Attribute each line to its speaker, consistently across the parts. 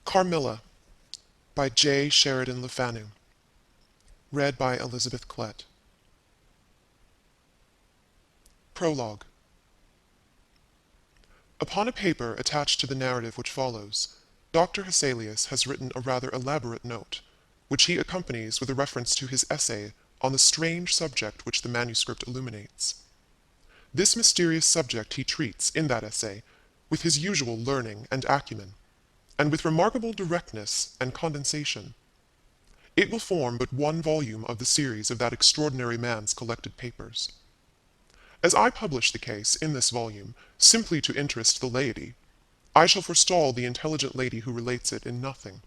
Speaker 1: Carmilla by J. Sheridan Le Fanu. Read by Elizabeth Klett. Prologue. Upon a paper attached to the narrative which follows, Dr. Hesselius has written a rather elaborate note, which he accompanies with a reference to his essay on the strange subject which the manuscript illuminates. This mysterious subject he treats, in that essay, with his usual learning and acumen, and with remarkable directness and condensation. It will form but one volume of the series of that extraordinary man's collected papers. As I publish the case in this volume simply to interest the laity, I shall forestall the intelligent lady who relates it in nothing,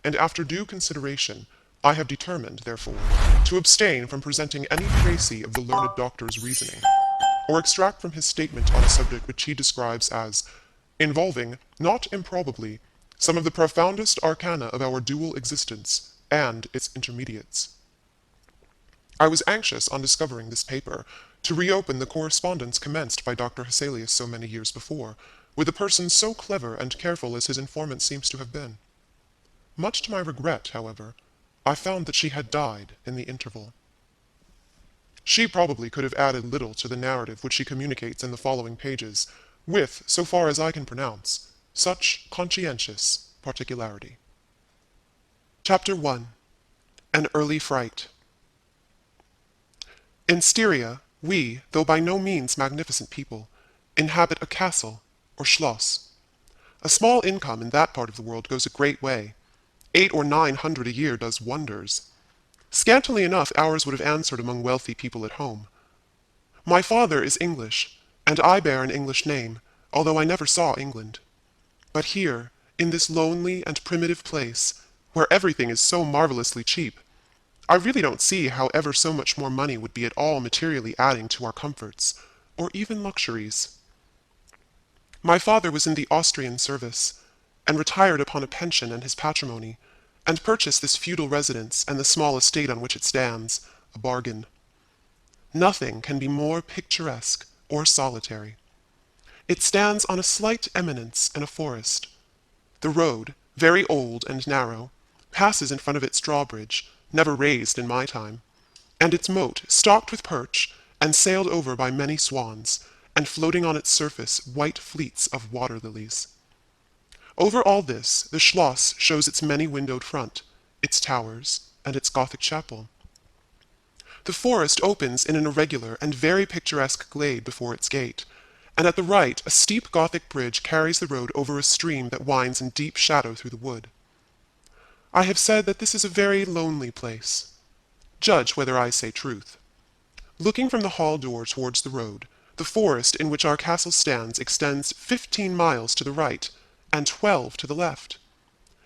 Speaker 1: and after due consideration I have determined, therefore, to abstain from presenting any précis of the learned doctor's reasoning, or extract from his statement on a subject which he describes as involving, not improbably, some of the profoundest arcana of our dual existence and its intermediates. I was anxious, on discovering this paper, to reopen the correspondence commenced by Dr. Hesselius so many years before, with a person so clever and careful as his informant seems to have been. Much to my regret, however, I found that she had died in the interval. She probably could have added little to the narrative which she communicates in the following pages, with, so far as I can pronounce, such conscientious particularity. Chapter 1. An Early Fright. In Styria, we, though by no means magnificent people, inhabit a castle, or schloss. A small income in that part of the world goes a great way. 800 or 900 a year does wonders. Scantily enough ours would have answered among wealthy people at home. My father is English, and I bear an English name, although I never saw England. But here, in this lonely and primitive place, where everything is so marvelously cheap, I really don't see how ever so much more money would be at all materially adding to our comforts, or even luxuries. My father was in the Austrian service, and retired upon a pension and his patrimony, and purchased this feudal residence and the small estate on which it stands, a bargain. Nothing can be more picturesque or solitary. It stands on a slight eminence in a forest. The road, very old and narrow, passes in front of its drawbridge, never raised in my time, and its moat stocked with perch and sailed over by many swans, and floating on its surface white fleets of water lilies. Over all this the schloss shows its many-windowed front, its towers, and its Gothic chapel. The forest opens in an irregular and very picturesque glade before its gate, and at the right a steep Gothic bridge carries the road over a stream that winds in deep shadow through the wood. I have said that this is a very lonely place. Judge whether I say truth. Looking from the hall door towards the road, the forest in which our castle stands extends 15 miles to the right, and 12 to the left.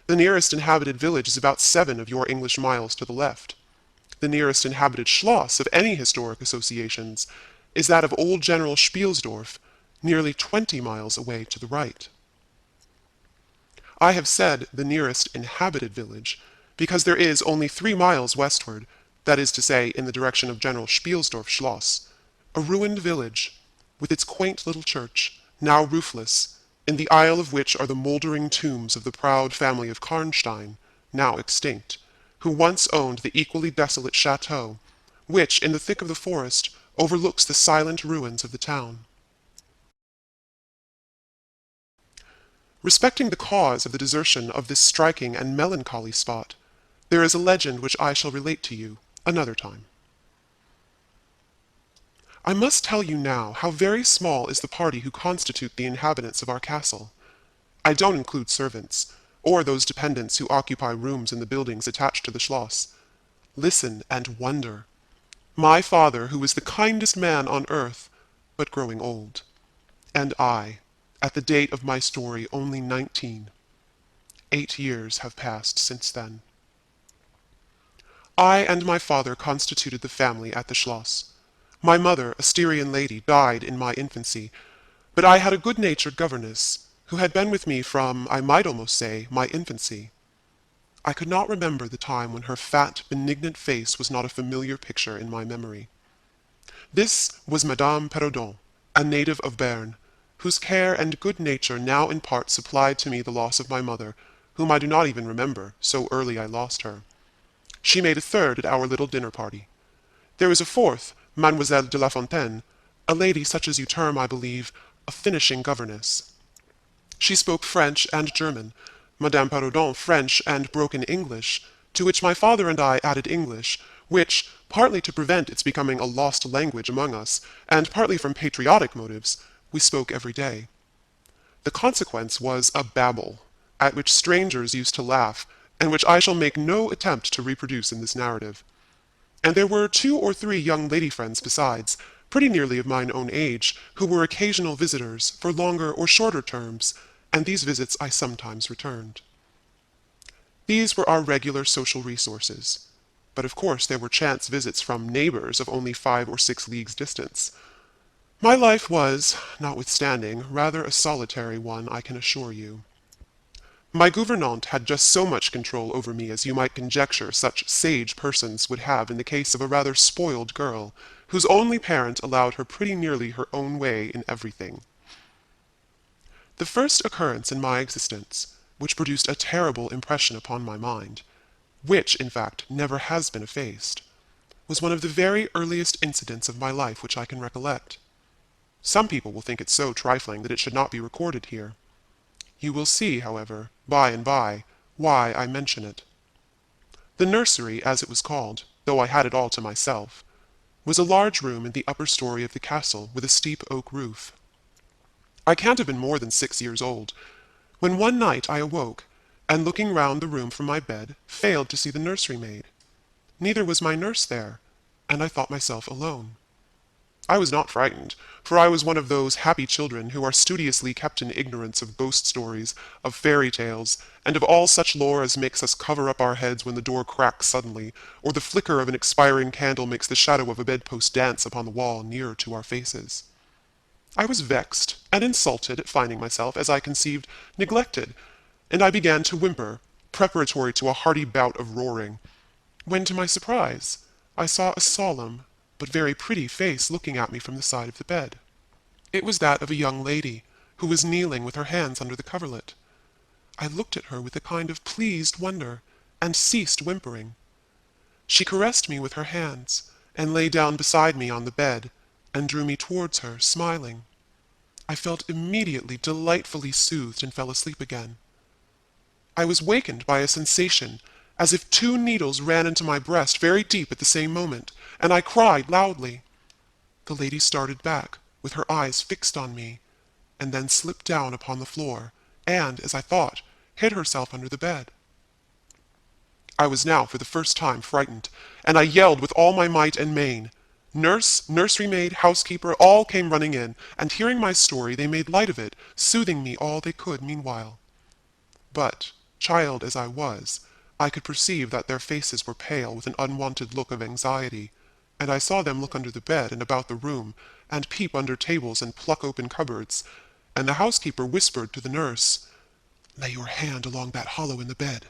Speaker 1: The nearest inhabited village is about 7 of your English miles to the left. The nearest inhabited schloss of any historic associations is that of old General Spielsdorf, nearly 20 miles away to the right. I have said the nearest inhabited village, because there is only 3 miles westward, that is to say, in the direction of General Spielsdorf Schloss, a ruined village, with its quaint little church, now roofless, in the aisle of which are the mouldering tombs of the proud family of Karnstein, now extinct, who once owned the equally desolate chateau, which, in the thick of the forest, overlooks the silent ruins of the town. Respecting the cause of the desertion of this striking and melancholy spot, there is a legend which I shall relate to you another time. I must tell you now how very small is the party who constitute the inhabitants of our castle. I don't include servants, or those dependents who occupy rooms in the buildings attached to the schloss. Listen and wonder. My father, who was the kindest man on earth, but growing old, and I, at the date of my story, only 19. 8 years have passed since then. I and my father constituted the family at the schloss. My mother, a Styrian lady, died in my infancy, but I had a good-natured governess, who had been with me from, I might almost say, my infancy. I could not remember the time when her fat, benignant face was not a familiar picture in my memory. This was Madame Perrodon, a native of Berne, whose care and good nature now in part supplied to me the loss of my mother, whom I do not even remember, so early I lost her. She made a third at our little dinner party. There was a fourth, Mademoiselle de La Fontaine, a lady such as you term, I believe, a finishing governess. She spoke French and German, Madame Perrodon French and broken English, to which my father and I added English, which, partly to prevent its becoming a lost language among us, and partly from patriotic motives, we spoke every day. The consequence was a babel, at which strangers used to laugh, and which I shall make no attempt to reproduce in this narrative. And there were 2 or 3 young lady friends besides, pretty nearly of mine own age, who were occasional visitors, for longer or shorter terms, and these visits I sometimes returned. These were our regular social resources. But of course there were chance visits from neighbors of only 5 or 6 leagues distance. My life was, notwithstanding, rather a solitary one, I can assure you. My gouvernante had just so much control over me as you might conjecture such sage persons would have in the case of a rather spoiled girl, whose only parent allowed her pretty nearly her own way in everything. The first occurrence in my existence, which produced a terrible impression upon my mind, which, in fact, never has been effaced, was one of the very earliest incidents of my life which I can recollect. Some people will think it so trifling that it should not be recorded here. You will see, however, by and by, why I mention it. The nursery, as it was called, though I had it all to myself, was a large room in the upper story of the castle with a steep oak roof. I can't have been more than 6 years old, when one night I awoke, and looking round the room from my bed, failed to see the nursery maid. Neither was my nurse there, and I thought myself alone. I was not frightened, for I was one of those happy children who are studiously kept in ignorance of ghost stories, of fairy tales, and of all such lore as makes us cover up our heads when the door cracks suddenly, or the flicker of an expiring candle makes the shadow of a bedpost dance upon the wall nearer to our faces. I was vexed and insulted at finding myself, as I conceived, neglected, and I began to whimper, preparatory to a hearty bout of roaring, when to my surprise I saw a solemn but very pretty face looking at me from the side of the bed. It was that of a young lady, who was kneeling with her hands under the coverlet. I looked at her with a kind of pleased wonder, and ceased whimpering. She caressed me with her hands, and lay down beside me on the bed, and drew me towards her, smiling. I felt immediately delightfully soothed and fell asleep again. I was wakened by a sensation as if 2 needles ran into my breast very deep at the same moment, and I cried loudly. The lady started back, with her eyes fixed on me, and then slipped down upon the floor, and, as I thought, hid herself under the bed. I was now for the first time frightened, and I yelled with all my might and main. Nurse, nursery maid, housekeeper, all came running in, and hearing my story, they made light of it, soothing me all they could meanwhile. But, child as I was, I could perceive that their faces were pale with an unwonted look of anxiety, and I saw them look under the bed and about the room, and peep under tables and pluck open cupboards, and the housekeeper whispered to the nurse, "Lay your hand along that hollow in the bed.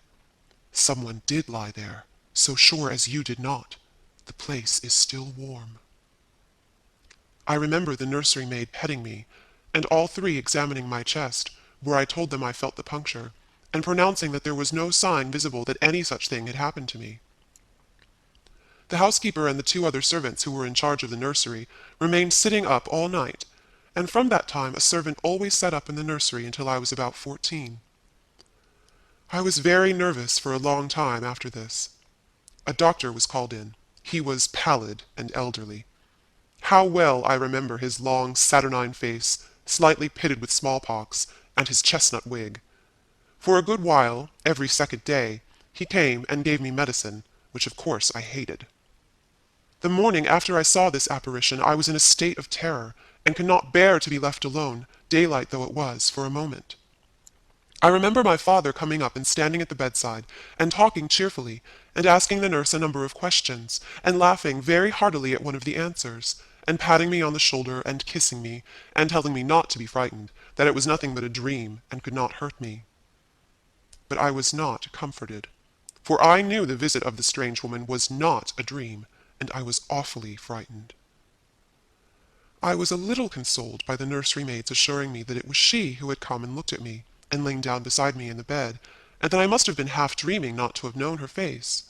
Speaker 1: Someone did lie there, so sure as you did not. The place is still warm." I remember the nursery maid petting me, and all 3 examining my chest, where I told them I felt the puncture, and pronouncing that there was no sign visible that any such thing had happened to me. The housekeeper and the 2 other servants who were in charge of the nursery remained sitting up all night, and from that time a servant always sat up in the nursery until I was about 14. I was very nervous for a long time after this. A doctor was called in. He was pallid and elderly. How well I remember his long, saturnine face, slightly pitted with smallpox, and his chestnut wig. For a good while, every second day, he came and gave me medicine, which of course I hated. The morning after I saw this apparition, I was in a state of terror, and could not bear to be left alone, daylight though it was, for a moment. I remember my father coming up and standing at the bedside, and talking cheerfully, and asking the nurse a number of questions, and laughing very heartily at one of the answers, and patting me on the shoulder, and kissing me, and telling me not to be frightened, that it was nothing but a dream, and could not hurt me. But I was not comforted, for I knew the visit of the strange woman was not a dream, and I was awfully frightened. I was a little consoled by the nursery maid's assuring me that it was she who had come and looked at me, and lain down beside me in the bed, and that I must have been half dreaming not to have known her face.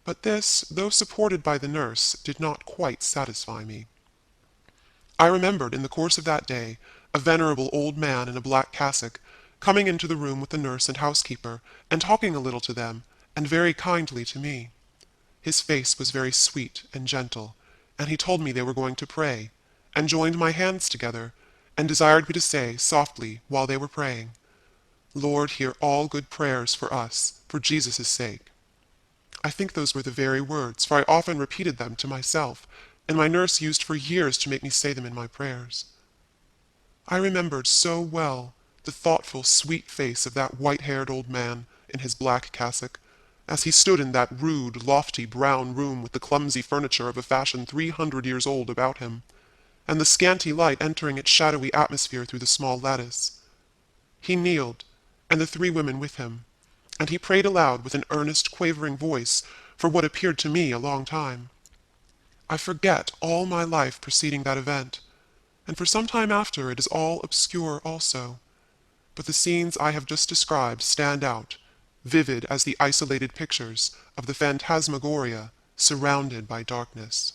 Speaker 1: But this, though supported by the nurse, did not quite satisfy me. I remembered, in the course of that day, a venerable old man in a black cassock, coming into the room with the nurse and housekeeper, and talking a little to them, and very kindly to me. His face was very sweet and gentle, and he told me they were going to pray, and joined my hands together, and desired me to say, softly, while they were praying, "Lord, hear all good prayers for us, for Jesus' sake." I think those were the very words, for I often repeated them to myself, and my nurse used for years to make me say them in my prayers. I remembered so well the thoughtful, sweet face of that white-haired old man in his black cassock, as he stood in that rude, lofty, brown room with the clumsy furniture of a fashion 300 years old about him, and the scanty light entering its shadowy atmosphere through the small lattice. He kneeled, and the three women with him, and he prayed aloud with an earnest, quavering voice for what appeared to me a long time. I forget all my life preceding that event, and for some time after it is all obscure also, but the scenes I have just described stand out, vivid as the isolated pictures of the phantasmagoria surrounded by darkness.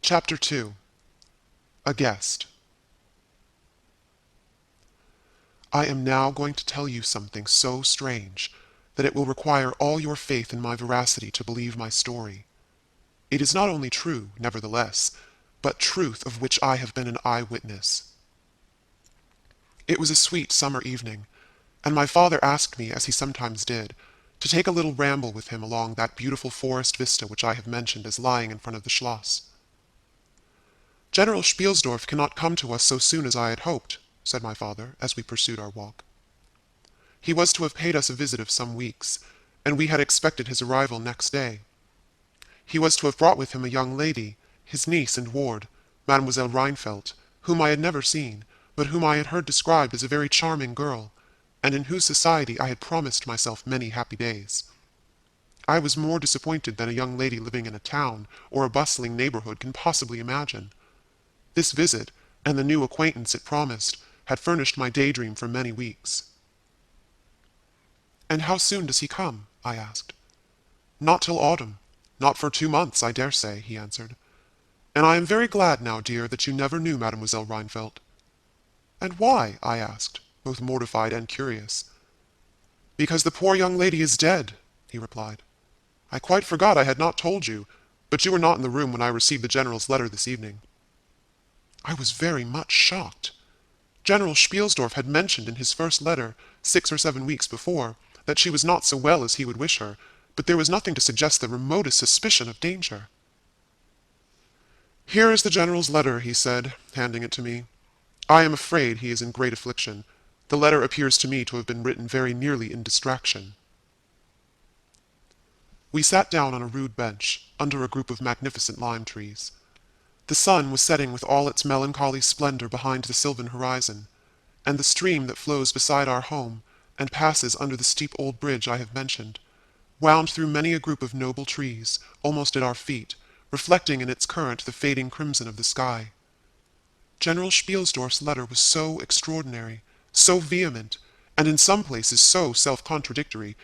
Speaker 1: Chapter 2. A Guest. I am now going to tell you something so strange that it will require all your faith in my veracity to believe my story. It is not only true, nevertheless, but truth of which I have been an eyewitness. It was a sweet summer evening, and my father asked me, as he sometimes did, to take a little ramble with him along that beautiful forest vista which I have mentioned as lying in front of the Schloss. "General Spielsdorf cannot come to us so soon as I had hoped," said my father, as we pursued our walk. He was to have paid us a visit of some weeks, and we had expected his arrival next day. He was to have brought with him a young lady, his niece and ward, Mademoiselle Rheinfeldt, whom I had never seen, but whom I had heard described as a very charming girl, and in whose society I had promised myself many happy days. I was more disappointed than a young lady living in a town or a bustling neighborhood can possibly imagine. This visit, and the new acquaintance it promised, had furnished my daydream for many weeks. "And how soon does he come?" I asked. "Not till autumn. Not for 2 months, I dare say," he answered. "And I am very glad now, dear, that you never knew Mademoiselle Rheinfeldt." "And why?" I asked, both mortified and curious. "Because the poor young lady is dead," he replied. "I quite forgot I had not told you, but you were not in the room when I received the General's letter this evening." I was very much shocked. General Spielsdorf had mentioned in his first letter, 6 or 7 weeks before, that she was not so well as he would wish her, but there was nothing to suggest the remotest suspicion of danger. "Here is the General's letter," he said, handing it to me. "I am afraid he is in great affliction. The letter appears to me to have been written very nearly in distraction." We sat down on a rude bench, under a group of magnificent lime trees. The sun was setting with all its melancholy splendor behind the sylvan horizon, and the stream that flows beside our home, and passes under the steep old bridge I have mentioned, wound through many a group of noble trees, almost at our feet, reflecting in its current the fading crimson of the sky. General Spielsdorf's letter was so extraordinary, so vehement, and in some places so self-contradictory,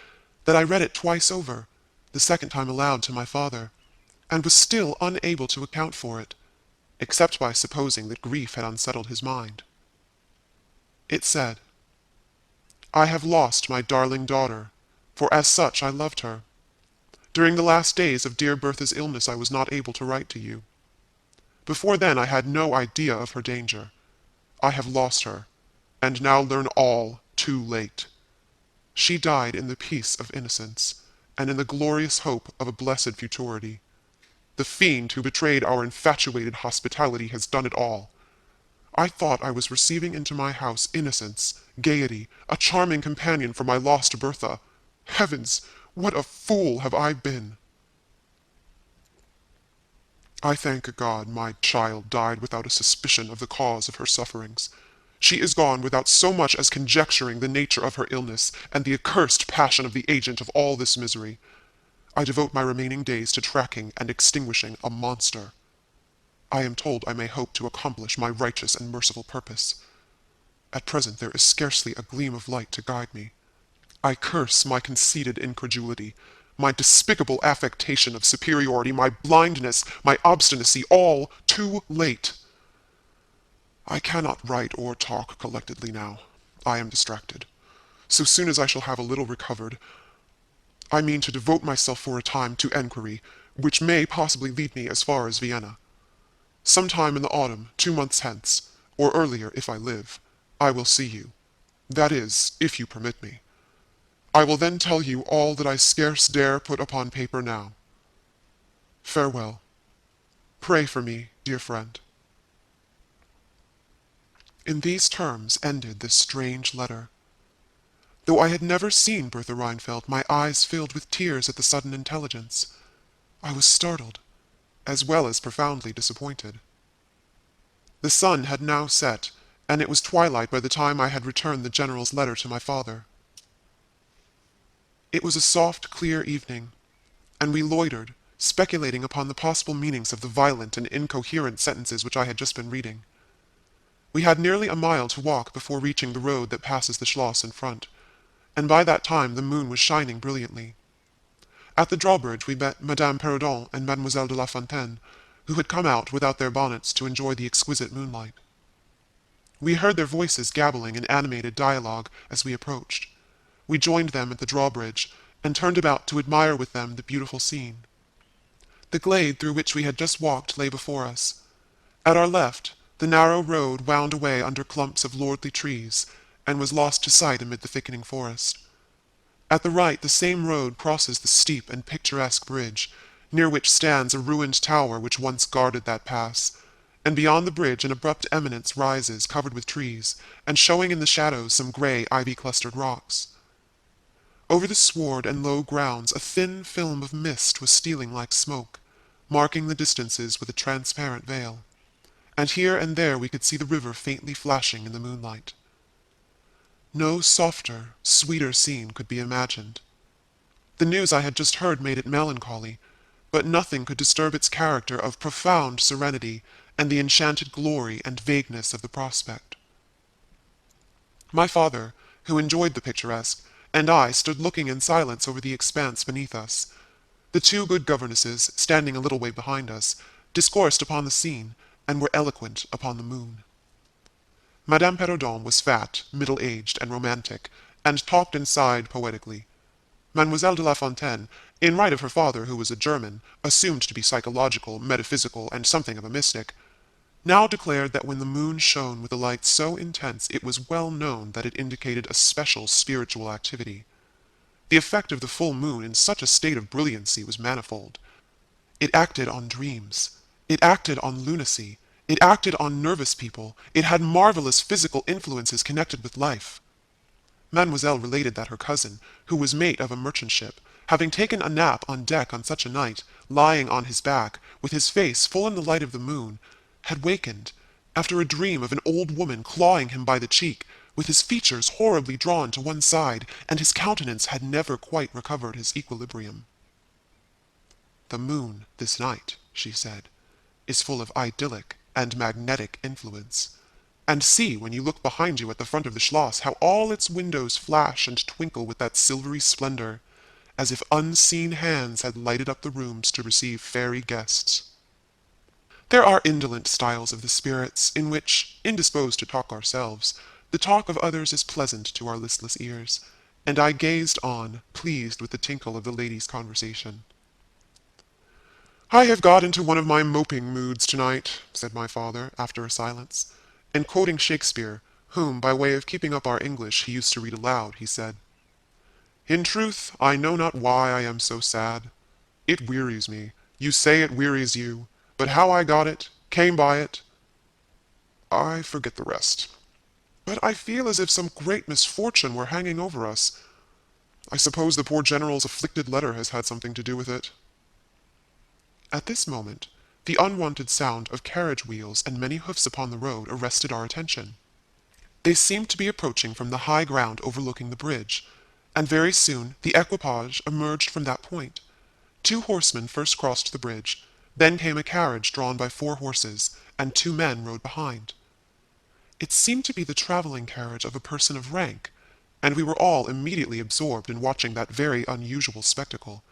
Speaker 1: that I read it twice over, the second time aloud to my father, and was still unable to account for it, except by supposing that grief had unsettled his mind. It said, "I have lost my darling daughter, for as such I loved her. During the last days of dear Bertha's illness I was not able to write to you. Before then I had no idea of her danger. I have lost her, and now learn all too late. She died in the peace of innocence, and in the glorious hope of a blessed futurity. The fiend who betrayed our infatuated hospitality has done it all. I thought I was receiving into my house innocence, gaiety, a charming companion for my lost Bertha. Heavens, what a fool have I been! I thank God my child died without a suspicion of the cause of her sufferings. She is gone without so much as conjecturing the nature of her illness and the accursed passion of the agent of all this misery. I devote my remaining days to tracking and extinguishing a monster. I am told I may hope to accomplish my righteous and merciful purpose. At present there is scarcely a gleam of light to guide me. I curse my conceited incredulity, my despicable affectation of superiority, my blindness, my obstinacy, all too late. I cannot write or talk collectedly now. I am distracted. So soon as I shall have a little recovered, I mean to devote myself for a time to enquiry, which may possibly lead me as far as Vienna. Some time in the autumn, 2 months hence, or earlier if I live, I will see you. That is, if you permit me. I will then tell you all that I scarce dare put upon paper now. Farewell. Pray for me, dear friend. In these terms ended this strange letter. Though I had never seen Bertha Rheinfeldt, my eyes filled with tears at the sudden intelligence. I was startled, as well as profoundly disappointed. The sun had now set, and it was twilight by the time I had returned the General's letter to my father. It was a soft, clear evening, and we loitered, speculating upon the possible meanings of the violent and incoherent sentences which I had just been reading. We had nearly a mile to walk before reaching the road that passes the Schloss in front, and by that time the moon was shining brilliantly. At the drawbridge we met Madame Perrodon and Mademoiselle de la Fontaine, who had come out without their bonnets to enjoy the exquisite moonlight. We heard their voices gabbling in animated dialogue as we approached. We joined them at the drawbridge, and turned about to admire with them the beautiful scene. The glade through which we had just walked lay before us. At our left, the narrow road wound away under clumps of lordly trees, and was lost to sight amid the thickening forest. At the right, the same road crosses the steep and picturesque bridge, near which stands a ruined tower which once guarded that pass, and beyond the bridge an abrupt eminence rises covered with trees, and showing in the shadows some gray ivy-clustered rocks. Over the sward and low grounds a thin film of mist was stealing like smoke, marking the distances with a transparent veil, and here and there we could see the river faintly flashing in the moonlight. No softer, sweeter scene could be imagined. The news I had just heard made it melancholy, but nothing could disturb its character of profound serenity and the enchanted glory and vagueness of the prospect. My father, who enjoyed the picturesque, and I stood looking in silence over the expanse beneath us. The two good governesses, standing a little way behind us, discoursed upon the scene, and were eloquent upon the moon. Madame Perrodon was fat, middle-aged, and romantic, and talked and sighed poetically. Mademoiselle de la Fontaine, in right of her father, who was a German, assumed to be psychological, metaphysical, and something of a mystic, now declared that when the moon shone with a light so intense it was well known that it indicated a special spiritual activity. The effect of the full moon in such a state of brilliancy was manifold. It acted on dreams. It acted on lunacy. It acted on nervous people. It had marvelous physical influences connected with life. Mademoiselle related that her cousin, who was mate of a merchant ship, having taken a nap on deck on such a night, lying on his back, with his face full in the light of the moon, had wakened, after a dream of an old woman clawing him by the cheek, with his features horribly drawn to one side, and his countenance had never quite recovered his equilibrium. "The moon, this night," she said, "is full of idyllic and magnetic influence. And see, when you look behind you at the front of the Schloss, how all its windows flash and twinkle with that silvery splendor, as if unseen hands had lighted up the rooms to receive fairy guests. There are indolent styles of the spirits, in which, indisposed to talk ourselves, the talk of others is pleasant to our listless ears, and I gazed on, pleased with the tinkle of the ladies' conversation. "I have got into one of my moping moods tonight," said my father, after a silence, and quoting Shakespeare, whom, by way of keeping up our English, he used to read aloud, he said, "In truth, I know not why I am so sad. It wearies me. You say it wearies you, but how I got it, came by it, I forget the rest. But I feel as if some great misfortune were hanging over us. I suppose the poor General's afflicted letter has had something to do with it." At this moment, the unwonted sound of carriage wheels and many hoofs upon the road arrested our attention. They seemed to be approaching from the high ground overlooking the bridge, and very soon the equipage emerged from that point. 2 horsemen first crossed the bridge, then came a carriage drawn by 4 horses, and 2 men rode behind. It seemed to be the travelling carriage of a person of rank, and we were all immediately absorbed in watching that very unusual spectacle.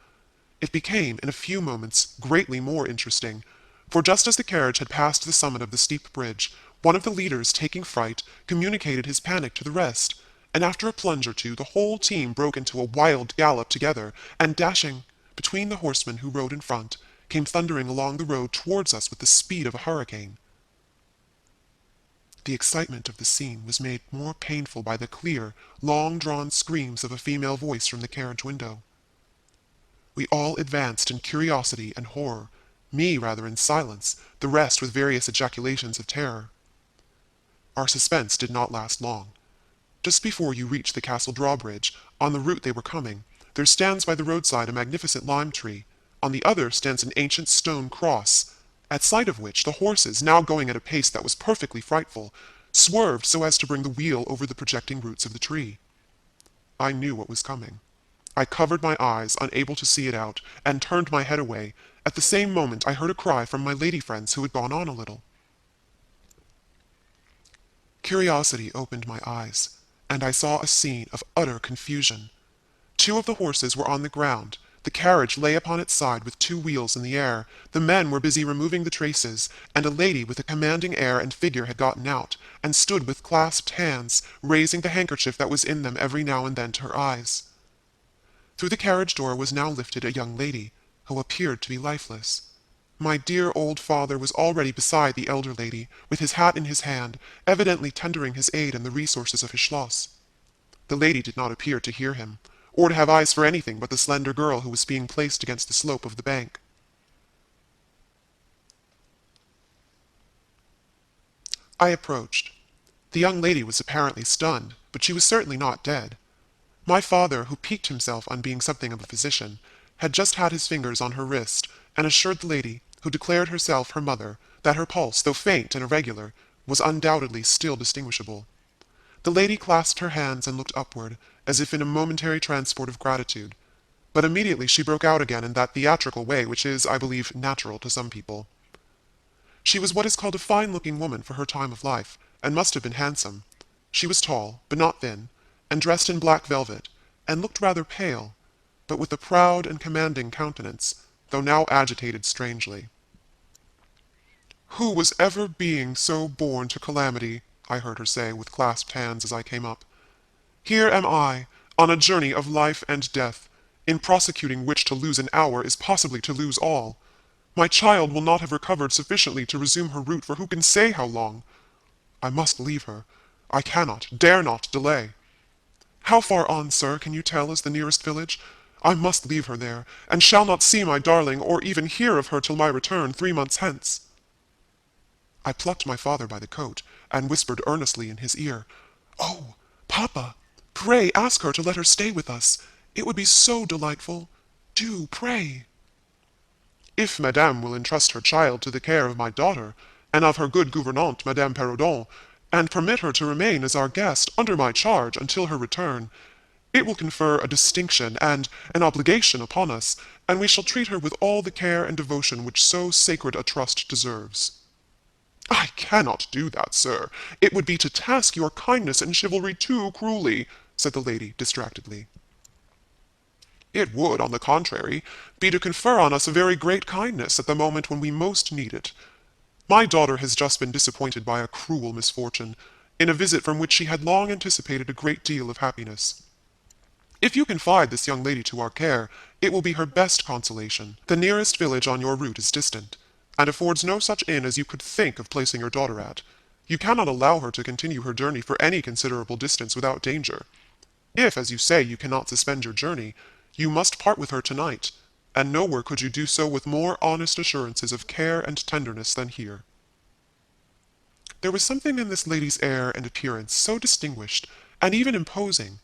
Speaker 1: It became, in a few moments, greatly more interesting, for just as the carriage had passed the summit of the steep bridge, one of the leaders, taking fright, communicated his panic to the rest, and after a plunge or two the whole team broke into a wild gallop together, and dashing between the horsemen who rode in front, came thundering along the road towards us with the speed of a hurricane. The excitement of the scene was made more painful by the clear, long-drawn screams of a female voice from the carriage window. We all advanced in curiosity and horror, me rather in silence, the rest with various ejaculations of terror. Our suspense did not last long. Just before you reach the castle drawbridge, on the route they were coming, there stands by the roadside a magnificent lime tree. On the other stands an ancient stone cross, at sight of which the horses, now going at a pace that was perfectly frightful, swerved so as to bring the wheel over the projecting roots of the tree. I knew what was coming. I covered my eyes, unable to see it out, and turned my head away. At the same moment I heard a cry from my lady friends who had gone on a little. Curiosity opened my eyes, and I saw a scene of utter confusion. Two of the horses were on the ground, the carriage lay upon its side with two wheels in the air, the men were busy removing the traces, and a lady with a commanding air and figure had gotten out, and stood with clasped hands, raising the handkerchief that was in them every now and then to her eyes. Through the carriage door was now lifted a young lady, who appeared to be lifeless. My dear old father was already beside the elder lady, with his hat in his hand, evidently tendering his aid and the resources of his schloss. The lady did not appear to hear him, or to have eyes for anything but the slender girl who was being placed against the slope of the bank. I approached. The young lady was apparently stunned, but she was certainly not dead. My father, who piqued himself on being something of a physician, had just had his fingers on her wrist, and assured the lady, who declared herself her mother, that her pulse, though faint and irregular, was undoubtedly still distinguishable. The lady clasped her hands and looked upward, as if in a momentary transport of gratitude, but immediately she broke out again in that theatrical way which is, I believe, natural to some people. She was what is called a fine-looking woman for her time of life, and must have been handsome. She was tall, but not thin, and dressed in black velvet, and looked rather pale, but with a proud and commanding countenance, though now agitated strangely. "Who was ever being so born to calamity?" I heard her say, with clasped hands as I came up. "Here am I, on a journey of life and death, in prosecuting which to lose an hour is possibly to lose all. My child will not have recovered sufficiently to resume her route for who can say how long? I must leave her. I cannot, dare not delay. How far on, sir, can you tell is the nearest village? I must leave her there, and shall not see my darling, or even hear of her till my return 3 months hence." I plucked my father by the coat, and whispered earnestly in his ear, "Oh, papa, pray ask her to let her stay with us. It would be so delightful. Do, pray." "If madame will entrust her child to the care of my daughter, and of her good gouvernante, Madame Perrodon, and permit her to remain as our guest under my charge until her return, it will confer a distinction and an obligation upon us, and we shall treat her with all the care and devotion which so sacred a trust deserves." "I cannot do that, sir. It would be to task your kindness and chivalry too cruelly," said the lady distractedly. "It would, on the contrary, be to confer on us a very great kindness at the moment when we most need it. My daughter has just been disappointed by a cruel misfortune, in a visit from which she had long anticipated a great deal of happiness. If you confide this young lady to our care, it will be her best consolation. The nearest village on your route is distant, and affords no such inn as you could think of placing your daughter at. You cannot allow her to continue her journey for any considerable distance without danger. If, as you say, you cannot suspend your journey, you must part with her tonight, and nowhere could you do so with more honest assurances of care and tenderness than here." There was something in this lady's air and appearance so distinguished, and even imposing,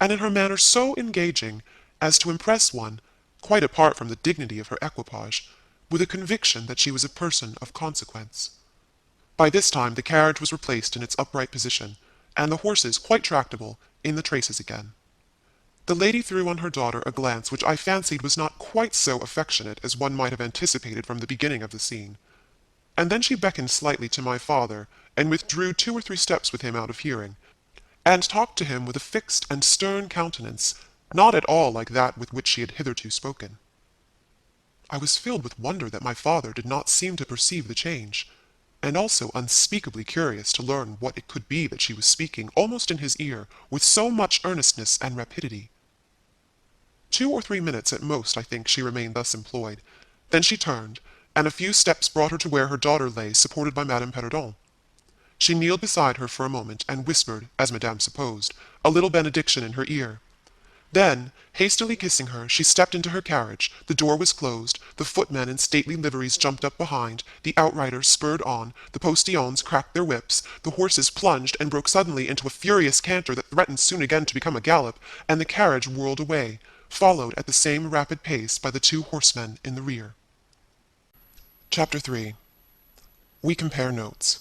Speaker 1: and in her manner so engaging, as to impress one, quite apart from the dignity of her equipage, with a conviction that she was a person of consequence. By this time the carriage was replaced in its upright position, and the horses, quite tractable, in the traces again. The lady threw on her daughter a glance which I fancied was not quite so affectionate as one might have anticipated from the beginning of the scene, and then she beckoned slightly to my father, and withdrew 2 or 3 steps with him out of hearing, and talked to him with a fixed and stern countenance, not at all like that with which she had hitherto spoken. I was filled with wonder that my father did not seem to perceive the change, and also unspeakably curious to learn what it could be that she was speaking almost in his ear with so much earnestness and rapidity. 2 or 3 minutes at most, I think, she remained thus employed. Then she turned, and a few steps brought her to where her daughter lay, supported by Madame Perrodon. She kneeled beside her for a moment, and whispered, as Madame supposed, a little benediction in her ear. Then, hastily kissing her, she stepped into her carriage. The door was closed, the footmen in stately liveries jumped up behind, the outriders spurred on, the postilions cracked their whips, the horses plunged and broke suddenly into a furious canter that threatened soon again to become a gallop, and the carriage whirled away, followed at the same rapid pace by the 2 horsemen in the rear. Chapter 3. We compare notes.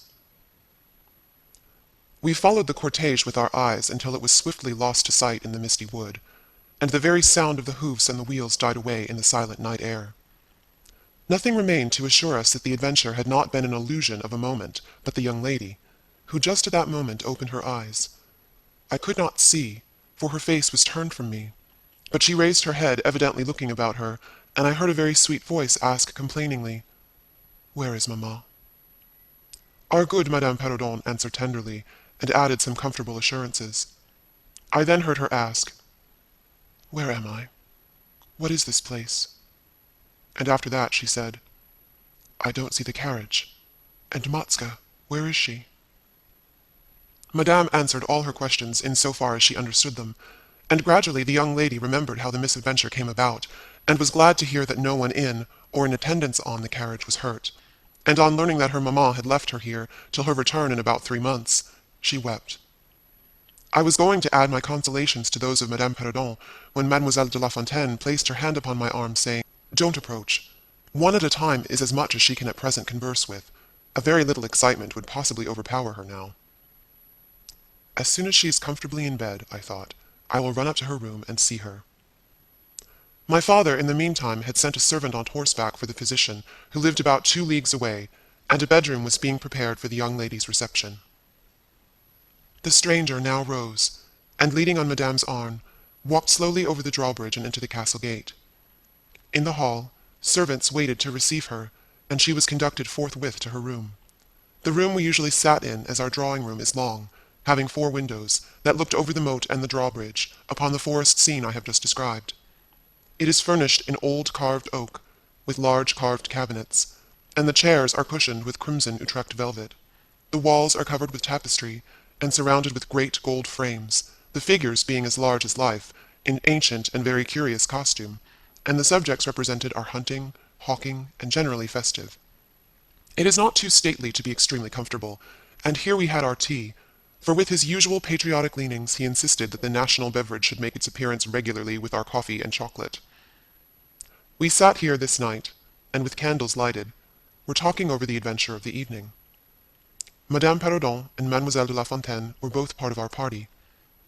Speaker 1: We followed the cortege with our eyes until it was swiftly lost to sight in the misty wood, and the very sound of the hoofs and the wheels died away in the silent night air. Nothing remained to assure us that the adventure had not been an illusion of a moment, but the young lady, who just at that moment opened her eyes. I could not see, for her face was turned from me, but she raised her head, evidently looking about her, and I heard a very sweet voice ask complainingly, "Where is Mamma?" Our good Madame Perrodon answered tenderly, and added some comfortable assurances. I then heard her ask, "Where am I? What is this place?" And after that she said, "I don't see the carriage. And Matska, where is she?" Madame answered all her questions in so far as she understood them, and gradually the young lady remembered how the misadventure came about, and was glad to hear that no one in, or in attendance on, the carriage was hurt, and on learning that her mamma had left her here till her return in about 3 months, she wept. I was going to add my consolations to those of Madame Perrodon, when Mademoiselle de la Fontaine placed her hand upon my arm, saying, "Don't approach. One at a time is as much as she can at present converse with. A very little excitement would possibly overpower her now." As soon as she is comfortably in bed, I thought, I will run up to her room and see her. My father, in the meantime, had sent a servant on horseback for the physician, who lived about 2 leagues away, and a bedroom was being prepared for the young lady's reception. The stranger now rose, and leaning on Madame's arm, walked slowly over the drawbridge and into the castle gate. In the hall, servants waited to receive her, and she was conducted forthwith to her room. The room we usually sat in, as our drawing-room is long, having 4 windows, that looked over the moat and the drawbridge, upon the forest scene I have just described. It is furnished in old carved oak, with large carved cabinets, and the chairs are cushioned with crimson Utrecht velvet. The walls are covered with tapestry, and surrounded with great gold frames, the figures being as large as life, in ancient and very curious costume, and the subjects represented are hunting, hawking, and generally festive. It is not too stately to be extremely comfortable, and here we had our tea, for with his usual patriotic leanings he insisted that the national beverage should make its appearance regularly with our coffee and chocolate. We sat here this night, and with candles lighted, were talking over the adventure of the evening. Madame Perrodon and Mademoiselle de la Fontaine were both part of our party.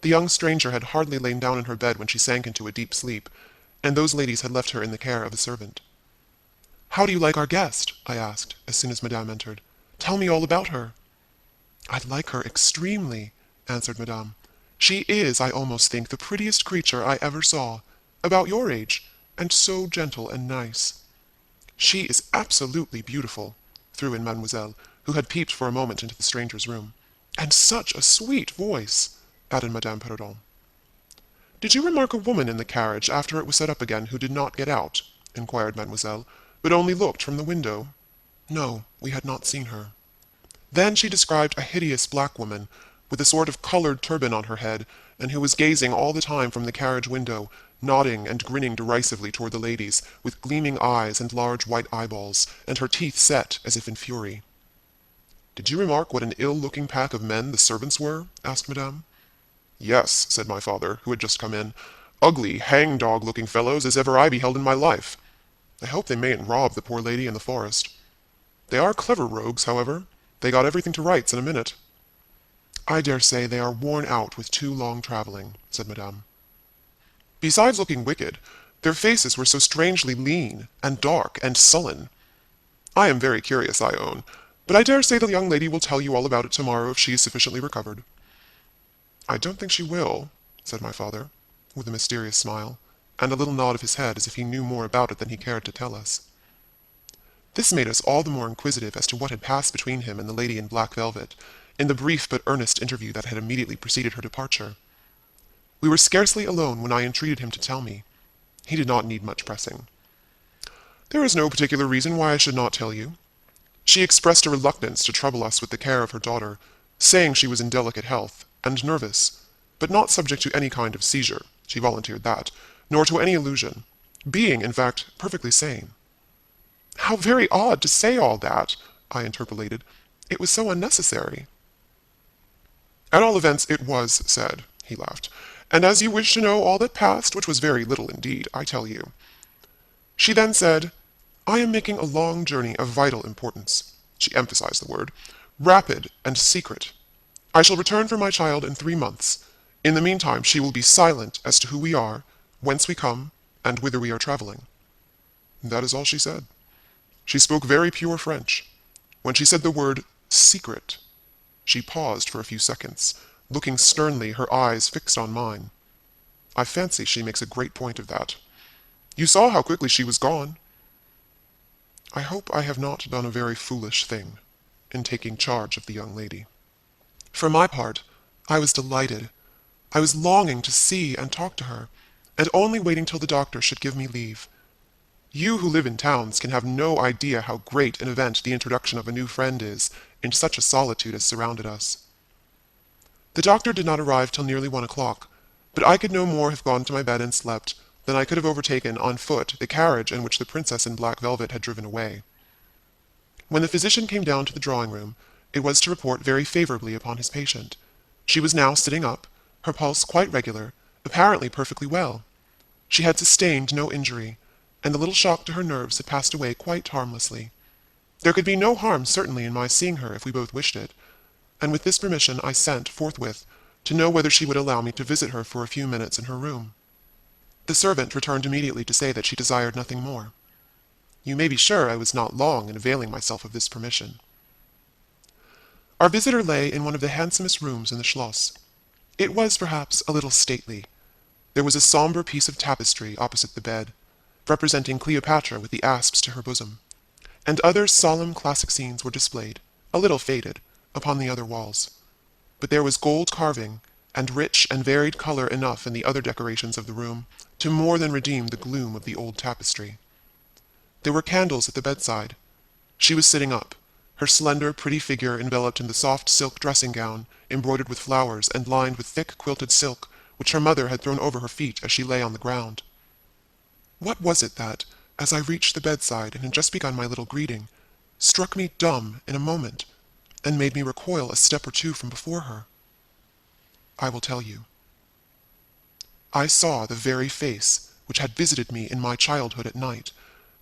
Speaker 1: The young stranger had hardly lain down in her bed when she sank into a deep sleep, and those ladies had left her in the care of a servant. "How do you like our guest?" I asked, as soon as Madame entered. "Tell me all about her." "I like her extremely," answered Madame. "She is, I almost think, the prettiest creature I ever saw, about your age, and so gentle and nice." "She is absolutely beautiful," threw in Mademoiselle, who had peeped for a moment into the stranger's room. "And such a sweet voice," added Madame Perrodon. "Did you remark a woman in the carriage after it was set up again who did not get out?" inquired Mademoiselle, "but only looked from the window?" "No, we had not seen her." Then she described a hideous black woman, with a sort of colored turban on her head, and who was gazing all the time from the carriage window, nodding and grinning derisively toward the ladies, with gleaming eyes and large white eyeballs, and her teeth set as if in fury. "Did you remark what an ill-looking pack of men the servants were?" asked Madame. "Yes," said my father, who had just come in. "Ugly, hang-dog-looking fellows as ever I beheld in my life. I hope they mayn't rob the poor lady in the forest. They are clever rogues, however. They got everything to rights in a minute." "I dare say they are worn out with too long travelling," said Madame. "Besides looking wicked, their faces were so strangely lean, and dark, and sullen. I am very curious, I own, but I dare say the young lady will tell you all about it tomorrow if she is sufficiently recovered." I don't think she will, said my father, with a mysterious smile, and a little nod of his head as if he knew more about it than he cared to tell us. This made us all the more inquisitive as to what had passed between him and the lady in black velvet, in the brief but earnest interview that had immediately preceded her departure. We were scarcely alone when I entreated him to tell me. He did not need much pressing. There is no particular reason why I should not tell you. She expressed a reluctance to trouble us with the care of her daughter, saying she was in delicate health, and nervous, but not subject to any kind of seizure, she volunteered that, nor to any illusion, being, in fact, perfectly sane. How very odd to say all that, I interpolated. It was so unnecessary. At all events, it was said, he laughed, and as you wish to know all that passed, which was very little indeed, I tell you. She then said, I am making a long journey of vital importance. She emphasized the word, rapid and secret. I shall return for my child in 3 months. In the meantime, she will be silent as to who we are, whence we come, and whither we are traveling. That is all she said. She spoke very pure French. When she said the word secret, she paused for a few seconds, looking sternly, her eyes fixed on mine. I fancy she makes a great point of that. You saw how quickly she was gone. I hope I have not done a very foolish thing in taking charge of the young lady. For my part, I was delighted. I was longing to see and talk to her, and only waiting till the doctor should give me leave. You who live in towns can have no idea how great an event the introduction of a new friend is in such a solitude as surrounded us. The doctor did not arrive till nearly 1 o'clock, but I could no more have gone to my bed and slept than I could have overtaken on foot the carriage in which the princess in black velvet had driven away. When the physician came down to the drawing-room, it was to report very favorably upon his patient. She was now sitting up, her pulse quite regular, apparently perfectly well. She had sustained no injury, and the little shock to her nerves had passed away quite harmlessly. There could be no harm certainly in my seeing her if we both wished it, and with this permission I sent forthwith to know whether she would allow me to visit her for a few minutes in her room. The servant returned immediately to say that she desired nothing more. You may be sure I was not long in availing myself of this permission. Our visitor lay in one of the handsomest rooms in the Schloss. It was, perhaps, a little stately. There was a sombre piece of tapestry opposite the bed, representing Cleopatra with the asps to her bosom, and other solemn classic scenes were displayed, a little faded, upon the other walls. But there was gold carving, and rich and varied color enough in the other decorations of the room to more than redeem the gloom of the old tapestry. There were candles at the bedside. She was sitting up, her slender, pretty figure enveloped in the soft silk dressing-gown, embroidered with flowers and lined with thick quilted silk, which her mother had thrown over her feet as she lay on the ground. What was it that, as I reached the bedside and had just begun my little greeting, struck me dumb in a moment, and made me recoil a step or two from before her? I will tell you. I saw the very face which had visited me in my childhood at night,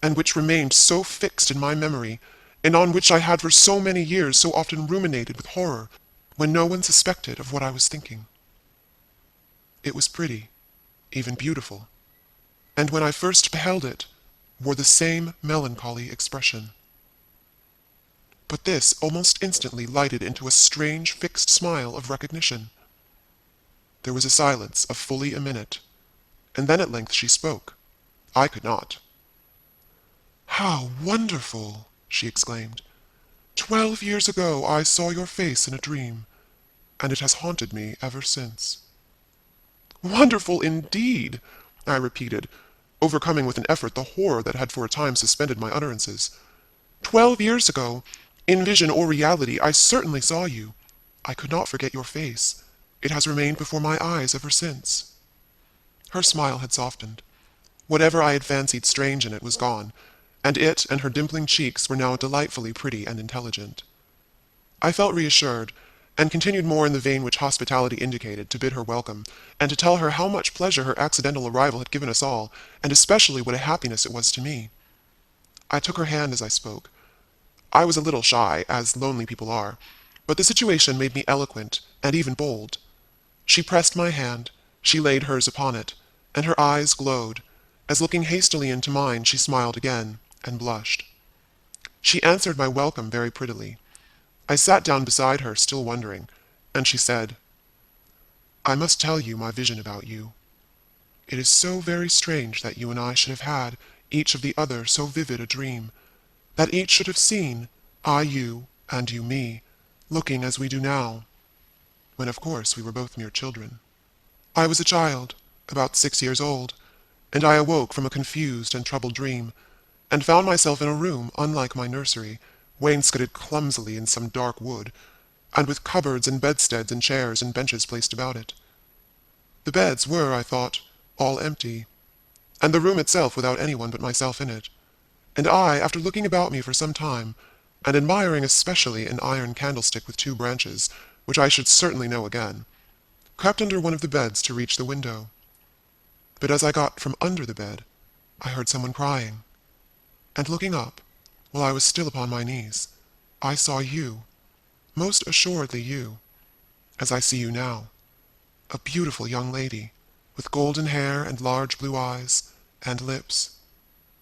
Speaker 1: and which remained so fixed in my memory, and on which I had for so many years so often ruminated with horror, when no one suspected of what I was thinking. It was pretty, even beautiful, and when I first beheld it, wore the same melancholy expression. But this almost instantly lighted into a strange fixed smile of recognition. There was a silence of fully a minute, and then at length she spoke. I could not. "How wonderful!" she exclaimed. "12 years ago I saw your face in a dream, and it has haunted me ever since." "Wonderful indeed!" I repeated, overcoming with an effort the horror that had for a time suspended my utterances. "12 years ago, in vision or reality, I certainly saw you. I could not forget your face. It has remained before my eyes ever since." Her smile had softened. Whatever I had fancied strange in it was gone, and it and her dimpling cheeks were now delightfully pretty and intelligent. I felt reassured, and continued more in the vein which hospitality indicated, to bid her welcome, and to tell her how much pleasure her accidental arrival had given us all, and especially what a happiness it was to me. I took her hand as I spoke. I was a little shy, as lonely people are, but the situation made me eloquent and even bold. She pressed my hand, she laid hers upon it, and her eyes glowed, as looking hastily into mine she smiled again, and blushed. She answered my welcome very prettily. I sat down beside her, still wondering, and she said, I must tell you my vision about you. It is so very strange that you and I should have had, each of the other, so vivid a dream, that each should have seen, I you, and you me, looking as we do now, when of course we were both mere children. I was a child, about 6 years old, and I awoke from a confused and troubled dream, and found myself in a room unlike my nursery, wainscoted clumsily in some dark wood, and with cupboards and bedsteads and chairs and benches placed about it. The beds were, I thought, all empty, and the room itself without anyone but myself in it, and I, after looking about me for some time, and admiring especially an iron candlestick with 2 branches, which I should certainly know again, crept under one of the beds to reach the window. But as I got from under the bed, I heard someone crying, and looking up, while I was still upon my knees, I saw you, most assuredly you, as I see you now, a beautiful young lady, with golden hair and large blue eyes, and lips,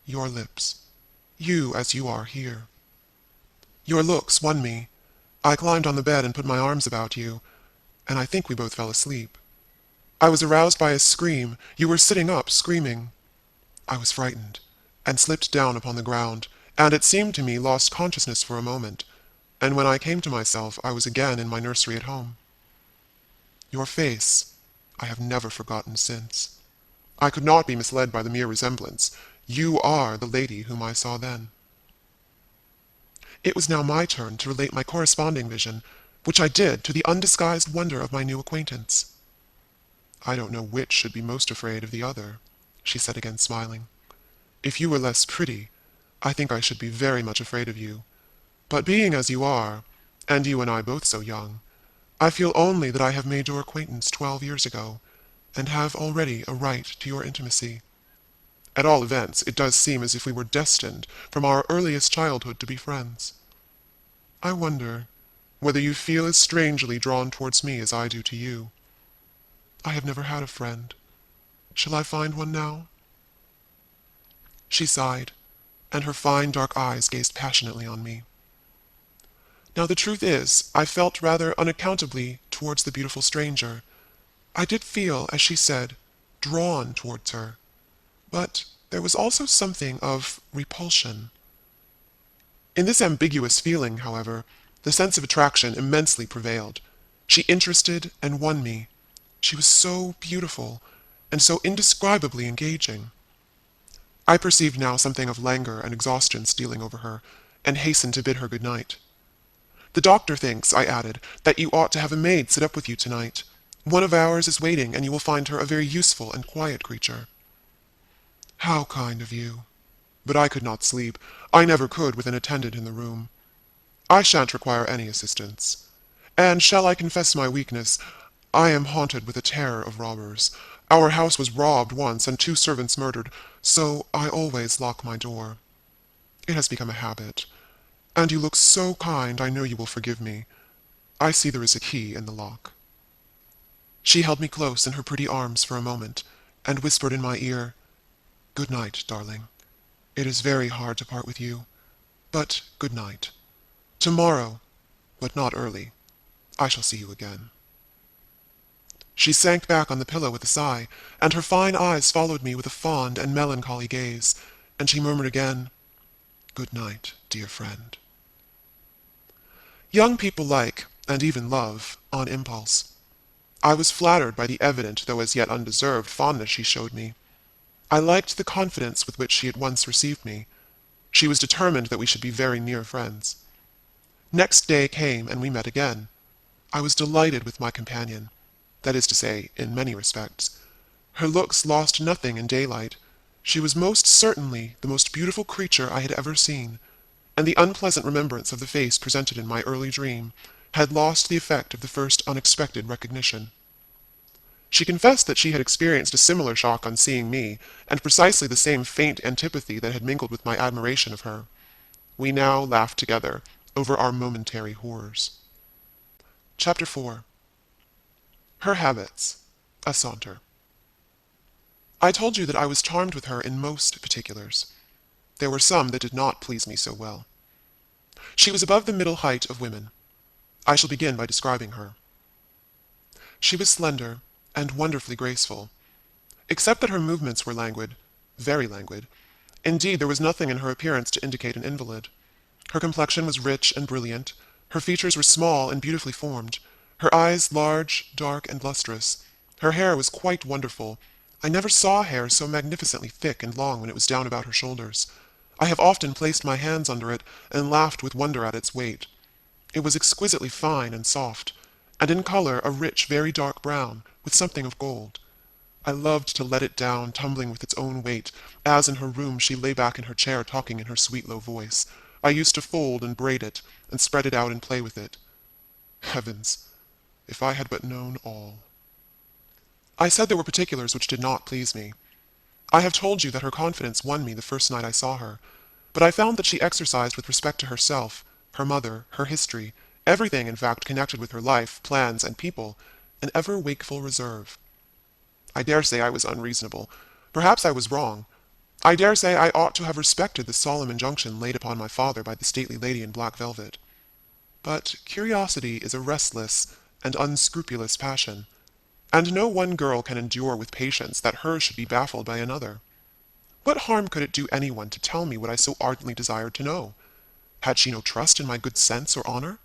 Speaker 1: your lips, you as you are here. Your looks won me. I climbed on the bed and put my arms about you, and I think we both fell asleep. I was aroused by a scream. You were sitting up, screaming. I was frightened, and slipped down upon the ground, and it seemed to me lost consciousness for a moment, and when I came to myself I was again in my nursery at home. Your face I have never forgotten since. I could not be misled by the mere resemblance. You are the lady whom I saw then. It was now my turn to relate my corresponding vision, which I did to the undisguised wonder of my new acquaintance. I don't know which should be most afraid of the other, she said again, smiling. If you were less pretty, I think I should be very much afraid of you. But being as you are, and you and I both so young, I feel only that I have made your acquaintance 12 years ago, and have already a right to your intimacy. At all events, it does seem as if we were destined from our earliest childhood to be friends. I wonder whether you feel as strangely drawn towards me as I do to you. I have never had a friend. Shall I find one now? She sighed, and her fine dark eyes gazed passionately on me. Now the truth is, I felt rather unaccountably towards the beautiful stranger. I did feel, as she said, drawn towards her, but there was also something of repulsion. In this ambiguous feeling, however, the sense of attraction immensely prevailed. She interested and won me. She was so beautiful, and so indescribably engaging. I perceived now something of languor and exhaustion stealing over her, and hastened to bid her good night. The doctor thinks, I added, that you ought to have a maid sit up with you tonight. One of ours is waiting, and you will find her a very useful and quiet creature. How kind of you. But I could not sleep. I never could with an attendant in the room. I shan't require any assistance. And shall I confess my weakness? I am haunted with a terror of robbers. Our house was robbed once, and 2 servants murdered, so I always lock my door. It has become a habit. And you look so kind, I know you will forgive me. I see there is a key in the lock. She held me close in her pretty arms for a moment, and whispered in my ear, Good night, darling. It is very hard to part with you, but good night. Tomorrow, but not early, I shall see you again. She sank back on the pillow with a sigh, and her fine eyes followed me with a fond and melancholy gaze, and she murmured again, Good night, dear friend. Young people like, and even love, on impulse. I was flattered by the evident, though as yet undeserved, fondness she showed me. I liked the confidence with which she at once received me. She was determined that we should be very near friends. Next day came, and we met again. I was delighted with my companion, that is to say, in many respects. Her looks lost nothing in daylight. She was most certainly the most beautiful creature I had ever seen, and the unpleasant remembrance of the face presented in my early dream had lost the effect of the first unexpected recognition. She confessed that she had experienced a similar shock on seeing me, and precisely the same faint antipathy that had mingled with my admiration of her. We now laughed together over our momentary horrors. Chapter 4. Her Habits. A Saunter. I told you that I was charmed with her in most particulars. There were some that did not please me so well. She was above the middle height of women. I shall begin by describing her. She was slender, and wonderfully graceful. Except that her movements were languid, very languid. Indeed, there was nothing in her appearance to indicate an invalid. Her complexion was rich and brilliant. Her features were small and beautifully formed. Her eyes large, dark, and lustrous. Her hair was quite wonderful. I never saw hair so magnificently thick and long when it was down about her shoulders. I have often placed my hands under it and laughed with wonder at its weight. It was exquisitely fine and soft, and in color a rich, very dark brown, with something of gold. I loved to let it down, tumbling with its own weight, as in her room she lay back in her chair talking in her sweet low voice. I used to fold and braid it, and spread it out and play with it. Heavens, if I had but known all. I said there were particulars which did not please me. I have told you that her confidence won me the first night I saw her, but I found that she exercised with respect to herself, her mother, her history, everything in fact connected with her life, plans, and people, an ever wakeful reserve. I dare say I was unreasonable. Perhaps I was wrong. I dare say I ought to have respected the solemn injunction laid upon my father by the stately lady in black velvet. But curiosity is a restless and unscrupulous passion, and no one girl can endure with patience that hers should be baffled by another. What harm could it do anyone to tell me what I so ardently desired to know? Had she no trust in my good sense or honor?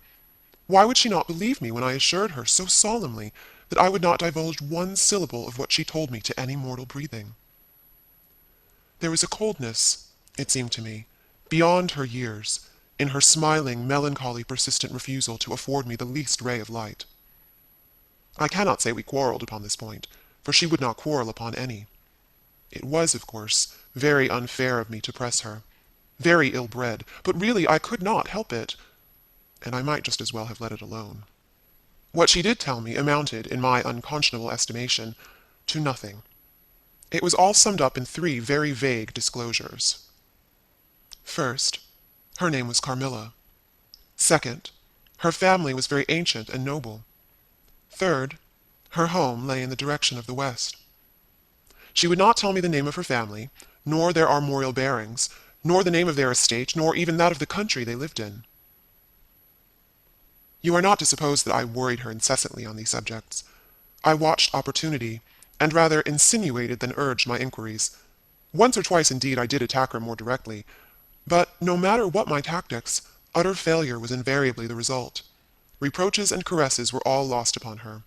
Speaker 1: Why would she not believe me when I assured her so solemnly that I would not divulge one syllable of what she told me to any mortal breathing? There was a coldness, it seemed to me, beyond her years, in her smiling, melancholy, persistent refusal to afford me the least ray of light. I cannot say we quarreled upon this point, for she would not quarrel upon any. It was, of course, very unfair of me to press her, very ill-bred, but really I could not help it, and I might just as well have let it alone. What she did tell me amounted, in my unconscionable estimation, to nothing. It was all summed up in three very vague disclosures. First, her name was Carmilla. Second, her family was very ancient and noble. Third, her home lay in the direction of the west. She would not tell me the name of her family, nor their armorial bearings, nor the name of their estate, nor even that of the country they lived in. You are not to suppose that I worried her incessantly on these subjects. I watched opportunity, and rather insinuated than urged my inquiries. Once or twice, indeed, I did attack her more directly, but no matter what my tactics, utter failure was invariably the result. Reproaches and caresses were all lost upon her.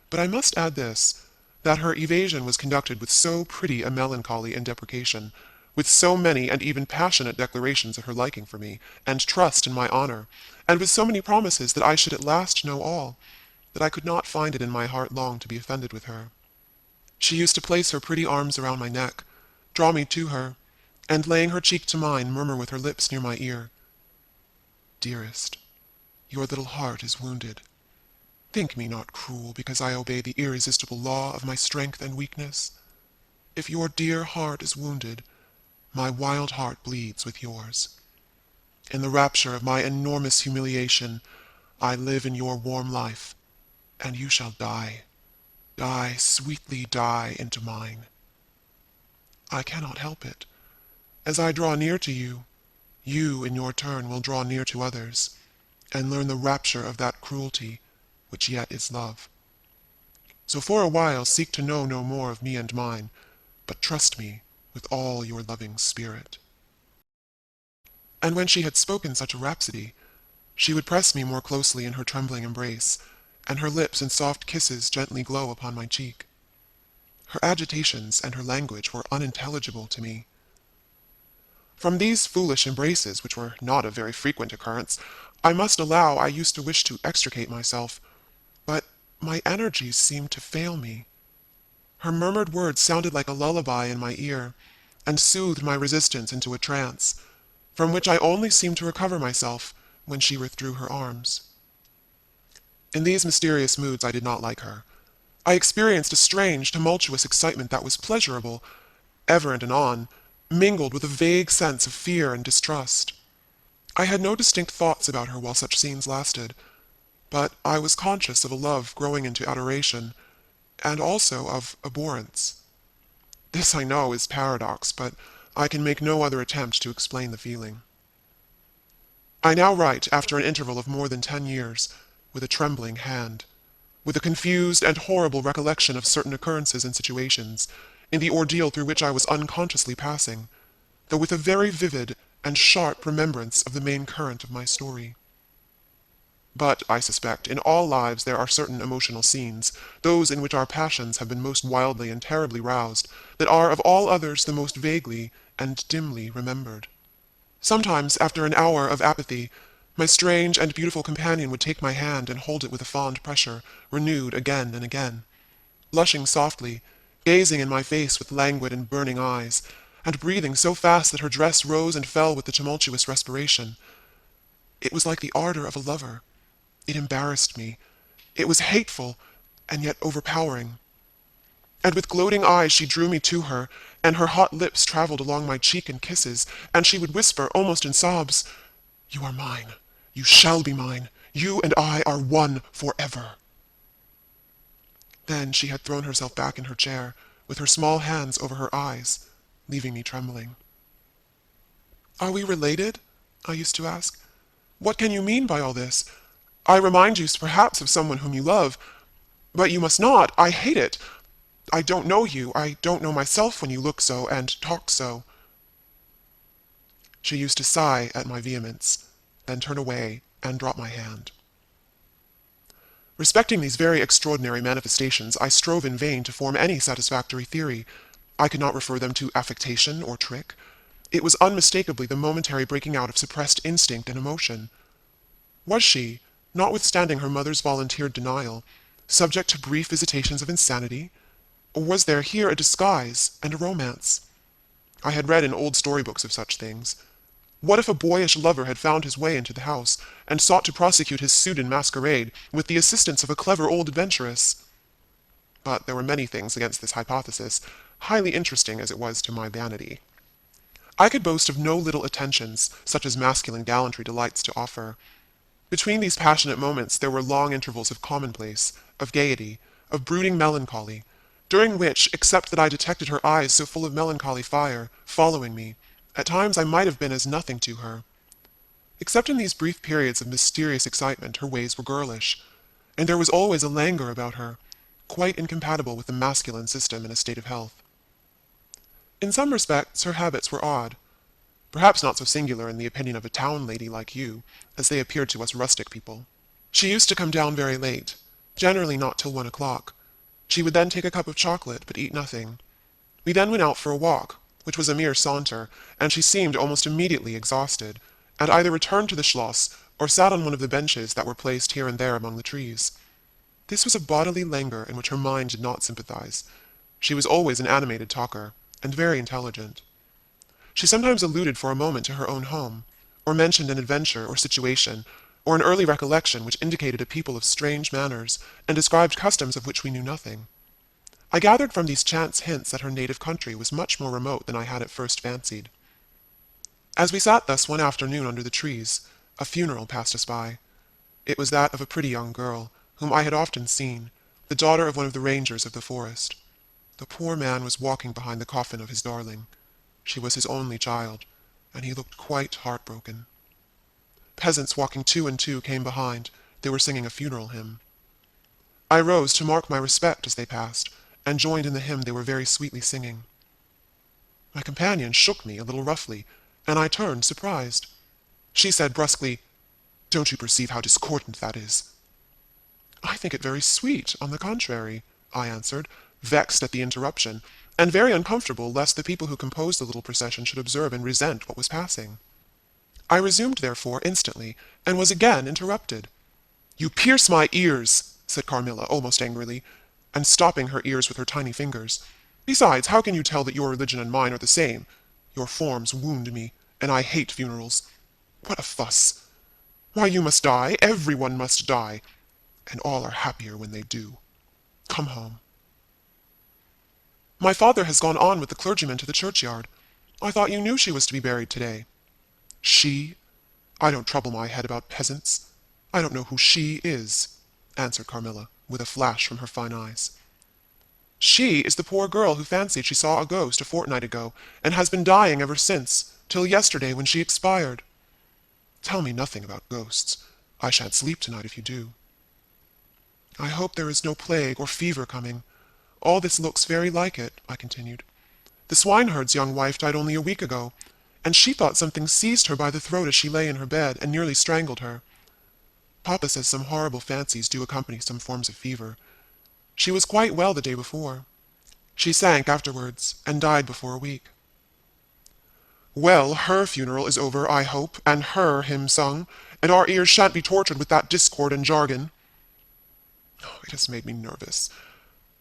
Speaker 1: But I must add this, that her evasion was conducted with so pretty a melancholy and deprecation, with so many and even passionate declarations of her liking for me, and trust in my honor, and with so many promises that I should at last know all, that I could not find it in my heart long to be offended with her. She used to place her pretty arms around my neck, draw me to her, and laying her cheek to mine, murmur with her lips near my ear, "Dearest, your little heart is wounded. Think me not cruel because I obey the irresistible law of my strength and weakness. If your dear heart is wounded, my wild heart bleeds with yours. In the rapture of my enormous humiliation, I live in your warm life, and you shall die, die, sweetly die into mine. I cannot help it. As I draw near to you, you in your turn will draw near to others, and learn the rapture of that cruelty which yet is love. So for a while seek to know no more of me and mine, but trust me with all your loving spirit." And when she had spoken such a rhapsody, she would press me more closely in her trembling embrace, and her lips in soft kisses gently glow upon my cheek. Her agitations and her language were unintelligible to me. From these foolish embraces, which were not of very frequent occurrence, I must allow I used to wish to extricate myself, but my energies seemed to fail me. Her murmured words sounded like a lullaby in my ear, and soothed my resistance into a trance, from which I only seemed to recover myself when she withdrew her arms. In these mysterious moods I did not like her. I experienced a strange, tumultuous excitement that was pleasurable, ever and anon, mingled with a vague sense of fear and distrust. I had no distinct thoughts about her while such scenes lasted, but I was conscious of a love growing into adoration, and also of abhorrence. This I know is paradox, but I can make no other attempt to explain the feeling. I now write, after an interval of more than 10 years, with a trembling hand. with a confused and horrible recollection of certain occurrences and situations, in the ordeal through which I was unconsciously passing, though with a very vivid and sharp remembrance of the main current of my story. But, I suspect, in all lives there are certain emotional scenes, those in which our passions have been most wildly and terribly roused, that are of all others the most vaguely and dimly remembered. Sometimes, after an hour of apathy, my strange and beautiful companion would take my hand and hold it with a fond pressure, renewed again and again, blushing softly, gazing in my face with languid and burning eyes, and breathing so fast that her dress rose and fell with the tumultuous respiration. It was like the ardor of a lover. It embarrassed me. It was hateful, and yet overpowering. And with gloating eyes she drew me to her, and her hot lips traveled along my cheek in kisses, and she would whisper, almost in sobs, "You are mine. You shall be mine. You and I are one forever." Then she had thrown herself back in her chair, with her small hands over her eyes, leaving me trembling. "Are we related?" I used to ask. "What can you mean by all this? I remind you perhaps of someone whom you love, but you must not. I hate it. I don't know you. I don't know myself when you look so and talk so." She used to sigh at my vehemence, then turn away and drop my hand. Respecting these very extraordinary manifestations, I strove in vain to form any satisfactory theory. I could not refer them to affectation or trick. It was unmistakably the momentary breaking out of suppressed instinct and emotion. Was she, notwithstanding her mother's volunteered denial, subject to brief visitations of insanity? Or was there here a disguise and a romance? I had read in old storybooks of such things. What if a boyish lover had found his way into the house, and sought to prosecute his suit in masquerade, with the assistance of a clever old adventuress? But there were many things against this hypothesis, highly interesting as it was to my vanity. I could boast of no little attentions, such as masculine gallantry delights to offer. Between these passionate moments there were long intervals of commonplace, of gaiety, of brooding melancholy, during which, except that I detected her eyes so full of melancholy fire, following me, at times I might have been as nothing to her. Except in these brief periods of mysterious excitement, her ways were girlish, and there was always a languor about her, quite incompatible with the masculine system in a state of health. In some respects her habits were odd, perhaps not so singular in the opinion of a town lady like you, as they appeared to us rustic people. She used to come down very late, generally not till 1 o'clock. She would then take a cup of chocolate, but eat nothing. We then went out for a walk, which was a mere saunter, and she seemed almost immediately exhausted, and either returned to the schloss, or sat on one of the benches that were placed here and there among the trees. This was a bodily languor in which her mind did not sympathize. She was always an animated talker, and very intelligent. She sometimes alluded for a moment to her own home, or mentioned an adventure or situation, or an early recollection which indicated a people of strange manners, and described customs of which we knew nothing. I gathered from these chance hints that her native country was much more remote than I had at first fancied. As we sat thus one afternoon under the trees, a funeral passed us by. It was that of a pretty young girl, whom I had often seen, the daughter of one of the rangers of the forest. The poor man was walking behind the coffin of his darling. She was his only child, and he looked quite heartbroken. Peasants walking two and two came behind. They were singing a funeral hymn. I rose to mark my respect as they passed, and joined in the hymn they were very sweetly singing. My companion shook me a little roughly, and I turned surprised. She said brusquely, "Don't you perceive how discordant that is?" "I think it very sweet, on the contrary," I answered, vexed at the interruption, and very uncomfortable lest the people who composed the little procession should observe and resent what was passing. I resumed, therefore, instantly, and was again interrupted. "You pierce my ears," said Carmilla, almost angrily, and stopping her ears with her tiny fingers. "Besides, how can you tell that your religion and mine are the same? Your forms wound me, and I hate funerals. What a fuss! Why, you must die, everyone must die, and all are happier when they do. Come home." "My father has gone on with the clergyman to the churchyard. I thought you knew she was to be buried today." "She? I don't trouble my head about peasants. I don't know who she is," answered Carmilla, with a flash from her fine eyes. "She is the poor girl who fancied she saw a ghost a fortnight ago, and has been dying ever since, till yesterday when she expired. Tell me nothing about ghosts. I shan't sleep tonight if you do." I hope there is no plague or fever coming. All this looks very like it, I continued. The swineherd's young wife died only a week ago, and she thought something seized her by the throat as she lay in her bed and nearly strangled her. Papa says some horrible fancies do accompany some forms of fever. She was quite well the day before. She sank afterwards and died before a week. Well, her funeral is over, I hope, and her hymn sung, and our ears shan't be tortured with that discord and jargon. Oh, it has made me nervous.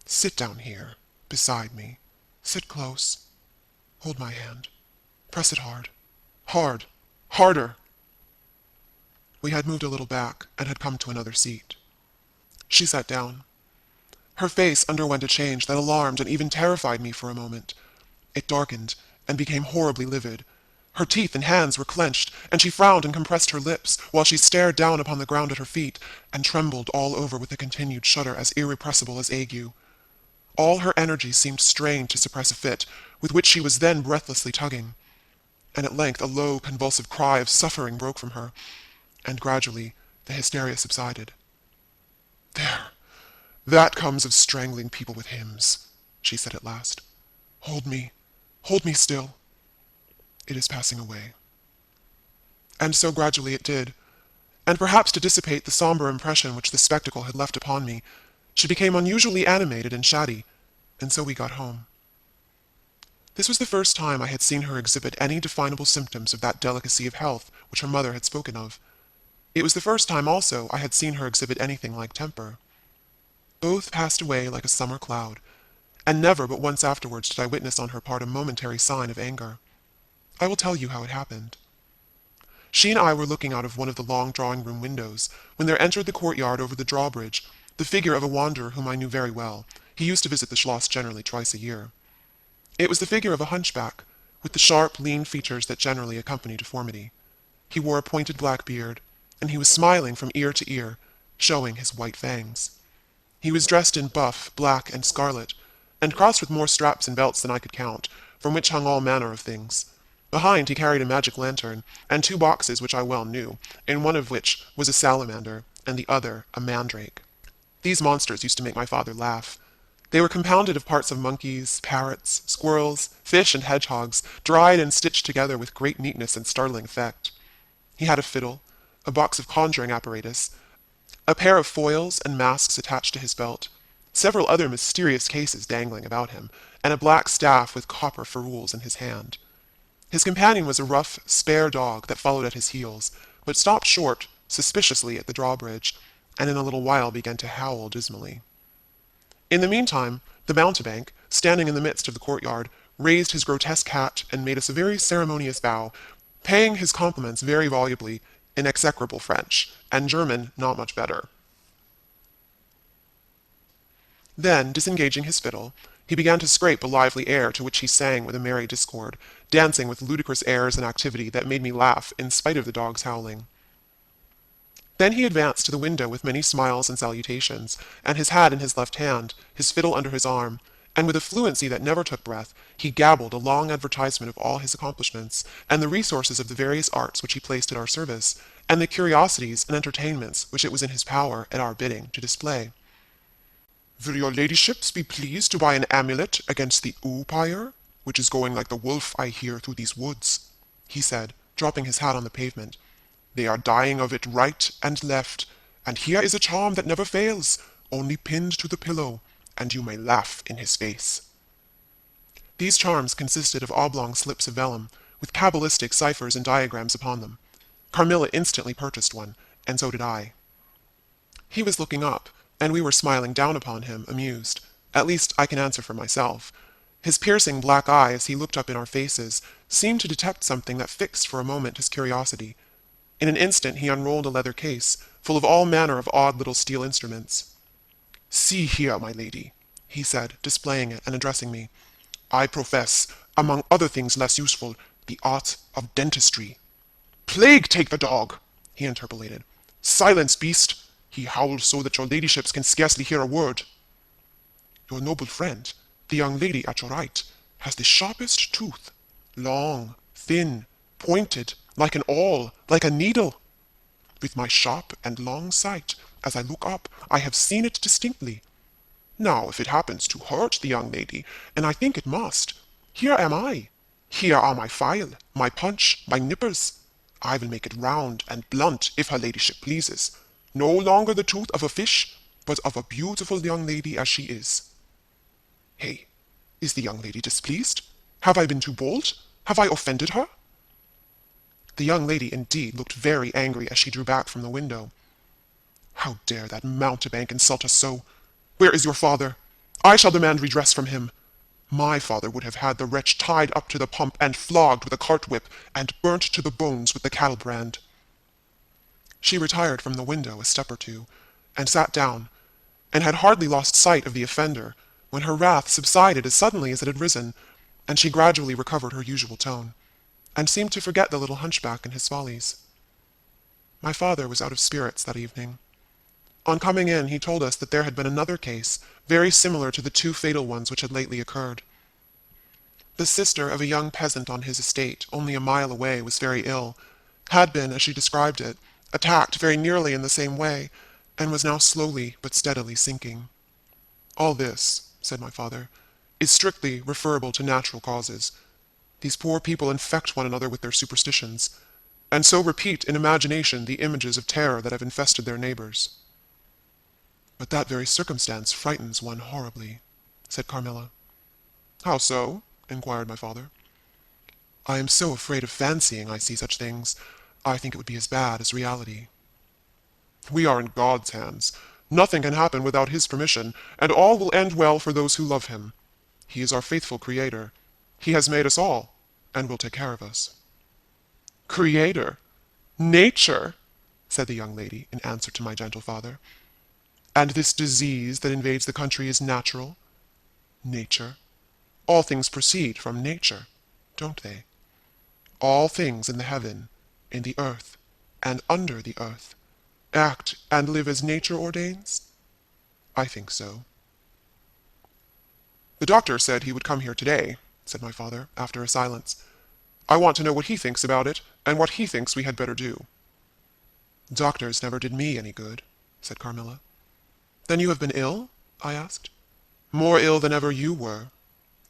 Speaker 1: Sit down here, beside me. Sit close. Hold my hand. Press it hard. Hard. Harder. We had moved a little back and had come to another seat. She sat down. Her face underwent a change that alarmed and even terrified me for a moment. It darkened and became horribly livid. Her teeth and hands were clenched, and she frowned and compressed her lips, while she stared down upon the ground at her feet, and trembled all over with a continued shudder as irrepressible as ague. All her energy seemed strained to suppress a fit, with which she was then breathlessly tugging. And at length a low, convulsive cry of suffering broke from her, and gradually the hysteria subsided. There, that comes of strangling people with hymns, she said at last. Hold me still. It is passing away. And so gradually it did, and perhaps to dissipate the somber impression which the spectacle had left upon me, she became unusually animated and chatty, and so we got home. This was the first time I had seen her exhibit any definable symptoms of that delicacy of health which her mother had spoken of. It was the first time also I had seen her exhibit anything like temper. Both passed away like a summer cloud, and never but once afterwards did I witness on her part a momentary sign of anger. I will tell you how it happened. She and I were looking out of one of the long drawing-room windows, when there entered the courtyard over the drawbridge the figure of a wanderer whom I knew very well. He used to visit the Schloss generally twice a year. It was the figure of a hunchback, with the sharp, lean features that generally accompany deformity. He wore a pointed black beard, and he was smiling from ear to ear, showing his white fangs. He was dressed in buff, black, and scarlet, and crossed with more straps and belts than I could count, from which hung all manner of things. Behind he carried a magic lantern, and two boxes which I well knew, in one of which was a salamander, and the other a mandrake. These monsters used to make my father laugh. They were compounded of parts of monkeys, parrots, squirrels, fish, and hedgehogs, dried and stitched together with great neatness and startling effect. He had a fiddle, a box of conjuring apparatus, a pair of foils and masks attached to his belt, several other mysterious cases dangling about him, and a black staff with copper ferrules in his hand. His companion was a rough, spare dog that followed at his heels, but stopped short, suspiciously, at the drawbridge, and in a little while began to howl dismally. In the meantime, the mountebank, standing in the midst of the courtyard, raised his grotesque hat and made us a very ceremonious bow, paying his compliments very volubly in execrable French, and German not much better. Then, disengaging his fiddle, he began to scrape a lively air to which he sang with a merry discord, dancing with ludicrous airs and activity that made me laugh in spite of the dog's howling. Then he advanced to the window with many smiles and salutations, and his hat in his left hand, his fiddle under his arm, and with a fluency that never took breath, he gabbled a long advertisement of all his accomplishments, and the resources of the various arts which he placed at our service, and the curiosities and entertainments which it was in his power, at our bidding, to display. Will your ladyships be pleased to buy an amulet against the oupire, which is going like the wolf, I hear, through these woods? He said, dropping his hat on the pavement. They are dying of it right and left, and here is a charm that never fails, only pinned to the pillow, and you may laugh in his face. These charms consisted of oblong slips of vellum, with cabalistic ciphers and diagrams upon them. Carmilla instantly purchased one, and so did I. He was looking up, and we were smiling down upon him, amused. At least I can answer for myself. His piercing black eye, as he looked up in our faces, seemed to detect something that fixed for a moment his curiosity. In an instant he unrolled a leather case, full of all manner of odd little steel instruments. See here, my lady, he said, displaying it and addressing me. I profess, among other things less useful, the art of dentistry. Plague take the dog, he interpolated. Silence, beast! He howls so that your ladyships can scarcely hear a word. Your noble friend, the young lady at your right, has the sharpest tooth, long, thin, pointed, like an awl, like a needle. With my sharp and long sight, As I look up, I have seen it distinctly. Now, if it happens to hurt the young lady, and I think it must, here am I. Here are my file, my punch, my nippers. I will make it round and blunt, if her ladyship pleases. No longer the tooth of a fish, but of a beautiful young lady as she is. Hey, is the young lady displeased? Have I been too bold? Have I offended her? The young lady indeed looked very angry as she drew back from the window. How dare that mountebank insult us so? Where is your father? I shall demand redress from him. My father would have had the wretch tied up to the pump and flogged with a cart whip and burnt to the bones with the cattle brand. She retired from the window a step or two, and sat down, and had hardly lost sight of the offender, when her wrath subsided as suddenly as it had risen, and she gradually recovered her usual tone, and seemed to forget the little hunchback and his follies. My father was out of spirits that evening. On coming in, he told us that there had been another case, very similar to the two fatal ones which had lately occurred. The sister of a young peasant on his estate, only a mile away, was very ill, had been, as she described it, attacked very nearly in the same way, and was now slowly but steadily sinking. All this, said my father, is strictly referable to natural causes. These poor people infect one another with their superstitions, and so repeat in imagination the images of terror that have infested their neighbors. But that very circumstance frightens one horribly, said Carmilla. How so? Inquired my father. I am so afraid of fancying I see such things. I think it would be as bad as reality. We are in God's hands. Nothing can happen without his permission, and all will end well for those who love him. He is our faithful Creator. He has made us all, and will take care of us. Creator? Nature? Said the young lady, in answer to my gentle father. And this disease that invades the country is natural? Nature. All things proceed from nature, don't they? All things in the heaven, in the earth, and under the earth, act and live as nature ordains? I think so. The doctor said he would come here today, said my father, after a silence. I want to know what he thinks about it, and what he thinks we had better do. Doctors never did me any good, said Carmilla. Then you have been ill? I asked. More ill than ever you were,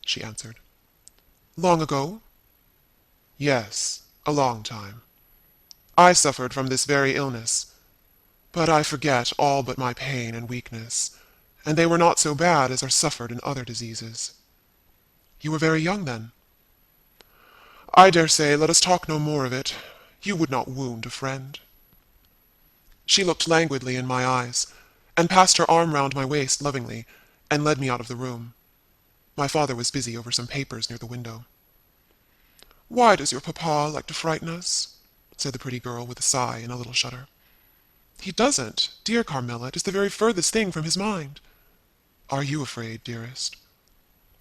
Speaker 1: she answered. Long ago? Yes, a long time. I suffered from this very illness, but I forget all but my pain and weakness, and they were not so bad as are suffered in other diseases. You were very young then? I dare say, let us talk no more of it. You would not wound a friend. She looked languidly in my eyes, and passed her arm round my waist lovingly, and led me out of the room. My father was busy over some papers near the window. Why does your papa like to frighten us? Said the pretty girl with a sigh and a little shudder. He doesn't, dear Carmilla. It is the very furthest thing from his mind. Are you afraid, dearest?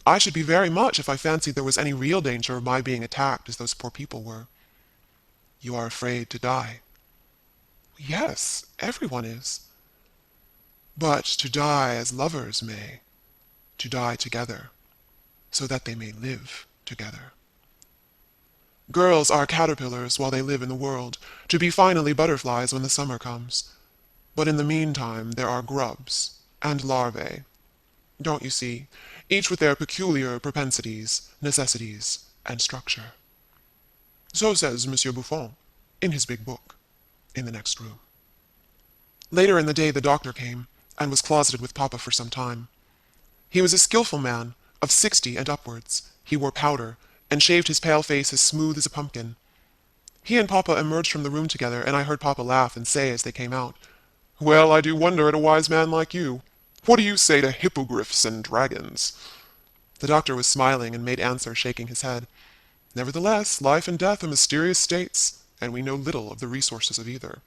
Speaker 1: I should be very much if I fancied there was any real danger of my being attacked as those poor people were. You are afraid to die. Yes, everyone is. But to die as lovers may, to die together, so that they may live together. Girls are caterpillars while they live in the world, to be finally butterflies when the summer comes. But in the meantime there are grubs and larvae. Don't you see, each with their peculiar propensities, necessities, and structure. So says Monsieur Buffon, in his big book, in the next room. Later in the day the doctor came, and was closeted with Papa for some time. He was a skilful man, of 60 and upwards. He wore powder, and shaved his pale face as smooth as a pumpkin. He and Papa emerged from the room together, and I heard Papa laugh and say as they came out, Well, I do wonder at a wise man like you. What do you say to hippogriffs and dragons? The doctor was smiling and made answer, shaking his head. Nevertheless, life and death are mysterious states, and we know little of the resources of either.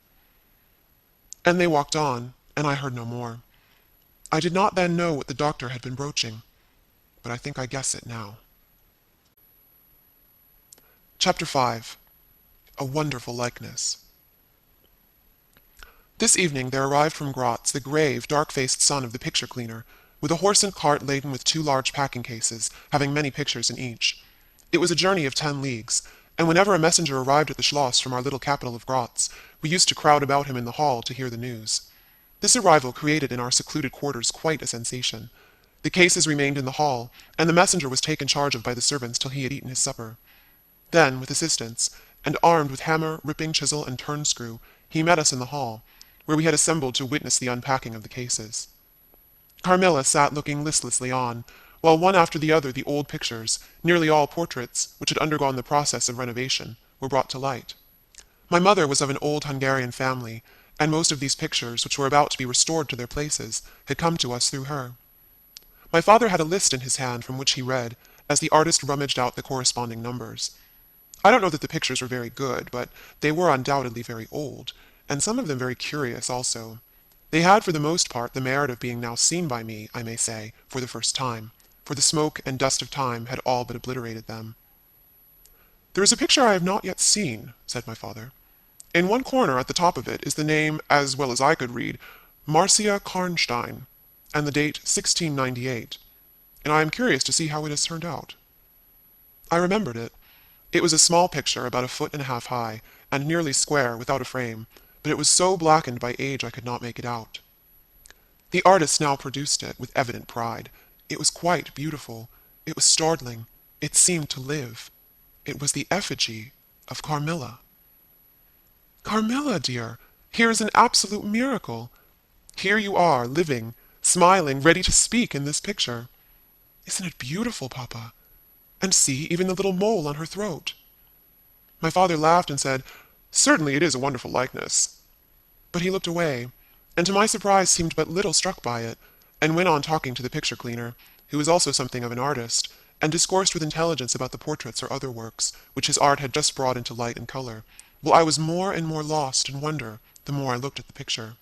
Speaker 1: And they walked on, and I heard no more. I did not then know what the doctor had been broaching, but I think I guess it now. Chapter 5. A Wonderful Likeness. This evening there arrived from Gratz the grave, dark-faced son of the picture cleaner, with a horse and cart laden with 2 large packing cases, having many pictures in each. It was a journey of 10 leagues, and whenever a messenger arrived at the Schloss from our little capital of Gratz, we used to crowd about him in the hall to hear the news. This arrival created in our secluded quarters quite a sensation. The cases remained in the hall, and the messenger was taken charge of by the servants till he had eaten his supper. Then, with assistants, and armed with hammer, ripping chisel, and turnscrew, he met us in the hall, where we had assembled to witness the unpacking of the cases. Carmilla sat looking listlessly on, while one after the other the old pictures, nearly all portraits, which had undergone the process of renovation, were brought to light. My mother was of an old Hungarian family, and most of these pictures, which were about to be restored to their places, had come to us through her. My father had a list in his hand from which he read, as the artist rummaged out the corresponding numbers. I don't know that the pictures were very good, but they were undoubtedly very old, and some of them very curious also. They had for the most part the merit of being now seen by me, I may say, for the first time, for the smoke and dust of time had all but obliterated them. "There is a picture I have not yet seen," said my father. "In one corner at the top of it is the name, as well as I could read, Marcia Karnstein, and the date 1698, and I am curious to see how it has turned out." I remembered it. It was a small picture, about a foot and a half high, and nearly square, without a frame, but it was so blackened by age I could not make it out. The artist now produced it, with evident pride. It was quite beautiful. It was startling. It seemed to live. It was the effigy of Carmilla. "Carmilla, dear, here is an absolute miracle. Here you are, living, smiling, ready to speak in this picture. Isn't it beautiful, Papa? And see, even the little mole on her throat." My father laughed and said, "Certainly it is a wonderful likeness." But he looked away, and to my surprise seemed but little struck by it, and went on talking to the picture cleaner, who was also something of an artist, and discoursed with intelligence about the portraits or other works, which his art had just brought into light and color, while I was more and more lost in wonder the more I looked at the picture.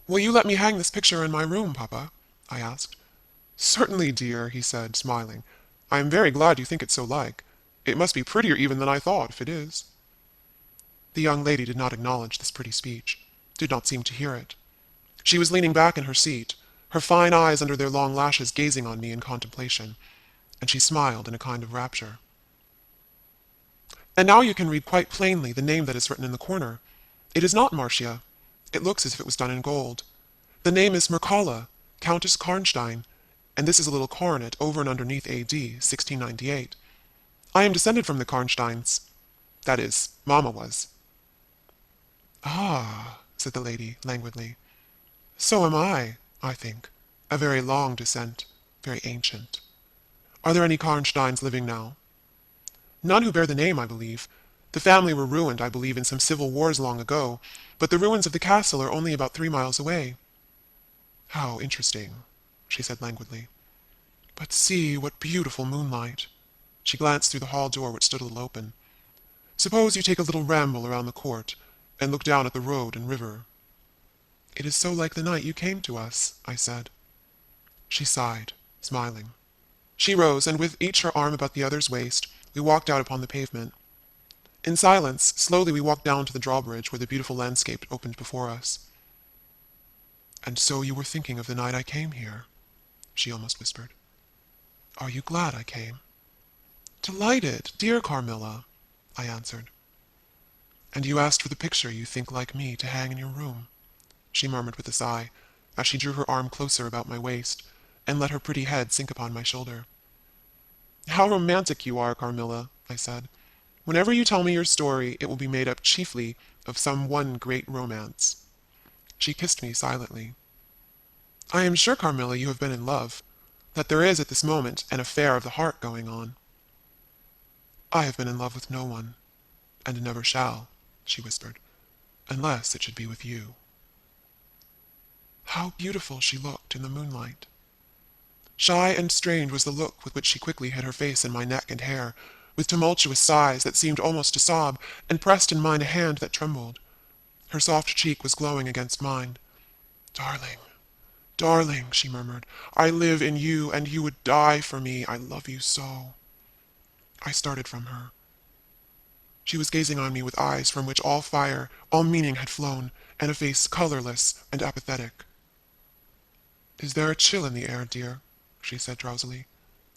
Speaker 1: "Will you let me hang this picture in my room, Papa?" I asked. "Certainly, dear," he said, smiling. "I am very glad you think it so like. It must be prettier even than I thought, if it is." The young lady did not acknowledge this pretty speech, did not seem to hear it. She was leaning back in her seat, her fine eyes under their long lashes gazing on me in contemplation, and she smiled in a kind of rapture. "And now you can read quite plainly the name that is written in the corner. It is not Marcia. It looks as if it was done in gold. The name is Mircalla, Countess Karnstein, and this is a little coronet over and underneath A.D. 1698. I am descended from the Karnsteins. That is, Mamma was." "Ah," said the lady, languidly. "So am I think. A very long descent, very ancient. Are there any Karnsteins living now?" "None who bear the name, I believe. The family were ruined, I believe, in some civil wars long ago, but the ruins of the castle are only about 3 miles away." "How interesting," she said languidly. "But see, what beautiful moonlight." She glanced through the hall door, which stood a little open. "Suppose you take a little ramble around the court, and look down at the road and river." "It is so like the night you came to us," I said. She sighed, smiling. She rose, and with each her arm about the other's waist, we walked out upon the pavement. In silence, slowly we walked down to the drawbridge where the beautiful landscape opened before us. "And so you were thinking of the night I came here," she almost whispered. "Are you glad I came?" "Delighted, dear Carmilla," I answered. "And you asked for the picture you think like me to hang in your room," she murmured with a sigh, as she drew her arm closer about my waist, and let her pretty head sink upon my shoulder. "How romantic you are, Carmilla," I said. "Whenever you tell me your story, it will be made up chiefly of some one great romance." She kissed me silently. "I am sure, Carmilla, you have been in love, that there is at this moment an affair of the heart going on." "I have been in love with no one, and never shall," she whispered, "unless it should be with you." How beautiful she looked in the moonlight! Shy and strange was the look with which she quickly hid her face in my neck and hair, with tumultuous sighs that seemed almost to sob, and pressed in mine a hand that trembled. Her soft cheek was glowing against mine. "Darling, darling," she murmured, "I live in you, and you would die for me. I love you so." I started from her. She was gazing on me with eyes from which all fire, all meaning had flown, and a face colorless and apathetic. "Is there a chill in the air, dear?" she said drowsily.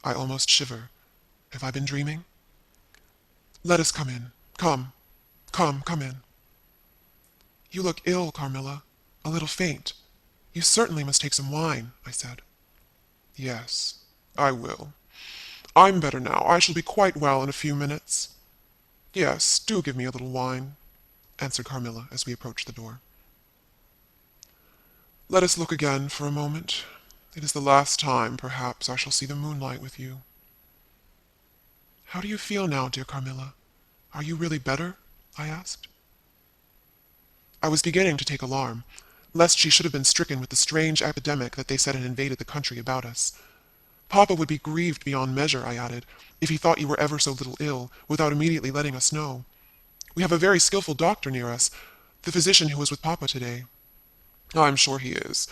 Speaker 1: "I almost shiver. Have I been dreaming?" "Let us come in. Come in." "You look ill, Carmilla. a little faint. You certainly must take some wine, I said. Yes, I will. I'm better now. I shall be quite well in a few minutes. Yes, do give me a little wine, answered Carmilla as we approached the door. Let us look again for a moment. It is the last time, perhaps, I shall see the moonlight with you. How do you feel now, dear Carmilla? Are you really better? I asked. I was beginning to take alarm, lest she should have been stricken with the strange epidemic that they said had invaded the country about us. Papa would be grieved beyond measure, I added, if he thought you were ever so little ill, without immediately letting us know. We have a very skillful doctor near us, the physician who was with Papa today. I'm sure he is.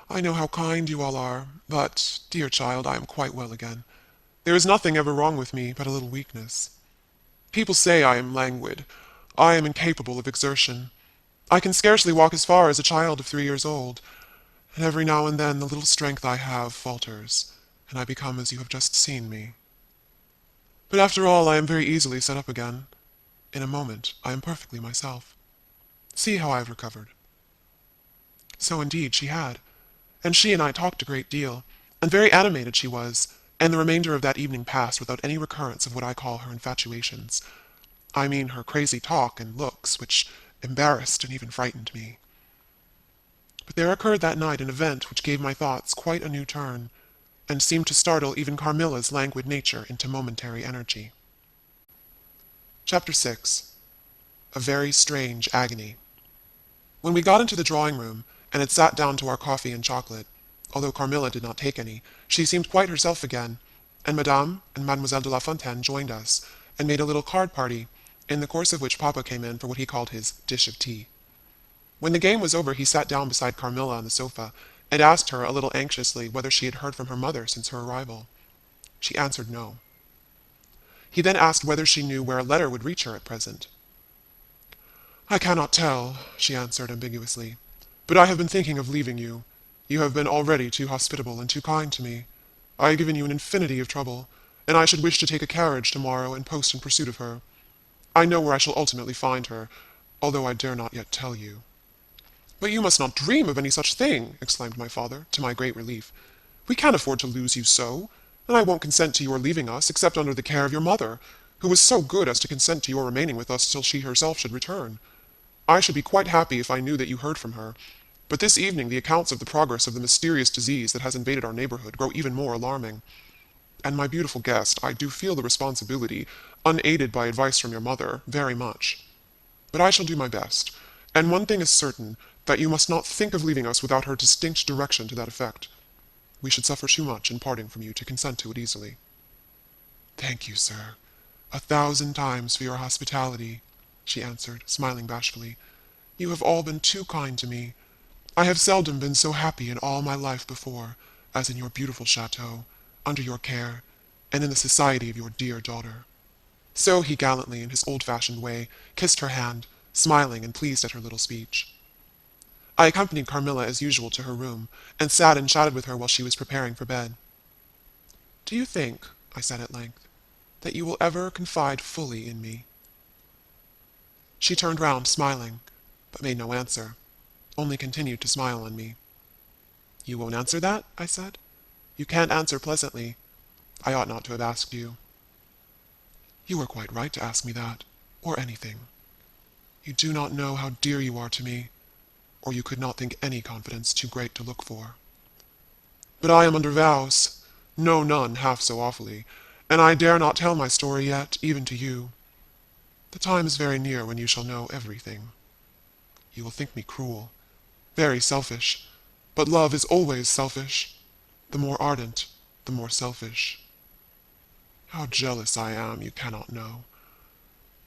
Speaker 1: I know how kind you all are, but, dear child, I am quite well again. There is nothing ever wrong with me but a little weakness. People say I am languid. I am incapable of exertion. I can scarcely walk as far as a child of 3 years old, and every now and then the little strength I have falters, and I become as you have just seen me. But after all, I am very easily set up again. In a moment, I am perfectly myself. See how I have recovered. So indeed she had, and she and I talked a great deal, and very animated she was, and the remainder of that evening passed without any recurrence of what I call her infatuations. I mean her crazy talk and looks, which embarrassed and even frightened me. But there occurred that night an event which gave my thoughts quite a new turn, and seemed to startle even Carmilla's languid nature into momentary energy. Chapter 6. A Very Strange Agony. When we got into the drawing-room, and had sat down to our coffee and chocolate, although Carmilla did not take any, she seemed quite herself again, and Madame and Mademoiselle de la Fontaine joined us, and made a little card party, in the course of which Papa came in for what he called his dish of tea. When the game was over he sat down beside Carmilla on the sofa, and asked her a little anxiously whether she had heard from her mother since her arrival. She answered no. He then asked whether she knew where a letter would reach her at present. I cannot tell, she answered ambiguously, but I have been thinking of leaving you. You have been already too hospitable and too kind to me. I have given you an infinity of trouble, and I should wish to take a carriage tomorrow and post in pursuit of her. I know where I shall ultimately find her, although I dare not yet tell you. But you must not dream of any such thing, exclaimed my father, to my great relief. We can't afford to lose you so, and I won't consent to your leaving us except under the care of your mother, who was so good as to consent to your remaining with us till she herself should return. I should be quite happy if I knew that you heard from her, but this evening the accounts of the progress of the mysterious disease that has invaded our neighborhood grow even more alarming. And my beautiful guest, I do feel the responsibility, unaided by advice from your mother, very much. But I shall do my best, and one thing is certain, that you must not think of leaving us without her distinct direction to that effect. We should suffer too much in parting from you to consent to it easily. Thank you, sir, 1,000 times for your hospitality, she answered, smiling bashfully. You have all been too kind to me. I have seldom been so happy in all my life before, as in your beautiful chateau, under your care, and in the society of your dear daughter. So he gallantly, in his old-fashioned way, kissed her hand, smiling and pleased at her little speech. I accompanied Carmilla as usual to her room, and sat and chatted with her while she was preparing for bed. Do you think, I said at length, that you will ever confide fully in me? She turned round, smiling, but made no answer, only continued to smile on me. You won't answer that? I said. You can't answer pleasantly. I ought not to have asked you. You were quite right to ask me that, or anything. You do not know how dear you are to me, or you could not think any confidence too great to look for. But I am under vows, no none half so awfully, and I dare not tell my story yet, even to you. The time is very near when you shall know everything. You will think me cruel, very selfish, but love is always selfish. The more ardent, the more selfish. How jealous I am, you cannot know.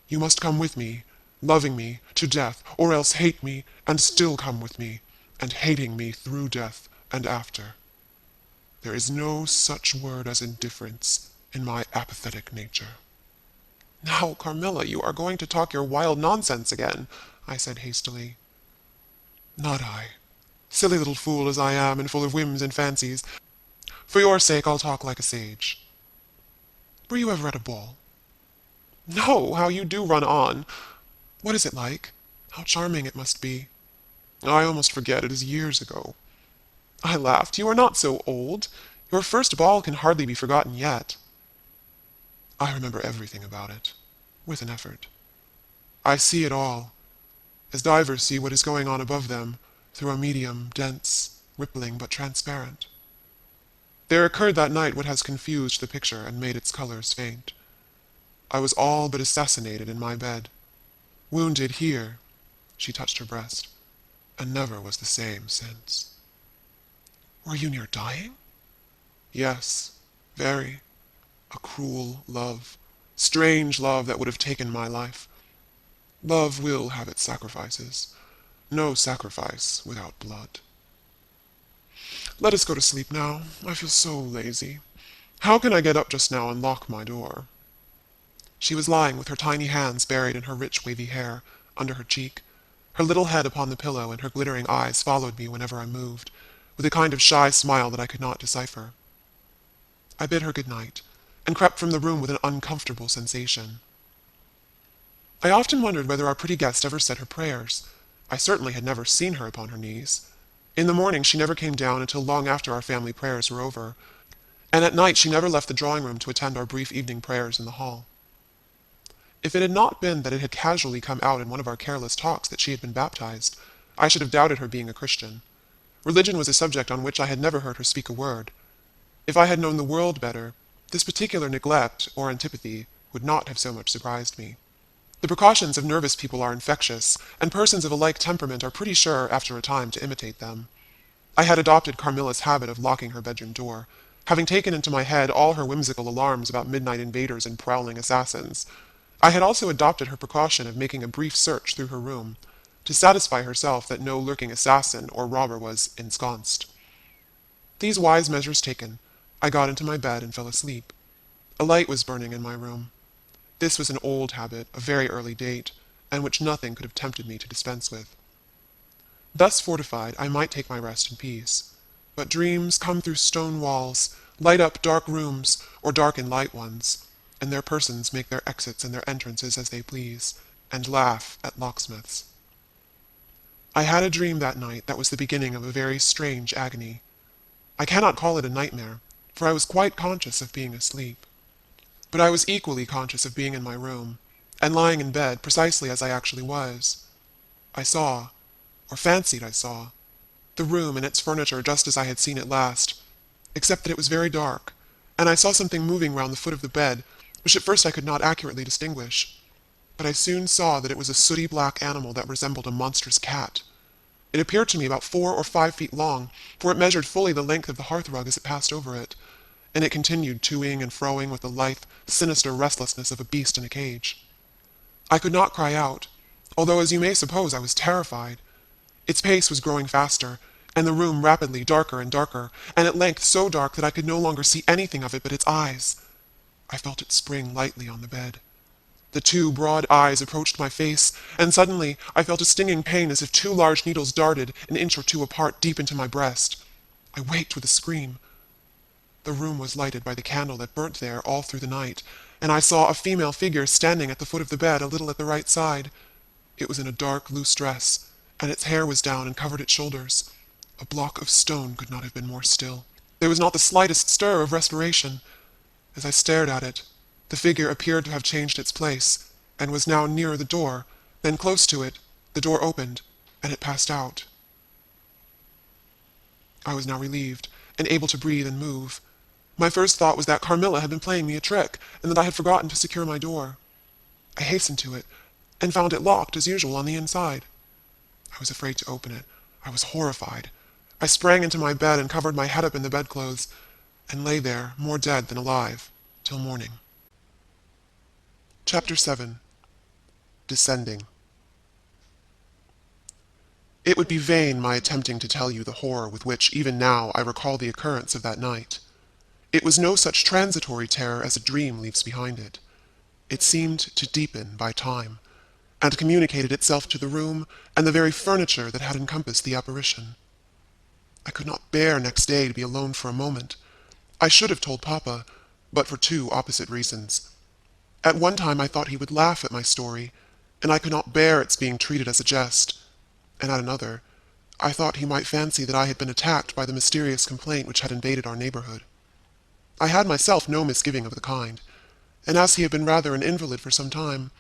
Speaker 1: You must come with me, loving me to death, or else hate me, and still come with me, and hating me through death and after. There is no such word as indifference in my apathetic nature. Now, Carmilla, you are going to talk your wild nonsense again, I said hastily. Not I. Silly little fool as I am, and full of whims and fancies. For your sake I'll talk like a sage. Were you ever at a ball? No, how you do run on. What is it like? How charming it must be. I almost forget it is years ago. I laughed. You are not so old. Your first ball can hardly be forgotten yet. I remember everything about it, with an effort. I see it all, as divers see what is going on above them, through a medium, dense, rippling but transparent. There occurred that night what has confused the picture and made its colors faint. I was all but assassinated in my bed. Wounded here, she touched her breast, and never was the same since. Were you near dying? Yes, very. A cruel love. Strange love that would have taken my life. Love will have its sacrifices. No sacrifice without blood. Let us go to sleep now. I feel so lazy. How can I get up just now and lock my door? She was lying with her tiny hands buried in her rich wavy hair, under her cheek. Her little head upon the pillow and her glittering eyes followed me whenever I moved, with a kind of shy smile that I could not decipher. I bid her good night, and crept from the room with an uncomfortable sensation. I often wondered whether our pretty guest ever said her prayers. I certainly had never seen her upon her knees. In the morning she never came down until long after our family prayers were over, and at night she never left the drawing-room to attend our brief evening prayers in the hall. If it had not been that it had casually come out in one of our careless talks that she had been baptized, I should have doubted her being a Christian. Religion was a subject on which I had never heard her speak a word. If I had known the world better, this particular neglect or antipathy would not have so much surprised me. The precautions of nervous people are infectious, and persons of a like temperament are pretty sure, after a time, to imitate them. I had adopted Carmilla's habit of locking her bedroom door, having taken into my head all her whimsical alarms about midnight invaders and prowling assassins. I had also adopted her precaution of making a brief search through her room, to satisfy herself that no lurking assassin or robber was ensconced. These wise measures taken, I got into my bed and fell asleep. A light was burning in my room. This was an old habit, of very early date, and which nothing could have tempted me to dispense with. Thus fortified, I might take my rest in peace. But dreams come through stone walls, light up dark rooms, or darken light ones, and their persons make their exits and their entrances as they please, and laugh at locksmiths. I had a dream that night that was the beginning of a very strange agony. I cannot call it a nightmare, for I was quite conscious of being asleep. But I was equally conscious of being in my room, and lying in bed precisely as I actually was. I saw, or fancied I saw, the room and its furniture just as I had seen it last, except that it was very dark, and I saw something moving round the foot of the bed, which at first I could not accurately distinguish. But I soon saw that it was a sooty black animal that resembled a monstrous cat. It appeared to me about 4 or 5 feet long, for it measured fully the length of the hearthrug as it passed over it, and it continued toing and froing with the lithe, sinister restlessness of a beast in a cage. I could not cry out, although as you may suppose I was terrified. Its pace was growing faster, and the room rapidly darker and darker, and at length so dark that I could no longer see anything of it but its eyes. I felt it spring lightly on the bed. The two broad eyes approached my face, and suddenly I felt a stinging pain as if 2 large needles darted an inch or 2 apart deep into my breast. I waked with a scream. The room was lighted by the candle that burnt there all through the night, and I saw a female figure standing at the foot of the bed a little at the right side. It was in a dark, loose dress, and its hair was down and covered its shoulders. A block of stone could not have been more still. There was not the slightest stir of respiration. As I stared at it, the figure appeared to have changed its place, and was now nearer the door. Then close to it, the door opened, and it passed out. I was now relieved, and able to breathe and move. My first thought was that Carmilla had been playing me a trick, and that I had forgotten to secure my door. I hastened to it, and found it locked as usual on the inside. I was afraid to open it. I was horrified. I sprang into my bed and covered my head up in the bedclothes, and lay there, more dead than alive, till morning. Chapter 7. Descending. It would be vain my attempting to tell you the horror with which even now I recall the occurrence of that night. It was no such transitory terror as a dream leaves behind it. It seemed to deepen by time, and communicated itself to the room and the very furniture that had encompassed the apparition. I could not bear next day to be alone for a moment. I should have told Papa, but for 2 opposite reasons. At one time I thought he would laugh at my story, and I could not bear its being treated as a jest, and at another, I thought he might fancy that I had been attacked by the mysterious complaint which had invaded our neighborhood. I had myself no misgiving of the kind, and as he had been rather an invalid for some time,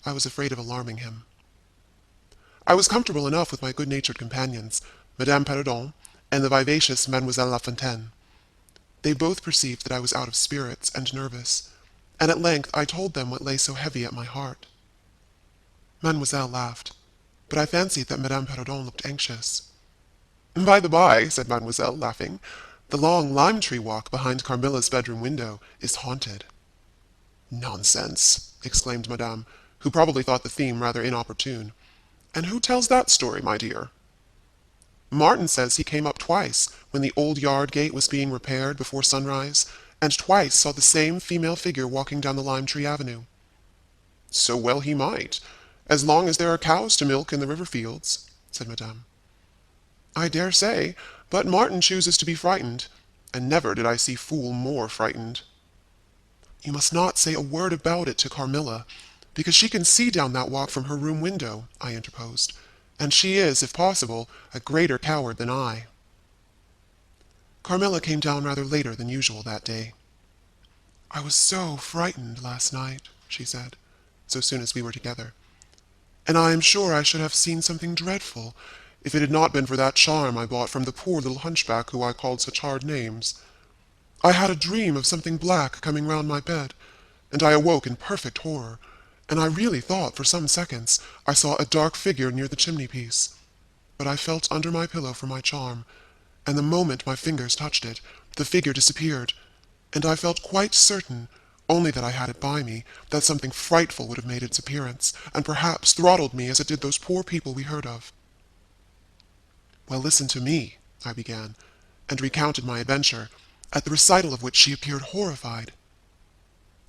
Speaker 1: I was afraid of alarming him. I was comfortable enough with my good-natured companions, Madame Perrodon and the vivacious Mademoiselle La Fontaine. They both perceived that I was out of spirits and nervous, and at length I told them what lay so heavy at my heart. Mademoiselle laughed, but I fancied that Madame Perrodon looked anxious. "By the by," said Mademoiselle, laughing, "the long lime-tree walk behind Carmilla's bedroom window is haunted." "Nonsense!" exclaimed Madame, who probably thought the theme rather inopportune. "And who tells that story, my dear?" "Martin says he came up twice when the old yard gate was being repaired before sunrise, and twice saw the same female figure walking down the lime-tree avenue." "So well he might, as long as there are cows to milk in the river fields," said Madame. "I dare say, but Martin chooses to be frightened, and never did I see fool more frightened." "You must not say a word about it to Carmilla, because she can see down that walk from her room window," I interposed, "and she is, if possible, a greater coward than I." Carmilla came down rather later than usual that day. "I was so frightened last night," she said, so soon as we were together, "and I am sure I should have seen something dreadful if it had not been for that charm I bought from the poor little hunchback who I called such hard names. I had a dream of something black coming round my bed, and I awoke in perfect horror, and I really thought for some seconds I saw a dark figure near the chimney-piece. But I felt under my pillow for my charm, and the moment my fingers touched it, the figure disappeared, and I felt quite certain, only that I had it by me, that something frightful would have made its appearance, and perhaps throttled me as it did those poor people we heard of." "Well, listen to me," I began, and recounted my adventure, at the recital of which she appeared horrified.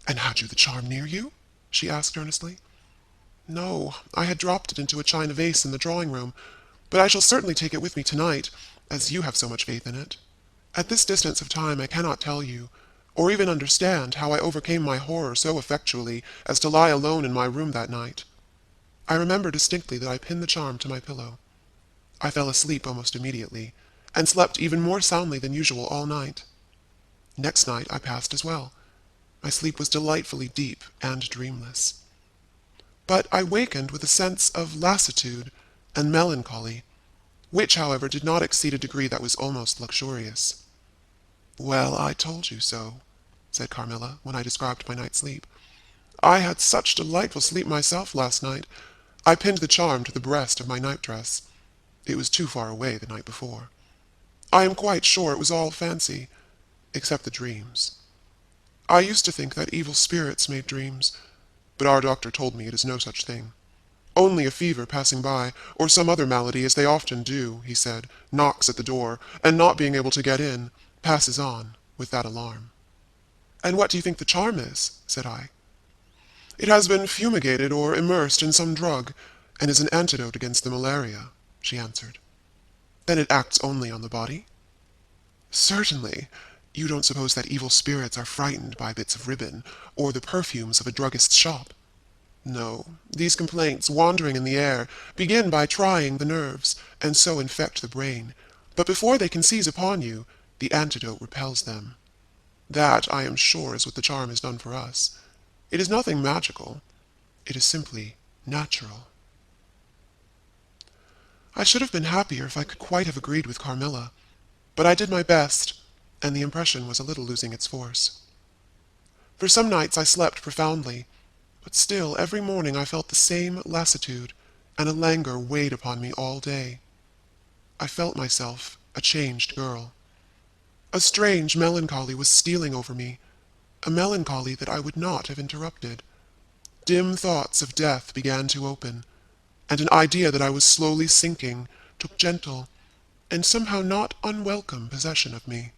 Speaker 1: "And had you the charm near you?" she asked earnestly. "No, I had dropped it into a china vase in the drawing-room, but I shall certainly take it with me tonight, as you have so much faith in it. At this distance of time I cannot tell you, or even understand how I overcame my horror so effectually as to lie alone in my room that night. I remember distinctly that I pinned the charm to my pillow. I fell asleep almost immediately, and slept even more soundly than usual all night. Next night I passed as well. My sleep was delightfully deep and dreamless. But I wakened with a sense of lassitude and melancholy, which, however, did not exceed a degree that was almost luxurious. "Well, I told you so," said Carmilla, when I described my night's sleep. "I had such delightful sleep myself last night. I pinned the charm to the breast of my nightdress. It was too far away the night before. I am quite sure it was all fancy, except the dreams. I used to think that evil spirits made dreams, but our doctor told me it is no such thing. Only a fever passing by, or some other malady, as they often do, he said, knocks at the door, and not being able to get in, passes on, with that alarm." "And what do you think the charm is?" said I. "It has been fumigated or immersed in some drug, and is an antidote against the malaria," she answered. "Then it acts only on the body?" "Certainly. You don't suppose that evil spirits are frightened by bits of ribbon, or the perfumes of a druggist's shop? No, these complaints, wandering in the air, begin by trying the nerves, and so infect the brain. But before they can seize upon you, the antidote repels them. That, I am sure, is what the charm has done for us. It is nothing magical. It is simply natural." I should have been happier if I could quite have agreed with Carmilla, but I did my best, and the impression was a little losing its force. For some nights I slept profoundly, but still every morning I felt the same lassitude, and a languor weighed upon me all day. I felt myself a changed girl. A strange melancholy was stealing over me, a melancholy that I would not have interrupted. Dim thoughts of death began to open, and an idea that I was slowly sinking took gentle, and somehow not unwelcome possession of me.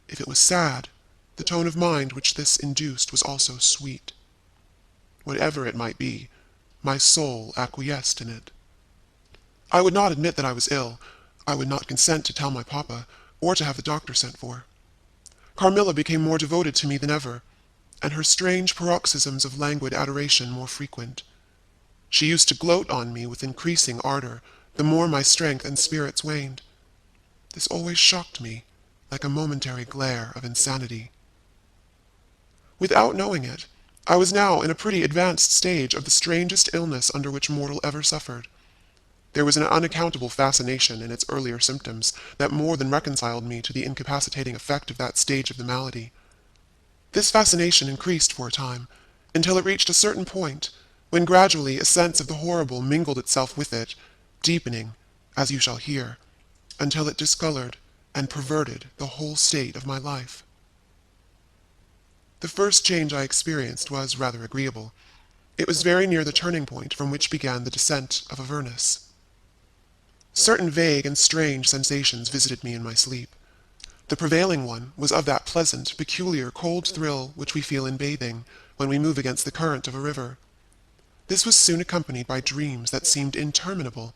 Speaker 1: If it was sad, the tone of mind which this induced was also sweet. Whatever it might be, my soul acquiesced in it. I would not admit that I was ill. I would not consent to tell my papa, or to have the doctor sent for. Carmilla became more devoted to me than ever, and her strange paroxysms of languid adoration more frequent. She used to gloat on me with increasing ardor, the more my strength and spirits waned. This always shocked me, like a momentary glare of insanity. Without knowing it, I was now in a pretty advanced stage of the strangest illness under which mortal ever suffered. There was an unaccountable fascination in its earlier symptoms that more than reconciled me to the incapacitating effect of that stage of the malady. This fascination increased for a time, until it reached a certain point, when gradually a sense of the horrible mingled itself with it, deepening, as you shall hear, until it discolored and perverted the whole state of my life. The first change I experienced was rather agreeable. It was very near the turning point from which began the descent of Avernus. Certain vague and strange sensations visited me in my sleep. The prevailing one was of that pleasant, peculiar, cold thrill which we feel in bathing, when we move against the current of a river. This was soon accompanied by dreams that seemed interminable,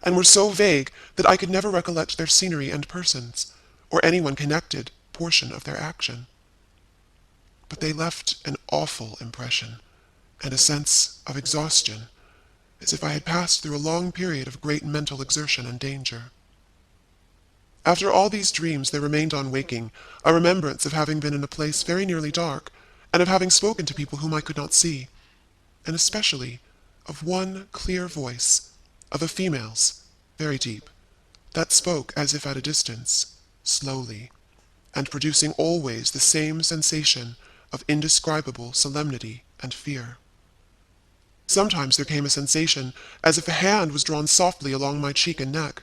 Speaker 1: and were so vague that I could never recollect their scenery and persons, or anyone connected portion of their action. But they left an awful impression, and a sense of exhaustion, as if I had passed through a long period of great mental exertion and danger. After all these dreams there remained on waking a remembrance of having been in a place very nearly dark, and of having spoken to people whom I could not see, and especially of one clear voice, of a female's, very deep, that spoke as if at a distance, slowly, and producing always the same sensation of indescribable solemnity and fear. Sometimes there came a sensation as if a hand was drawn softly along my cheek and neck.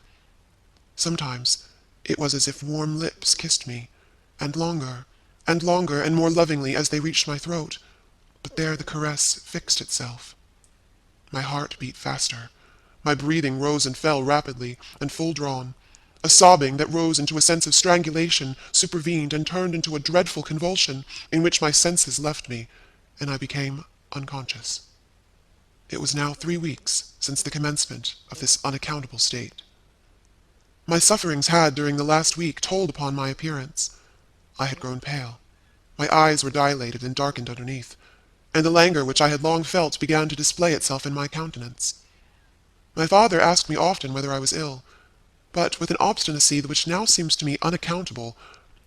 Speaker 1: Sometimes it was as if warm lips kissed me, and longer, and more lovingly as they reached my throat, but there the caress fixed itself. My heart beat faster. My breathing rose and fell rapidly and full drawn. A sobbing that rose into a sense of strangulation supervened and turned into a dreadful convulsion in which my senses left me, and I became unconscious. It was now 3 weeks since the commencement of this unaccountable state. My sufferings had, during the last week, told upon my appearance. I had grown pale. My eyes were dilated and darkened underneath, and the languor which I had long felt began to display itself in my countenance. My father asked me often whether I was ill, but with an obstinacy which now seems to me unaccountable,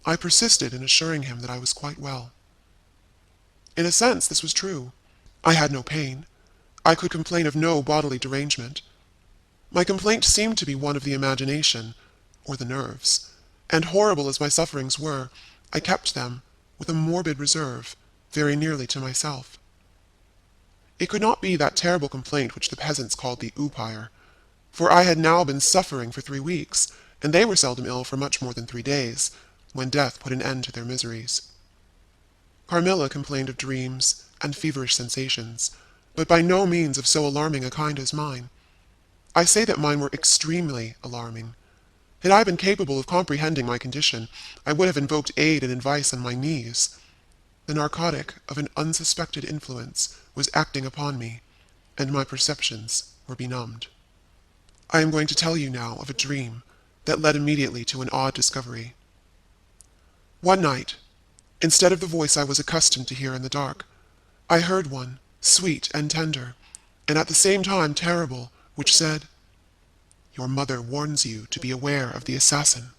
Speaker 1: I persisted in assuring him that I was quite well. In a sense, this was true. I had no pain. I could complain of no bodily derangement. My complaint seemed to be one of the imagination, or the nerves, and horrible as my sufferings were, I kept them, with a morbid reserve, very nearly to myself. It could not be that terrible complaint which the peasants called the oupire, for I had now been suffering for 3 weeks, and they were seldom ill for much more than 3 days, when death put an end to their miseries. Carmilla complained of dreams and feverish sensations, but by no means of so alarming a kind as mine. I say that mine were extremely alarming. Had I been capable of comprehending my condition, I would have invoked aid and advice on my knees. The narcotic of an unsuspected influence was acting upon me, and my perceptions were benumbed. I am going to tell you now of a dream that led immediately to an odd discovery. One night, instead of the voice I was accustomed to hear in the dark, I heard one, sweet and tender, and at the same time terrible, which said, "Your mother warns you to be aware of the assassin."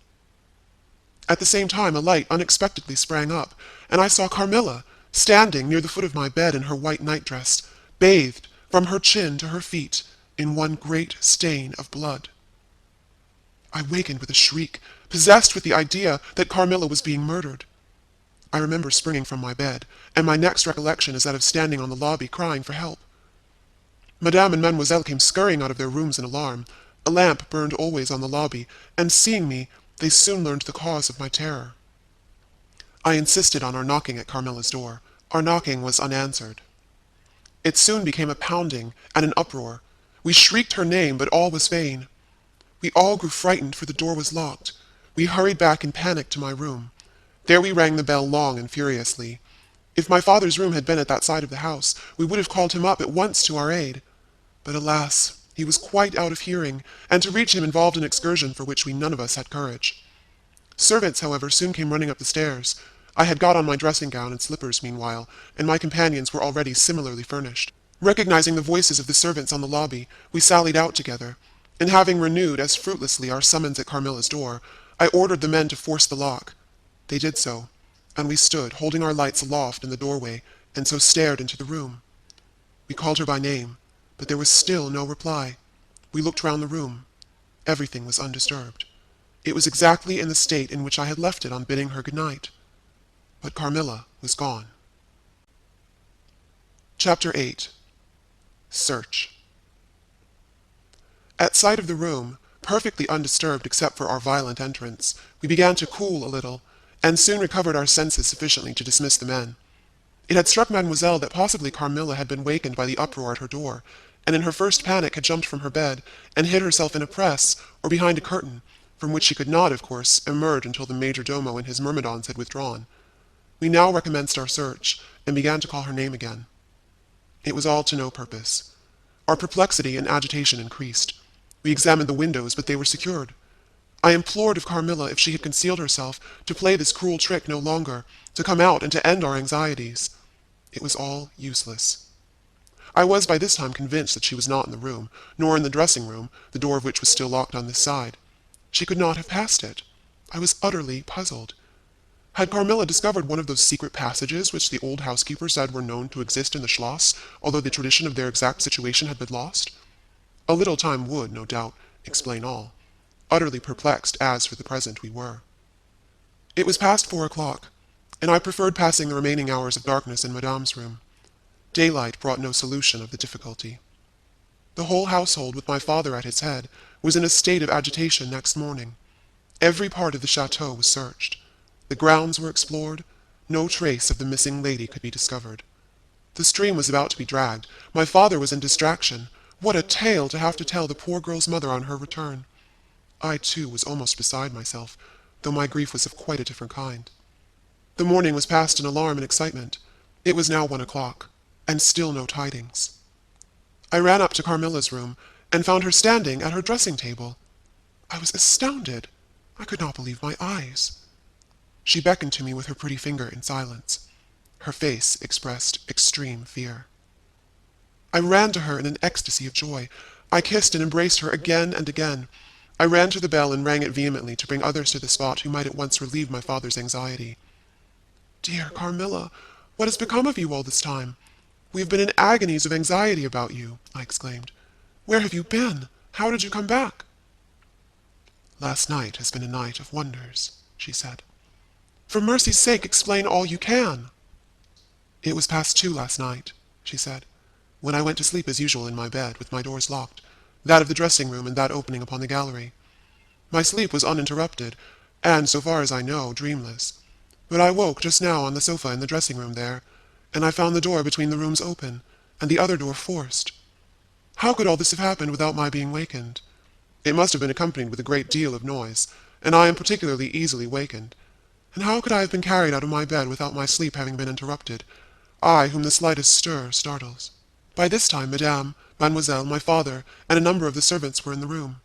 Speaker 1: At the same time a light unexpectedly sprang up, and I saw Carmilla, standing near the foot of my bed in her white nightdress, bathed, from her chin to her feet, in one great stain of blood. I wakened with a shriek, possessed with the idea that Carmilla was being murdered. I remember springing from my bed, and my next recollection is that of standing on the lobby crying for help. Madame and Mademoiselle came scurrying out of their rooms in alarm. A lamp burned always on the lobby, and seeing me, they soon learned the cause of my terror. I insisted on our knocking at Carmilla's door. Our knocking was unanswered. It soon became a pounding and an uproar. We shrieked her name, but all was vain. We all grew frightened, for the door was locked. We hurried back in panic to my room. There we rang the bell long and furiously. If my father's room had been at that side of the house, we would have called him up at once to our aid. But alas, he was quite out of hearing, and to reach him involved an excursion for which we none of us had courage. Servants, however, soon came running up the stairs. I had got on my dressing gown and slippers meanwhile, and my companions were already similarly furnished. Recognizing the voices of the servants on the lobby, we sallied out together. and having renewed as fruitlessly our summons at Carmilla's door, I ordered the men to force the lock. They did so, and we stood, holding our lights aloft in the doorway, and so stared into the room. We called her by name, but there was still no reply. We looked round the room. Everything was undisturbed. It was exactly in the state in which I had left it on bidding her good night. But Carmilla was gone. Chapter 8. Search. At sight of the room, perfectly undisturbed except for our violent entrance, we began to cool a little, and soon recovered our senses sufficiently to dismiss the men. It had struck Mademoiselle that possibly Carmilla had been wakened by the uproar at her door, and in her first panic had jumped from her bed and hid herself in a press or behind a curtain, from which she could not, of course, emerge until the major domo and his myrmidons had withdrawn. We now recommenced our search, and began to call her name again. It was all to no purpose. Our perplexity and agitation increased. We examined the windows, but they were secured. I implored of Carmilla, if she had concealed herself, to play this cruel trick no longer, to come out and to end our anxieties. It was all useless. I was by this time convinced that she was not in the room, nor in the dressing-room, the door of which was still locked on this side. She could not have passed it. I was utterly puzzled. Had Carmilla discovered one of those secret passages which the old housekeeper said were known to exist in the Schloss, although the tradition of their exact situation had been lost? A little time would, no doubt, explain all. Utterly perplexed as, for the present, we were. It was past 4 o'clock, and I preferred passing the remaining hours of darkness in Madame's room. Daylight brought no solution of the difficulty. The whole household, with my father at its head, was in a state of agitation next morning. Every part of the chateau was searched. The grounds were explored. No trace of the missing lady could be discovered. The stream was about to be dragged. My father was in distraction. What a tale to have to tell the poor girl's mother on her return! I, too, was almost beside myself, though my grief was of quite a different kind. The morning was passed in alarm and excitement. It was now 1 o'clock, and still no tidings. I ran up to Carmilla's room, and found her standing at her dressing-table. I was astounded. I could not believe my eyes. She beckoned to me with her pretty finger in silence. Her face expressed extreme fear. I ran to her in an ecstasy of joy. I kissed and embraced her again and again. I ran to the bell and rang it vehemently to bring others to the spot who might at once relieve my father's anxiety. "Dear Carmilla, what has become of you all this time? We have been in agonies of anxiety about you," I exclaimed. "Where have you been? How did you come back?" "Last night has been a night of wonders," she said. "For mercy's sake, explain all you can." "It was past 2 last night," she said, "when I went to sleep as usual in my bed, with my doors locked, that of the dressing-room and that opening upon the gallery. My sleep was uninterrupted, and, so far as I know, dreamless. But I woke just now on the sofa in the dressing-room there, and I found the door between the rooms open, and the other door forced. How could all this have happened without my being wakened? It must have been accompanied with a great deal of noise, and I am particularly easily wakened. And how could I have been carried out of my bed without my sleep having been interrupted, I whom the slightest stir startles?" By this time Madame, Mademoiselle, my father, and a number of the servants were in the room.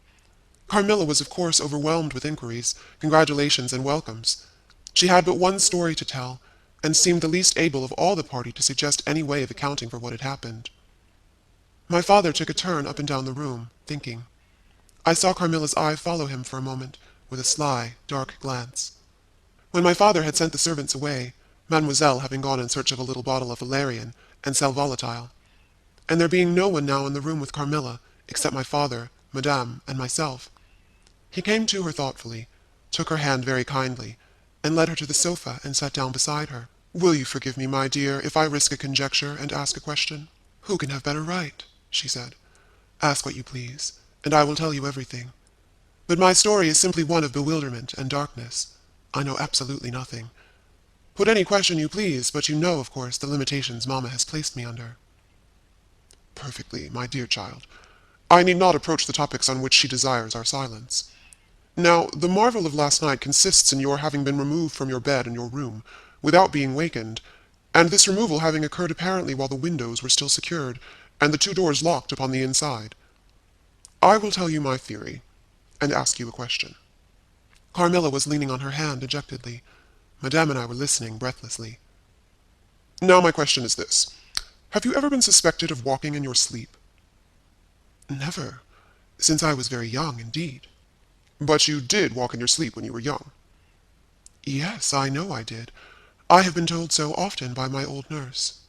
Speaker 1: Carmilla was of course overwhelmed with inquiries, congratulations, and welcomes. She had but one story to tell, and seemed the least able of all the party to suggest any way of accounting for what had happened. My father took a turn up and down the room, thinking. I saw Carmilla's eye follow him for a moment, with a sly, dark glance. When my father had sent the servants away, Mademoiselle having gone in search of a little bottle of valerian and sal volatile, and there being no one now in the room with Carmilla, except my father, Madame, and myself, he came to her thoughtfully, took her hand very kindly, and led her to the sofa and sat down beside her. "Will you forgive me, my dear, if I risk a conjecture and ask a question? Who can have better right?" she said. "Ask what you please, and I will tell you everything. But my story is simply one of bewilderment and darkness. I know absolutely nothing. Put any question you please, but you know, of course, the limitations Mamma has placed me under." "Perfectly, my dear child. I need not approach the topics on which she desires our silence. Now, the marvel of last night consists in your having been removed from your bed in your room, without being wakened, and this removal having occurred apparently while the windows were still secured, and the 2 doors locked upon the inside. I will tell you my theory, and ask you a question." Carmilla was leaning on her hand dejectedly. Madame and I were listening breathlessly. "Now my question is this. Have you ever been suspected of walking in your sleep?" "Never. Since I was very young, indeed. But you did walk in your sleep when you were young. Yes, I know I did. I have been told so often by my old nurse.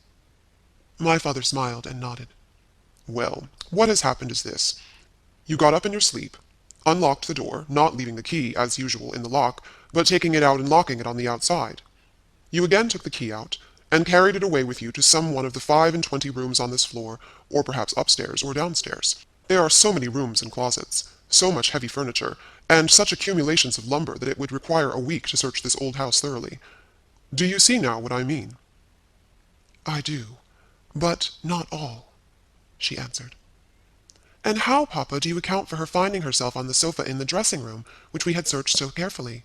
Speaker 1: My father smiled and nodded. Well, what has happened is this. You got up in your sleep, unlocked the door, not leaving the key, as usual, in the lock, but taking it out and locking it on the outside. You again took the key out, and carried it away with you to some one of the 25 rooms on this floor, or perhaps upstairs or downstairs. There are so many rooms and closets, so much heavy furniture, and such accumulations of lumber that it would require a week to search this old house thoroughly. Do you see now what I mean? I do, but not all, she answered. And how, Papa, do you account for her finding herself on the sofa in the dressing room, which we had searched so carefully?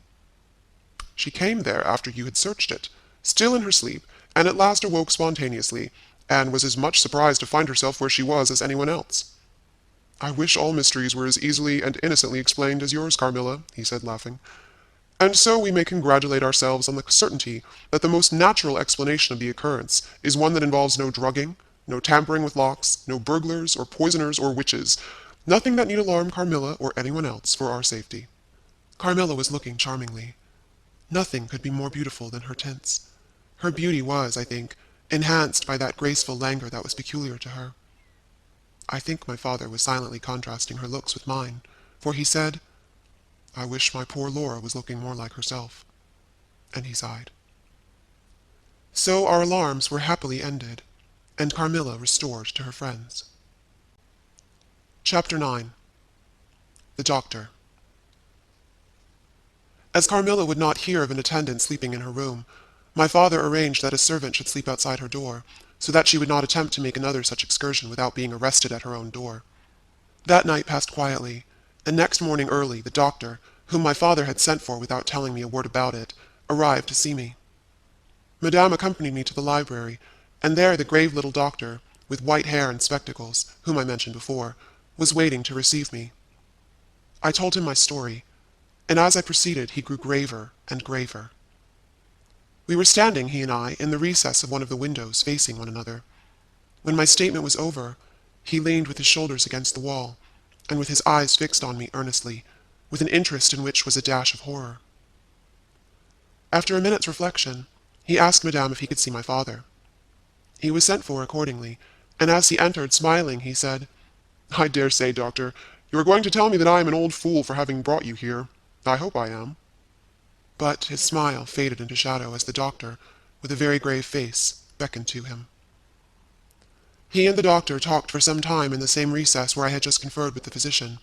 Speaker 1: She came there after you had searched it, still in her sleep, and at last awoke spontaneously, and was as much surprised to find herself where she was as anyone else. I wish all mysteries were as easily and innocently explained as yours, Carmilla, he said, laughing. And so we may congratulate ourselves on the certainty that the most natural explanation of the occurrence is one that involves no drugging, no tampering with locks, no burglars or poisoners or witches, nothing that need alarm Carmilla or anyone else for our safety. Carmilla was looking charmingly. Nothing could be more beautiful than her tints. Her beauty was, I think, enhanced by that graceful languor that was peculiar to her. I think my father was silently contrasting her looks with mine, for he said, I wish my poor Laura was looking more like herself. And he sighed. So our alarms were happily ended, and Carmilla restored to her friends. Chapter 9. The Doctor. As Carmilla would not hear of an attendant sleeping in her room, my father arranged that a servant should sleep outside her door, so that she would not attempt to make another such excursion without being arrested at her own door. That night passed quietly, and next morning early the doctor, whom my father had sent for without telling me a word about it, arrived to see me. Madame accompanied me to the library, and there the grave little doctor, with white hair and spectacles, whom I mentioned before, was waiting to receive me. I told him my story, and as I proceeded he grew graver and graver. We were standing, he and I, in the recess of one of the windows, facing one another. When my statement was over, he leaned with his shoulders against the wall, and with his eyes fixed on me earnestly, with an interest in which was a dash of horror. After a minute's reflection, he asked Madame if he could see my father. He was sent for accordingly, and as he entered, smiling, he said, I dare say, Doctor, you are going to tell me that I am an old fool for having brought you here. I hope I am. But his smile faded into shadow as the doctor, with a very grave face, beckoned to him. He and the doctor talked for some time in the same recess where I had just conferred with the physician.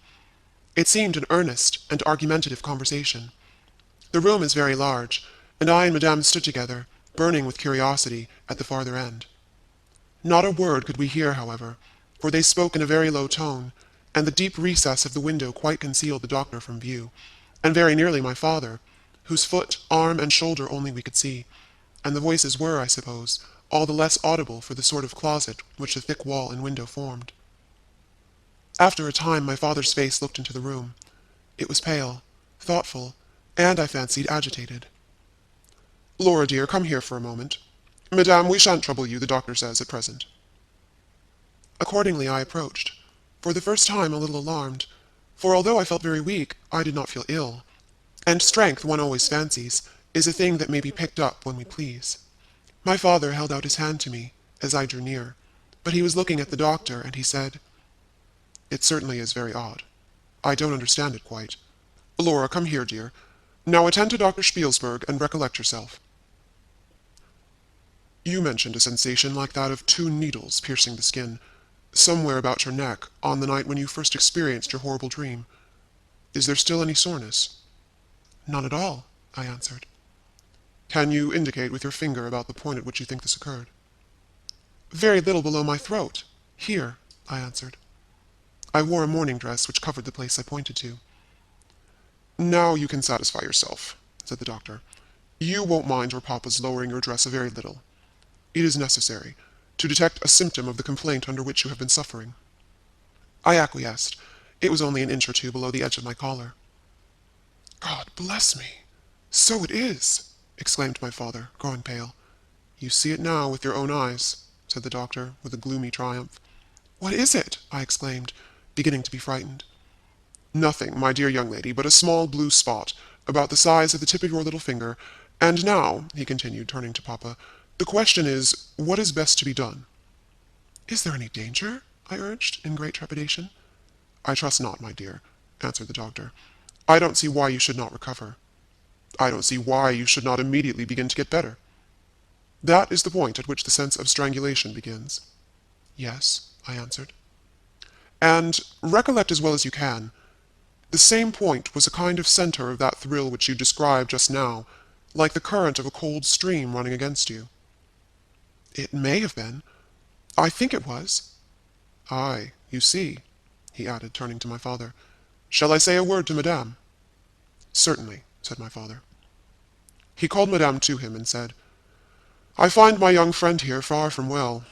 Speaker 1: It seemed an earnest and argumentative conversation. The room is very large, and I and Madame stood together, burning with curiosity, at the farther end. Not a word could we hear, however, for they spoke in a very low tone, and the deep recess of the window quite concealed the doctor from view, and very nearly my father, whose foot, arm, and shoulder only we could see, and the voices were, I suppose, all the less audible for the sort of closet which the thick wall and window formed. After a time my father's face looked into the room. It was pale, thoughtful, and, I fancied, agitated. Laura, dear, come here for a moment. Madame, we shan't trouble you, the doctor says, at present. Accordingly I approached, for the first time a little alarmed, for although I felt very weak, I did not feel ill, and strength, one always fancies, is a thing that may be picked up when we please. My father held out his hand to me, as I drew near, but he was looking at the doctor, and he said, It certainly is very odd. I don't understand it quite. Laura, come here, dear. Now attend to Dr. Spielsberg and recollect yourself. You mentioned a sensation like that of 2 needles piercing the skin, somewhere about your neck, on the night when you first experienced your horrible dream. Is there still any soreness? None at all, I answered. Can you indicate with your finger about the point at which you think this occurred? Very little below my throat. Here, I answered. I wore a morning dress which covered the place I pointed to. Now you can satisfy yourself, said the doctor. You won't mind your papa's lowering your dress a very little. It is necessary, to detect a symptom of the complaint under which you have been suffering. I acquiesced. It was only an inch or two below the edge of my collar. God bless me! So it is! Exclaimed my father, growing pale. You see it now with your own eyes, said the doctor, with a gloomy triumph. What is it? I exclaimed, beginning to be frightened. Nothing, my dear young lady, but a small blue spot, about the size of the tip of your little finger. And now, he continued, turning to Papa, the question is, what is best to be done? Is there any danger? I urged, in great trepidation. I trust not, my dear, answered the doctor. I don't see why you should not recover. I don't see why you should not immediately begin to get better. That is the point at which the sense of strangulation begins. Yes, I answered. And recollect as well as you can, the same point was a kind of center of that thrill which you described just now, like the current of a cold stream running against you. It may have been. I think it was. Aye, you see, he added, turning to my father. Shall I say a word to Madame? Certainly, said my father. He called Madame to him and said, I find my young friend here far from well.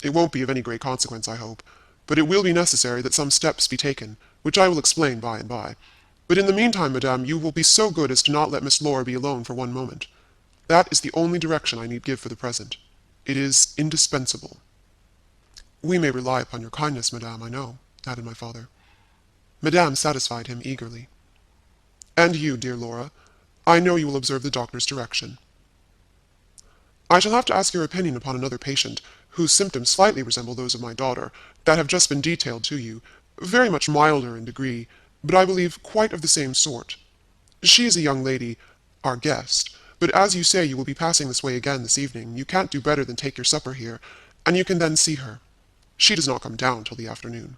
Speaker 1: It won't be of any great consequence, I hope, but it will be necessary that some steps be taken, which I will explain by and by. But in the meantime, Madame, you will be so good as to not let Miss Laura be alone for one moment. That is the only direction I need give for the present. It is indispensable. We may rely upon your kindness, Madame, I know, added my father. Madame satisfied him eagerly. And you, dear Laura, I know you will observe the doctor's direction. I shall have to ask your opinion upon another patient, whose symptoms slightly resemble those of my daughter, that have just been detailed to you, very much milder in degree, but I believe quite of the same sort. She is a young lady, our guest, but as you say you will be passing this way again this evening, you can't do better than take your supper here, and you can then see her. She does not come down till the afternoon.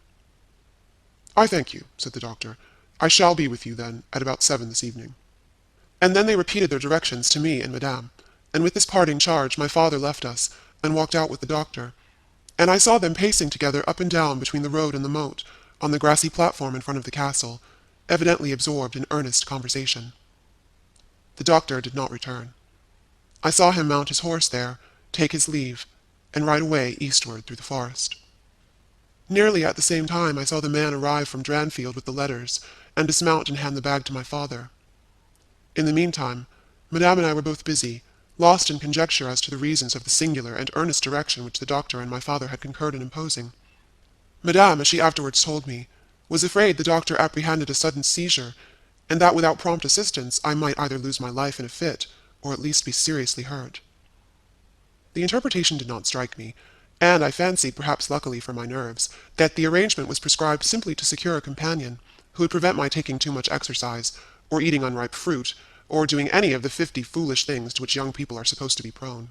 Speaker 1: I thank you, said the doctor. I shall be with you, then, at about 7 this evening. And then they repeated their directions to me and Madame, and with this parting charge my father left us, and walked out with the doctor, and I saw them pacing together up and down between the road and the moat, on the grassy platform in front of the castle, evidently absorbed in earnest conversation. The doctor did not return. I saw him mount his horse there, take his leave, and ride away eastward through the forest. Nearly at the same time I saw the man arrive from Dranfield with the letters, and dismount and hand the bag to my father. In the meantime, Madame and I were both busy, lost in conjecture as to the reasons of the singular and earnest direction which the doctor and my father had concurred in imposing. Madame, as she afterwards told me, was afraid the doctor apprehended a sudden seizure, and that without prompt assistance I might either lose my life in a fit, or at least be seriously hurt. The interpretation did not strike me, and I fancied, perhaps luckily for my nerves, that the arrangement was prescribed simply to secure a companion, who would prevent my taking too much exercise, or eating unripe fruit, or doing any of the 50 foolish things to which young people are supposed to be prone.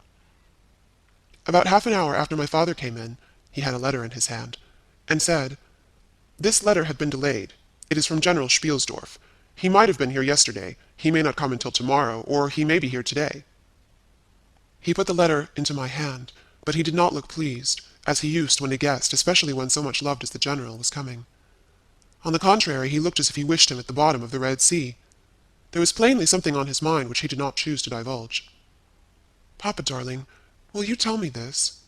Speaker 1: About half an hour after my father came in, he had a letter in his hand, and said, This letter had been delayed. It is from General Spielsdorf. He might have been here yesterday. He may not come until tomorrow, or he may be here today. He put the letter into my hand, but he did not look pleased, as he used when a guest, especially one so much loved as the General, was coming. On the contrary, he looked as if he wished him at the bottom of the Red Sea. There was plainly something on his mind which he did not choose to divulge. Papa, darling, will you tell me this?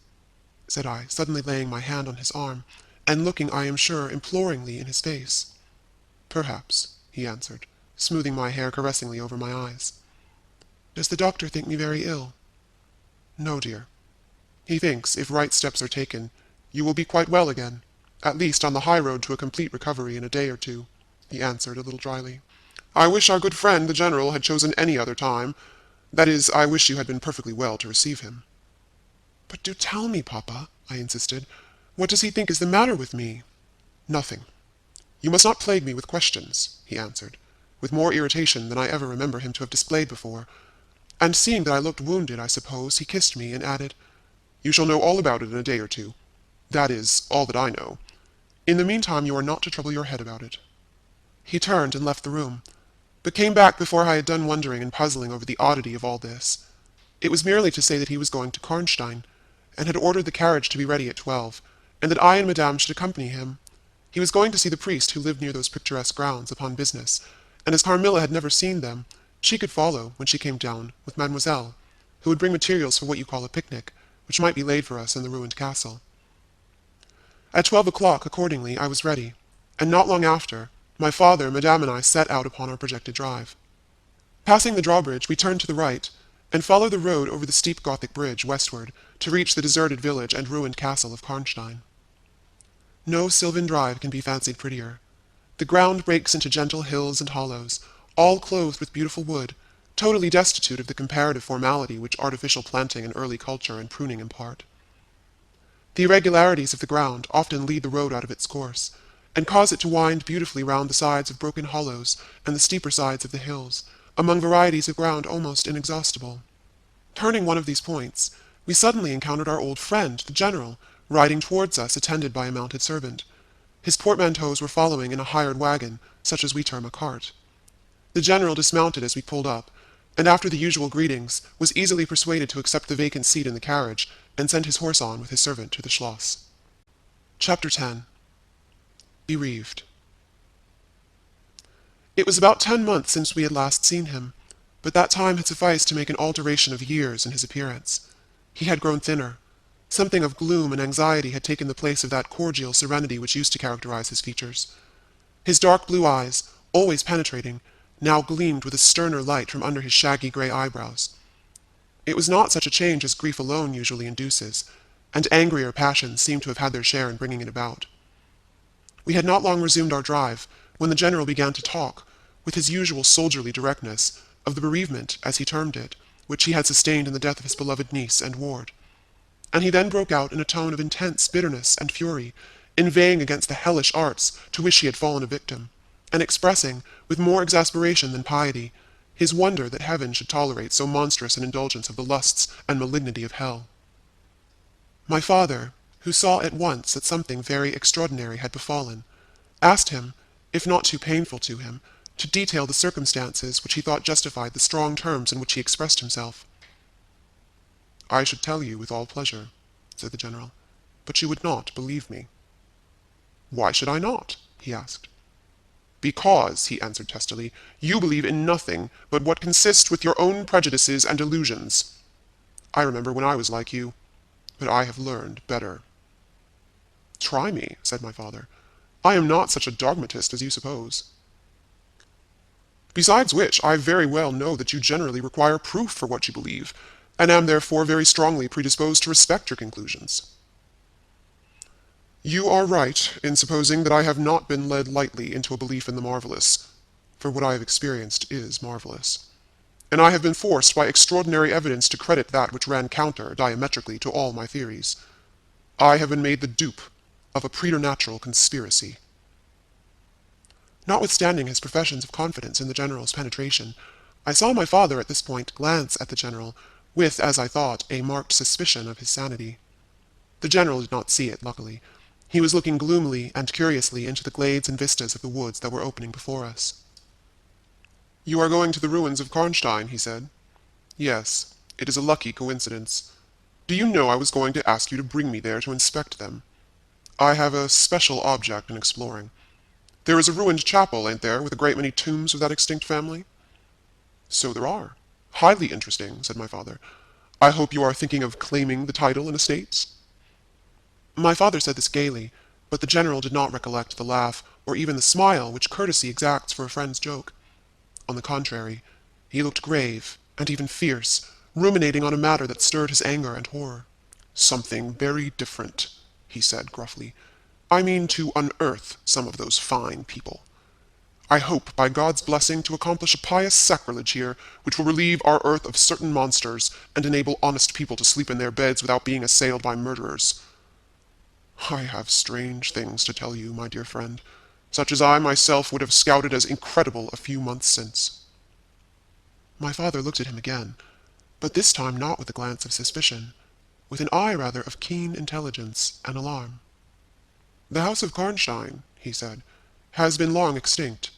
Speaker 1: Said I, suddenly laying my hand on his arm, and looking, I am sure, imploringly in his face. Perhaps, he answered, smoothing my hair caressingly over my eyes. Does the doctor think me very ill? No, dear. He thinks, if right steps are taken, you will be quite well again, at least on the high road to a complete recovery in a day or two, he answered a little dryly. I wish our good friend the General had chosen any other time. That is, I wish you had been perfectly well to receive him. But do tell me, Papa, I insisted. What does he think is the matter with me? Nothing. You must not plague me with questions, he answered, with more irritation than I ever remember him to have displayed before. And seeing that I looked wounded, I suppose, he kissed me and added, You shall know all about it in a day or two. That is, all that I know. In the meantime, you are not to trouble your head about it. He turned and left the room, but came back before I had done wondering and puzzling over the oddity of all this. It was merely to say that he was going to Karnstein, and had ordered the carriage to be ready at 12, and that I and Madame should accompany him. He was going to see the priest who lived near those picturesque grounds upon business, and as Carmilla had never seen them, she could follow, when she came down, with Mademoiselle, who would bring materials for what you call a picnic, which might be laid for us in the ruined castle. At 12 o'clock, accordingly, I was ready, and not long after, my father, Madame, and I set out upon our projected drive. Passing the drawbridge, we turned to the right, and followed the road over the steep Gothic bridge westward to reach the deserted village and ruined castle of Karnstein. No sylvan drive can be fancied prettier. The ground breaks into gentle hills and hollows, all clothed with beautiful wood, totally destitute of the comparative formality which artificial planting and early culture and pruning impart. The irregularities of the ground often lead the road out of its course, and cause it to wind beautifully round the sides of broken hollows and the steeper sides of the hills, among varieties of ground almost inexhaustible. Turning one of these points, we suddenly encountered our old friend, the general, riding towards us attended by a mounted servant. His portmanteaus were following in a hired wagon, such as we term a cart. The general dismounted as we pulled up, and after the usual greetings, was easily persuaded to accept the vacant seat in the carriage, and send his horse on with his servant to the Schloss. Chapter 10. Bereaved. It was about 10 months since we had last seen him, but that time had sufficed to make an alteration of years in his appearance. He had grown thinner. Something of gloom and anxiety had taken the place of that cordial serenity which used to characterize his features. His dark blue eyes, always penetrating, now gleamed with a sterner light from under his shaggy gray eyebrows. It was not such a change as grief alone usually induces, and angrier passions seemed to have had their share in bringing it about. We had not long resumed our drive, when the general began to talk, with his usual soldierly directness, of the bereavement, as he termed it, which he had sustained in the death of his beloved niece and ward. And he then broke out in a tone of intense bitterness and fury, inveighing against the hellish arts to which he had fallen a victim, and expressing, with more exasperation than piety, his wonder that heaven should tolerate so monstrous an indulgence of the lusts and malignity of hell. My father, who saw at once that something very extraordinary had befallen, asked him, if not too painful to him, to detail the circumstances which he thought justified the strong terms in which he expressed himself. "I should tell you with all pleasure," said the general, "but you would not believe me." "Why should I not?" he asked. "Because," he answered testily, "you believe in nothing but what consists with your own prejudices and illusions. I remember when I was like you, but I have learned better." "Try me," said my father. "I am not such a dogmatist as you suppose. Besides which, I very well know that you generally require proof for what you believe, and am therefore very strongly predisposed to respect your conclusions. You are right in supposing that I have not been led lightly into a belief in the marvelous, for what I have experienced is marvelous, and I have been forced by extraordinary evidence to credit that which ran counter diametrically to all my theories. I have been made the dupe of a preternatural conspiracy." Notwithstanding his professions of confidence in the general's penetration, I saw my father at this point glance at the general, with, as I thought, a marked suspicion of his sanity. The general did not see it, luckily. He was looking gloomily and curiously into the glades and vistas of the woods that were opening before us. "You are going to the ruins of Karnstein," he said. "Yes, it is a lucky coincidence. Do you know I was going to ask you to bring me there to inspect them? I have a special object in exploring. There is a ruined chapel, ain't there, with a great many tombs of that extinct family?" "So there are. Highly interesting," said my father. "I hope you are thinking of claiming the title and estates?" My father said this gaily, but the general did not recollect the laugh, or even the smile which courtesy exacts for a friend's joke. On the contrary, he looked grave, and even fierce, ruminating on a matter that stirred his anger and horror. "Something very different," he said gruffly. "I mean to unearth some of those fine people. I hope, by God's blessing, to accomplish a pious sacrilege here, which will relieve our earth of certain monsters, and enable honest people to sleep in their beds without being assailed by murderers. I have strange things to tell you, my dear friend, such as I myself would have scouted as incredible a few months since." My father looked at him again, but this time not with a glance of suspicion, with an eye rather of keen intelligence and alarm. "The house of Karnstein," he said, "has been long extinct.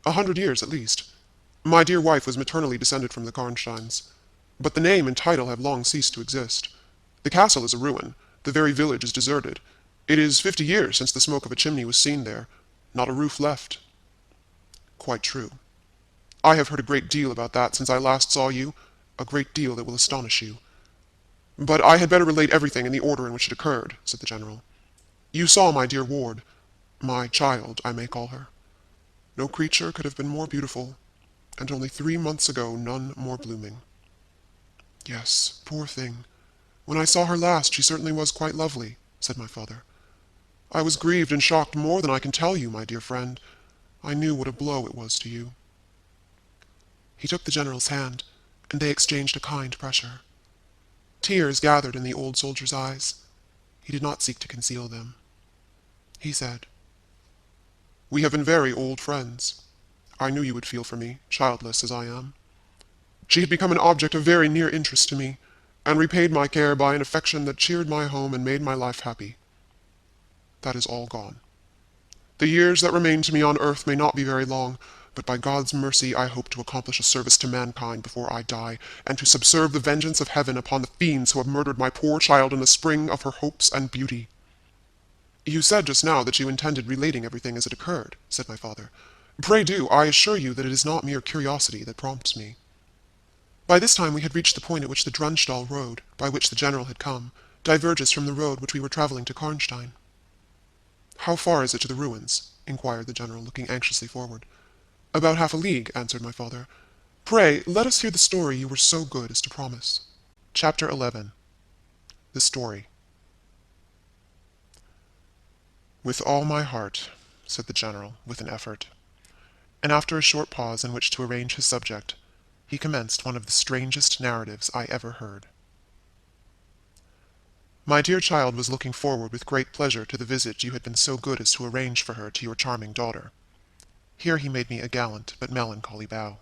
Speaker 1: 100 years at least. My dear wife was maternally descended from the Karnsteins, but the name and title have long ceased to exist. The castle is a ruin. The very village is deserted. It is 50 years since the smoke of a chimney was seen there. Not a roof left." "Quite true. I have heard a great deal about that since I last saw you, a great deal that will astonish you. But I had better relate everything in the order in which it occurred," said the general. "You saw my dear ward, my child, I may call her. No creature could have been more beautiful, and only 3 months ago none more blooming." "Yes, poor thing. When I saw her last she certainly was quite lovely," said my father. "I was grieved and shocked more than I can tell you, my dear friend. I knew what a blow it was to you." He took the general's hand, and they exchanged a kind pressure. Tears gathered in the old soldier's eyes. He did not seek to conceal them. He said, "We have been very old friends. I knew you would feel for me, childless as I am. She had become an object of very near interest to me, and repaid my care by an affection that cheered my home and made my life happy. That is all gone. The years that remain to me on earth may not be very long, but by God's mercy I hope to accomplish a service to mankind before I die, and to subserve the vengeance of heaven upon the fiends who have murdered my poor child in the spring of her hopes and beauty." "You said just now that you intended relating everything as it occurred," said my father. "Pray do. I assure you that it is not mere curiosity that prompts me." By this time we had reached the point at which the Drunstall road, by which the general had come, diverges from the road which we were travelling to Karnstein. "How far is it to the ruins?" inquired the general, looking anxiously forward. "About half a league," answered my father. "Pray, let us hear the story you were so good as to promise." Chapter 11. The Story. "With all my heart," said the general, with an effort. And after a short pause in which to arrange his subject, he commenced one of the strangest narratives I ever heard. "My dear child was looking forward with great pleasure to the visit you had been so good as to arrange for her to your charming daughter." Here he made me a gallant but melancholy bow.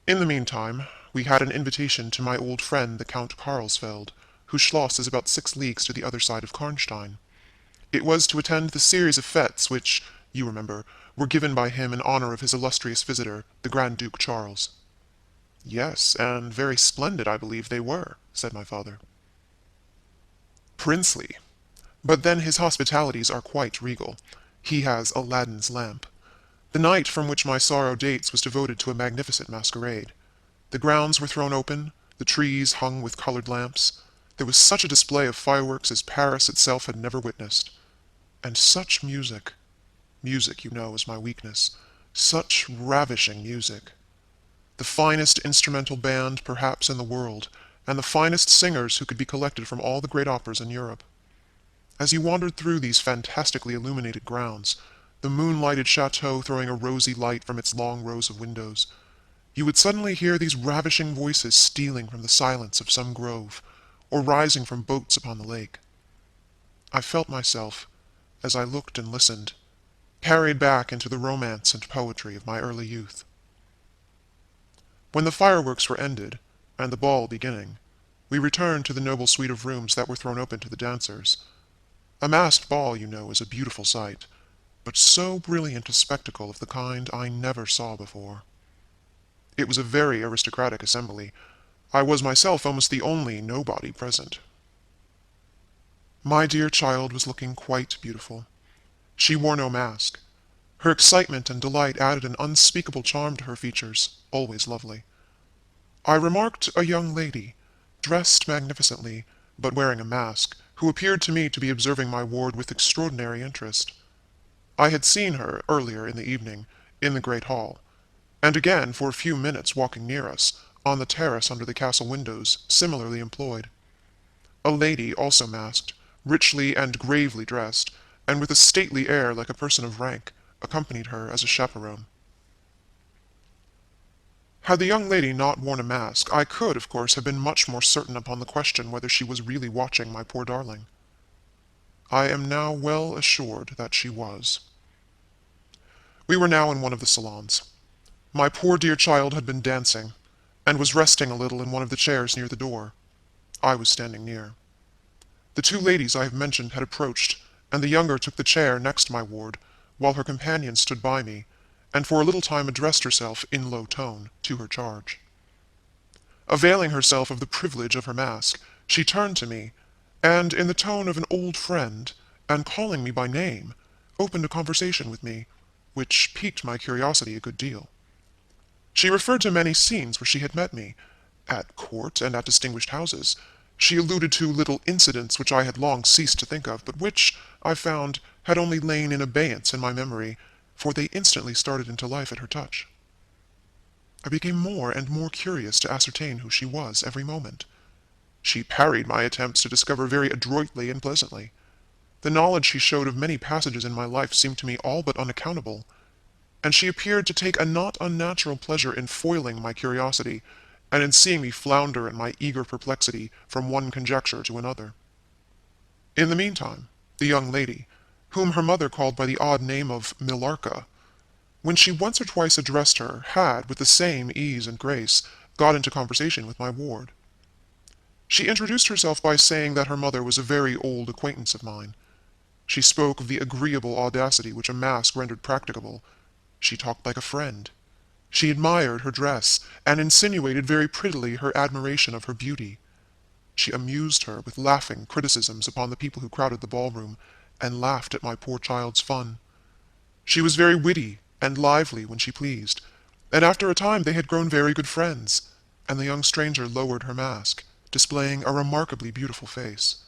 Speaker 1: "In the meantime, we had an invitation to my old friend the Count Carlsfeld, whose schloss is about 6 leagues to the other side of Karnstein. It was to attend the series of fêtes which, you remember, were given by him in honor of his illustrious visitor, the Grand Duke Charles." "Yes, and very splendid, I believe they were," said my father. "Princely. But then his hospitalities are quite regal. He has Aladdin's lamp. The night from which my sorrow dates was devoted to a magnificent masquerade. The grounds were thrown open, the trees hung with colored lamps. There was such a display of fireworks as Paris itself had never witnessed. And such music. Music, you know, is my weakness. Such ravishing music. The finest instrumental band, perhaps, in the world, and the finest singers who could be collected from all the great operas in Europe. As you wandered through these fantastically illuminated grounds, the moon-lighted chateau throwing a rosy light from its long rows of windows, you would suddenly hear these ravishing voices stealing from the silence of some grove, or rising from boats upon the lake. I felt myself, as I looked and listened, carried back into the romance and poetry of my early youth. When the fireworks were ended, and the ball beginning, we returned to the noble suite of rooms that were thrown open to the dancers. A masked ball, you know, is a beautiful sight, but so brilliant a spectacle of the kind I never saw before. It was a very aristocratic assembly. I was myself almost the only nobody present. My dear child was looking quite beautiful. She wore no mask. Her excitement and delight added an unspeakable charm to her features, always lovely. I remarked a young lady, dressed magnificently, but wearing a mask, who appeared to me to be observing my ward with extraordinary interest. I had seen her, earlier in the evening, in the great hall, and again for a few minutes walking near us, on the terrace under the castle windows, similarly employed. A lady, also masked, richly and gravely dressed, and with a stately air like a person of rank, accompanied her as a chaperone. Had the young lady not worn a mask, I could, of course, have been much more certain upon the question whether she was really watching my poor darling. I am now well assured that she was. We were now in one of the salons. My poor dear child had been dancing, and was resting a little in one of the chairs near the door. I was standing near. The 2 ladies I have mentioned had approached, and the younger took the chair next my ward, while her companion stood by me, and for a little time addressed herself, in low tone, to her charge. Availing herself of the privilege of her mask, she turned to me, and in the tone of an old friend, and calling me by name, opened a conversation with me, which piqued my curiosity a good deal. She referred to many scenes where she had met me, at court and at distinguished houses. She alluded to little incidents which I had long ceased to think of, but which, I found, had only lain in abeyance in my memory, for they instantly started into life at her touch. I became more and more curious to ascertain who she was every moment. She parried my attempts to discover very adroitly and pleasantly. The knowledge she showed of many passages in my life seemed to me all but unaccountable, and she appeared to take a not unnatural pleasure in foiling my curiosity, and in seeing me flounder in my eager perplexity from one conjecture to another. In the meantime, the young lady, whom her mother called by the odd name of Millarca, when she once or twice addressed her, had, with the same ease and grace, got into conversation with my ward. She introduced herself by saying that her mother was a very old acquaintance of mine. She spoke of the agreeable audacity which a mask rendered practicable. She talked like a friend. She admired her dress, and insinuated very prettily her admiration of her beauty. She amused her with laughing criticisms upon the people who crowded the ballroom, and laughed at my poor child's fun. She was very witty and lively when she pleased, and after a time they had grown very good friends, and the young stranger lowered her mask, displaying a remarkably beautiful face.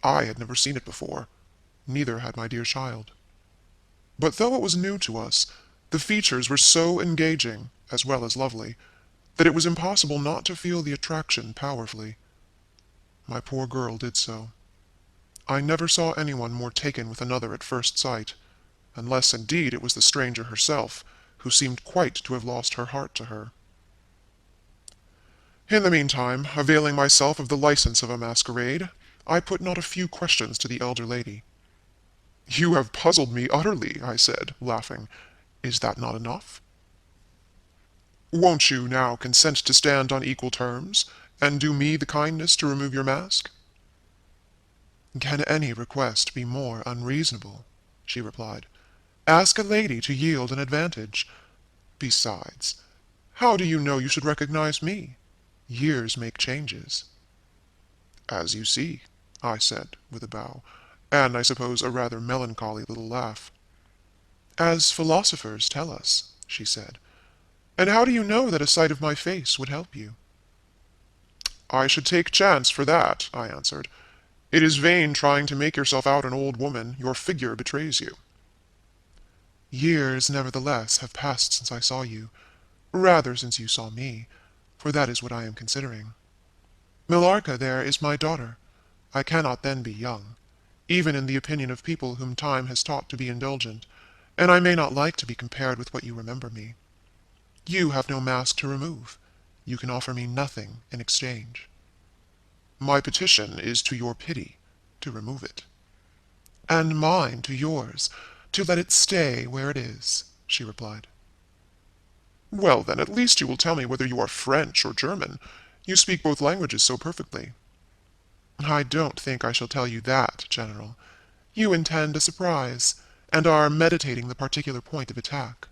Speaker 1: I had never seen it before, neither had my dear child. But though it was new to us, the features were so engaging, as well as lovely, that it was impossible not to feel the attraction powerfully. My poor girl did so. I never saw anyone more taken with another at first sight, unless indeed it was the stranger herself, who seemed quite to have lost her heart to her. In the meantime, availing myself of the license of a masquerade, I put not a few questions to the elder lady. "You have puzzled me utterly," I said, laughing. "Is that not enough? Won't you now consent to stand on equal terms, and do me the kindness to remove your mask?" "Can any request be more unreasonable?" she replied. "Ask a lady to yield an advantage. Besides, how do you know you should recognize me? Years make changes." "As you see," I said, with a bow, and I suppose a rather melancholy little laugh. "As philosophers tell us," she said. "And how do you know that a sight of my face would help you?" "I should take chance for that," I answered. "It is vain trying to make yourself out an old woman. Your figure betrays you." "Years, nevertheless, have passed since I saw you, rather since you saw me, for that is what I am considering. Millarca there is my daughter. I cannot then be young, even in the opinion of people whom time has taught to be indulgent, and I may not like to be compared with what you remember me. You have no mask to remove. You can offer me nothing in exchange." "My petition is to your pity, to remove it." "And mine to yours, to let it stay where it is," she replied. "Well, then, at least you will tell me whether you are French or German. You speak both languages so perfectly." "I don't think I shall tell you that, General. You intend a surprise, and are meditating the particular point of attack."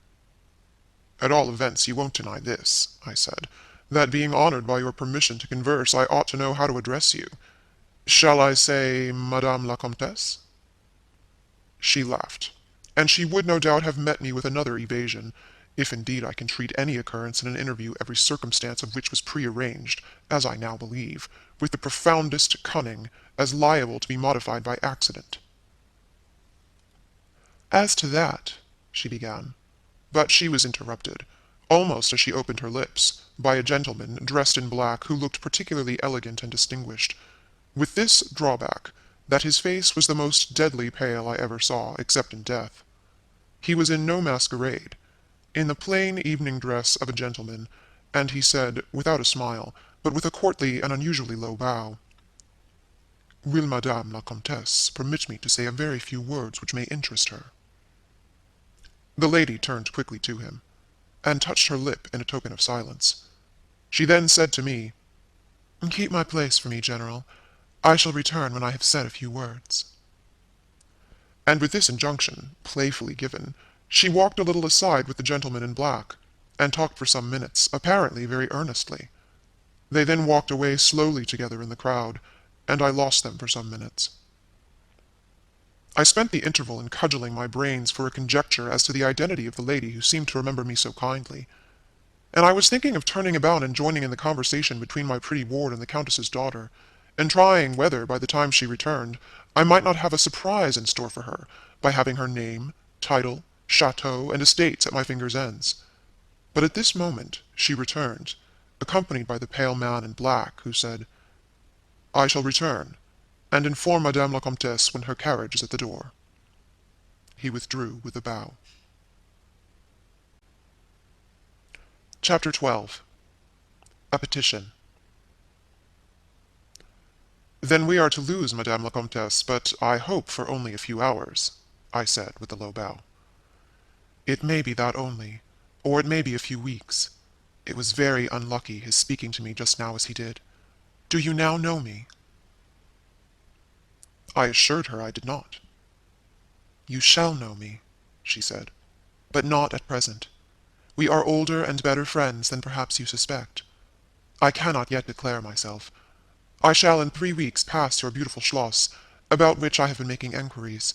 Speaker 1: "At all events, you won't deny this," I said, "that being honored by your permission to converse, I ought to know how to address you. Shall I say Madame la Comtesse?" She laughed, and she would no doubt have met me with another evasion, if indeed I can treat any occurrence in an interview every circumstance of which was prearranged, as I now believe, with the profoundest cunning, as liable to be modified by accident. "As to that," she began, but she was interrupted, almost as she opened her lips, by a gentleman dressed in black who looked particularly elegant and distinguished, with this drawback, that his face was the most deadly pale I ever saw, except in death. He was in no masquerade, in the plain evening dress of a gentleman, and he said, without a smile, but with a courtly and unusually low bow, "Will Madame la Comtesse permit me to say a very few words which may interest her?" The lady turned quickly to him, and touched her lip in a token of silence. She then said to me, "Keep my place for me, General. I shall return when I have said a few words." And with this injunction, playfully given, she walked a little aside with the gentleman in black, and talked for some minutes, apparently very earnestly. They then walked away slowly together in the crowd, and I lost them for some minutes. I spent the interval in cudgelling my brains for a conjecture as to the identity of the lady who seemed to remember me so kindly, and I was thinking of turning about and joining in the conversation between my pretty ward and the Countess's daughter, and trying whether, by the time she returned, I might not have a surprise in store for her, by having her name, title, chateau, and estates at my fingers' ends. But at this moment she returned, accompanied by the pale man in black, who said, "I shall return, and inform Madame la Comtesse when her carriage is at the door." He withdrew with a bow. Chapter 12. A Petition. "Then we are to lose Madame la Comtesse, but I hope for only a few hours," I said with a low bow. "It may be that only, or it may be a few weeks. It was very unlucky his speaking to me just now as he did. Do you now know me?" I assured her I did not. "You shall know me," she said, "but not at present. We are older and better friends than perhaps you suspect. I cannot yet declare myself. I shall in 3 weeks pass your beautiful Schloss, about which I have been making enquiries.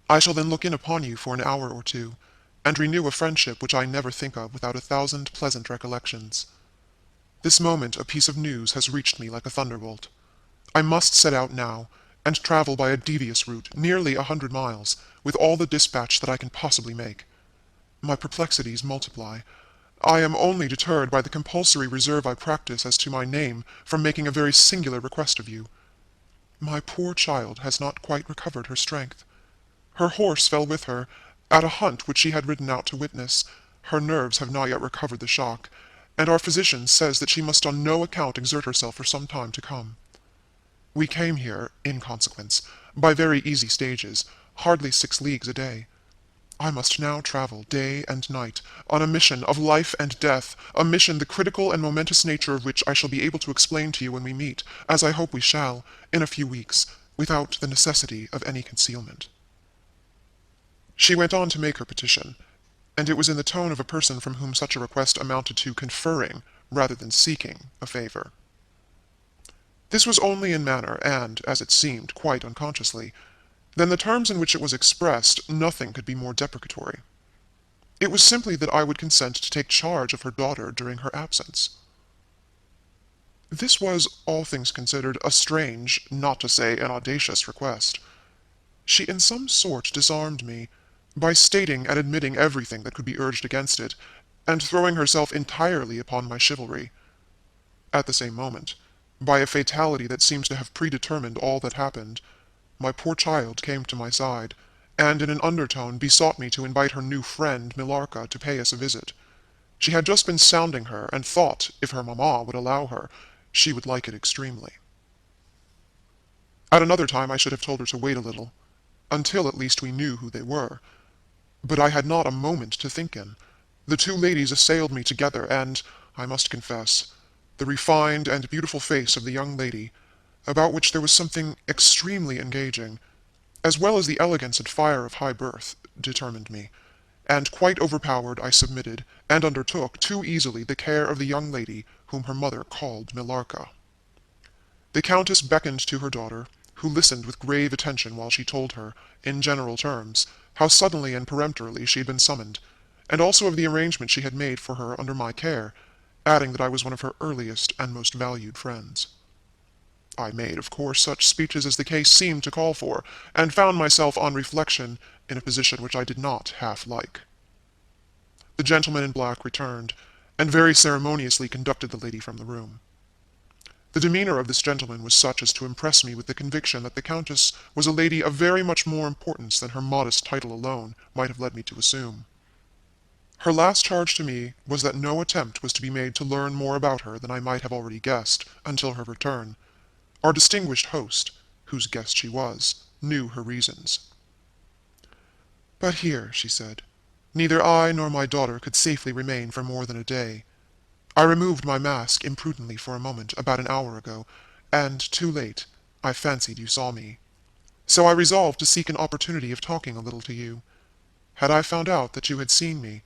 Speaker 1: I shall then look in upon you for an hour or two, and renew a friendship which I never think of without 1,000 pleasant recollections. This moment a piece of news has reached me like a thunderbolt. I must set out now, and travel by a devious route, nearly 100 miles, with all the dispatch that I can possibly make. My perplexities multiply. I am only deterred by the compulsory reserve I practice as to my name from making a very singular request of you. My poor child has not quite recovered her strength. Her horse fell with her, at a hunt which she had ridden out to witness. Her nerves have not yet recovered the shock, and our physician says that she must on no account exert herself for some time to come. We came here, in consequence, by very easy stages, hardly 6 leagues a day. I must now travel day and night, on a mission of life and death, a mission the critical and momentous nature of which I shall be able to explain to you when we meet, as I hope we shall, in a few weeks, without the necessity of any concealment." She went on to make her petition, and it was in the tone of a person from whom such a request amounted to conferring, rather than seeking, a favor. This was only in manner, and, as it seemed, quite unconsciously. Than the terms in which it was expressed, nothing could be more deprecatory. It was simply that I would consent to take charge of her daughter during her absence. This was, all things considered, a strange, not to say an audacious request. She in some sort disarmed me, by stating and admitting everything that could be urged against it, and throwing herself entirely upon my chivalry. At the same moment, by a fatality that seems to have predetermined all that happened, my poor child came to my side, and in an undertone besought me to invite her new friend Millarca to pay us a visit. She had just been sounding her, and thought, if her mamma would allow her, she would like it extremely. At another time I should have told her to wait a little, until at least we knew who they were. But I had not a moment to think in. The two ladies assailed me together, and, I must confess, the refined and beautiful face of the young lady, about which there was something extremely engaging, as well as the elegance and fire of high birth, determined me, and quite overpowered I submitted, and undertook too easily the care of the young lady whom her mother called Millarca. The Countess beckoned to her daughter, who listened with grave attention while she told her, in general terms, how suddenly and peremptorily she had been summoned, and also of the arrangement she had made for her under my care, adding that I was one of her earliest and most valued friends. I made, of course, such speeches as the case seemed to call for, and found myself, on reflection, in a position which I did not half like. The gentleman in black returned, and very ceremoniously conducted the lady from the room. The demeanor of this gentleman was such as to impress me with the conviction that the Countess was a lady of very much more importance than her modest title alone might have led me to assume. Her last charge to me was that no attempt was to be made to learn more about her than I might have already guessed, until her return. Our distinguished host, whose guest she was, knew her reasons. "But here," she said, "neither I nor my daughter could safely remain for more than a day. I removed my mask imprudently for a moment about an hour ago, and, too late, I fancied you saw me. So I resolved to seek an opportunity of talking a little to you. Had I found out that you had seen me,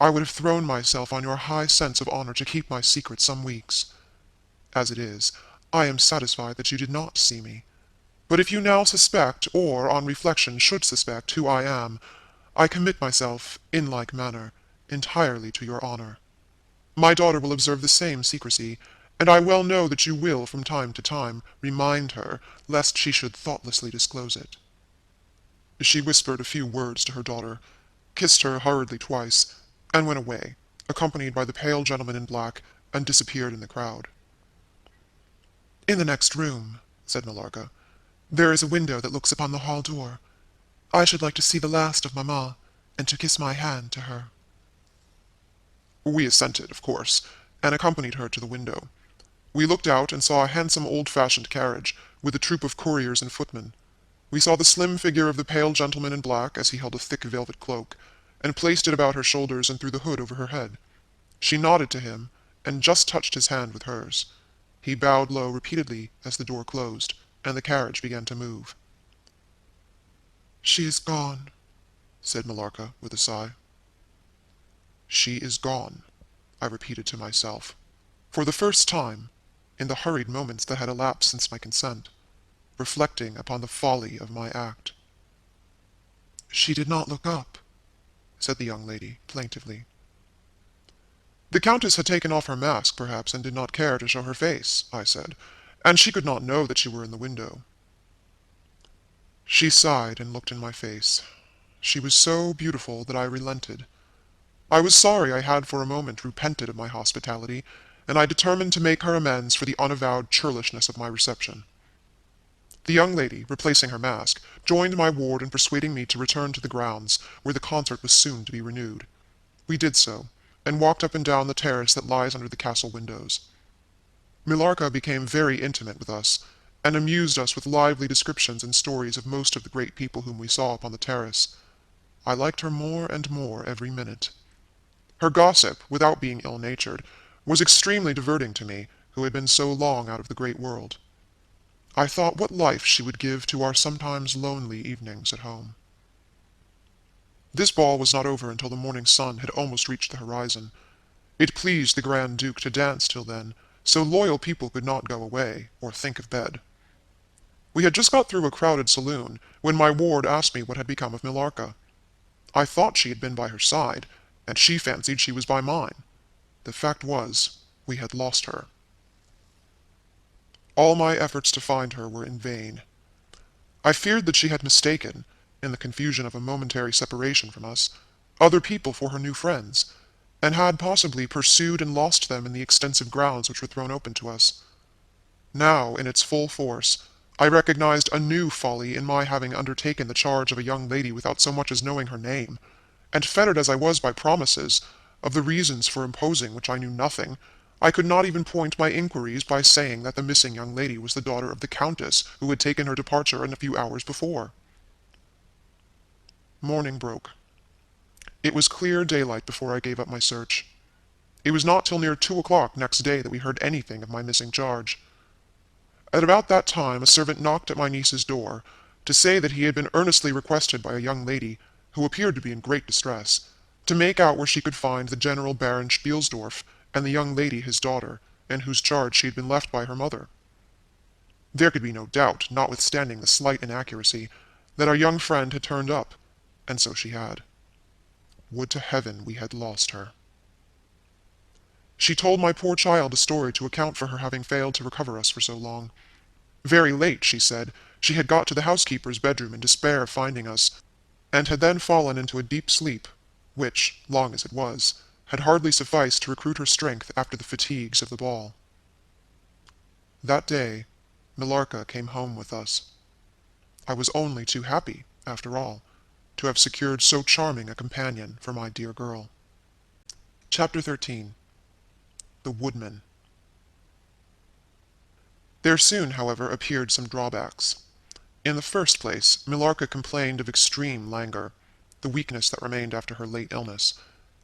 Speaker 1: I would have thrown myself on your high sense of honor to keep my secret some weeks. As it is, I am satisfied that you did not see me. But if you now suspect, or, on reflection, should suspect who I am, I commit myself, in like manner, entirely to your honor. My daughter will observe the same secrecy, and I well know that you will, from time to time, remind her, lest she should thoughtlessly disclose it." She whispered a few words to her daughter, kissed her hurriedly twice, and went away, accompanied by the pale gentleman in black, and disappeared in the crowd. "In the next room," said Millarca, "there is a window that looks upon the hall door. I should like to see the last of mamma, and to kiss my hand to her." We assented, of course, and accompanied her to the window. We looked out and saw a handsome old-fashioned carriage, with a troop of couriers and footmen. We saw the slim figure of the pale gentleman in black as he held a thick velvet cloak, and placed it about her shoulders and threw the hood over her head. She nodded to him, and just touched his hand with hers. He bowed low repeatedly as the door closed, and the carriage began to move. "She is gone," said Millarca with a sigh. "She is gone," I repeated to myself, for the first time, in the hurried moments that had elapsed since my consent, reflecting upon the folly of my act. "She did not look up," said the young lady, plaintively. "The Countess had taken off her mask, perhaps, and did not care to show her face," I said, "and she could not know that you were in the window." She sighed and looked in my face. She was so beautiful that I relented. I was sorry I had for a moment repented of my hospitality, and I determined to make her amends for the unavowed churlishness of my reception. The young lady, replacing her mask, joined my ward in persuading me to return to the grounds, where the concert was soon to be renewed. We did so, and walked up and down the terrace that lies under the castle windows. Millarca became very intimate with us, and amused us with lively descriptions and stories of most of the great people whom we saw upon the terrace. I liked her more and more every minute. Her gossip, without being ill-natured, was extremely diverting to me, who had been so long out of the great world. I thought what life she would give to our sometimes lonely evenings at home. This ball was not over until the morning sun had almost reached the horizon. It pleased the Grand Duke to dance till then, so loyal people could not go away, or think of bed. We had just got through a crowded saloon, when my ward asked me what had become of Millarca. I thought she had been by her side, and she fancied she was by mine. The fact was, we had lost her. All my efforts to find her were in vain. I feared that she had mistaken, in the confusion of a momentary separation from us, other people for her new friends, and had possibly pursued and lost them in the extensive grounds which were thrown open to us. Now, in its full force, I recognized a new folly in my having undertaken the charge of a young lady without so much as knowing her name, and fettered as I was by promises, of the reasons for imposing which I knew nothing, I could not even point my inquiries by saying that the missing young lady was the daughter of the Countess who had taken her departure a few hours before. Morning broke. It was clear daylight before I gave up my search. It was not till near 2 o'clock next day that we heard anything of my missing charge. At about that time a servant knocked at my niece's door, to say that he had been earnestly requested by a young lady, who appeared to be in great distress, to make out where she could find the General Baron Spielsdorf and the young lady his daughter, in whose charge she had been left by her mother. There could be no doubt, notwithstanding the slight inaccuracy, that our young friend had turned up, and so she had. Would to heaven we had lost her. She told my poor child a story to account for her having failed to recover us for so long. Very late, she said, she had got to the housekeeper's bedroom in despair of finding us, and had then fallen into a deep sleep, which, long as it was, had hardly sufficed to recruit her strength after the fatigues of the ball. That day, Millarca came home with us. I was only too happy, after all, to have secured so charming a companion for my dear girl. Chapter 13. The Woodman. There soon, however, appeared some drawbacks. In the first place, Millarca complained of extreme languor, the weakness that remained after her late illness,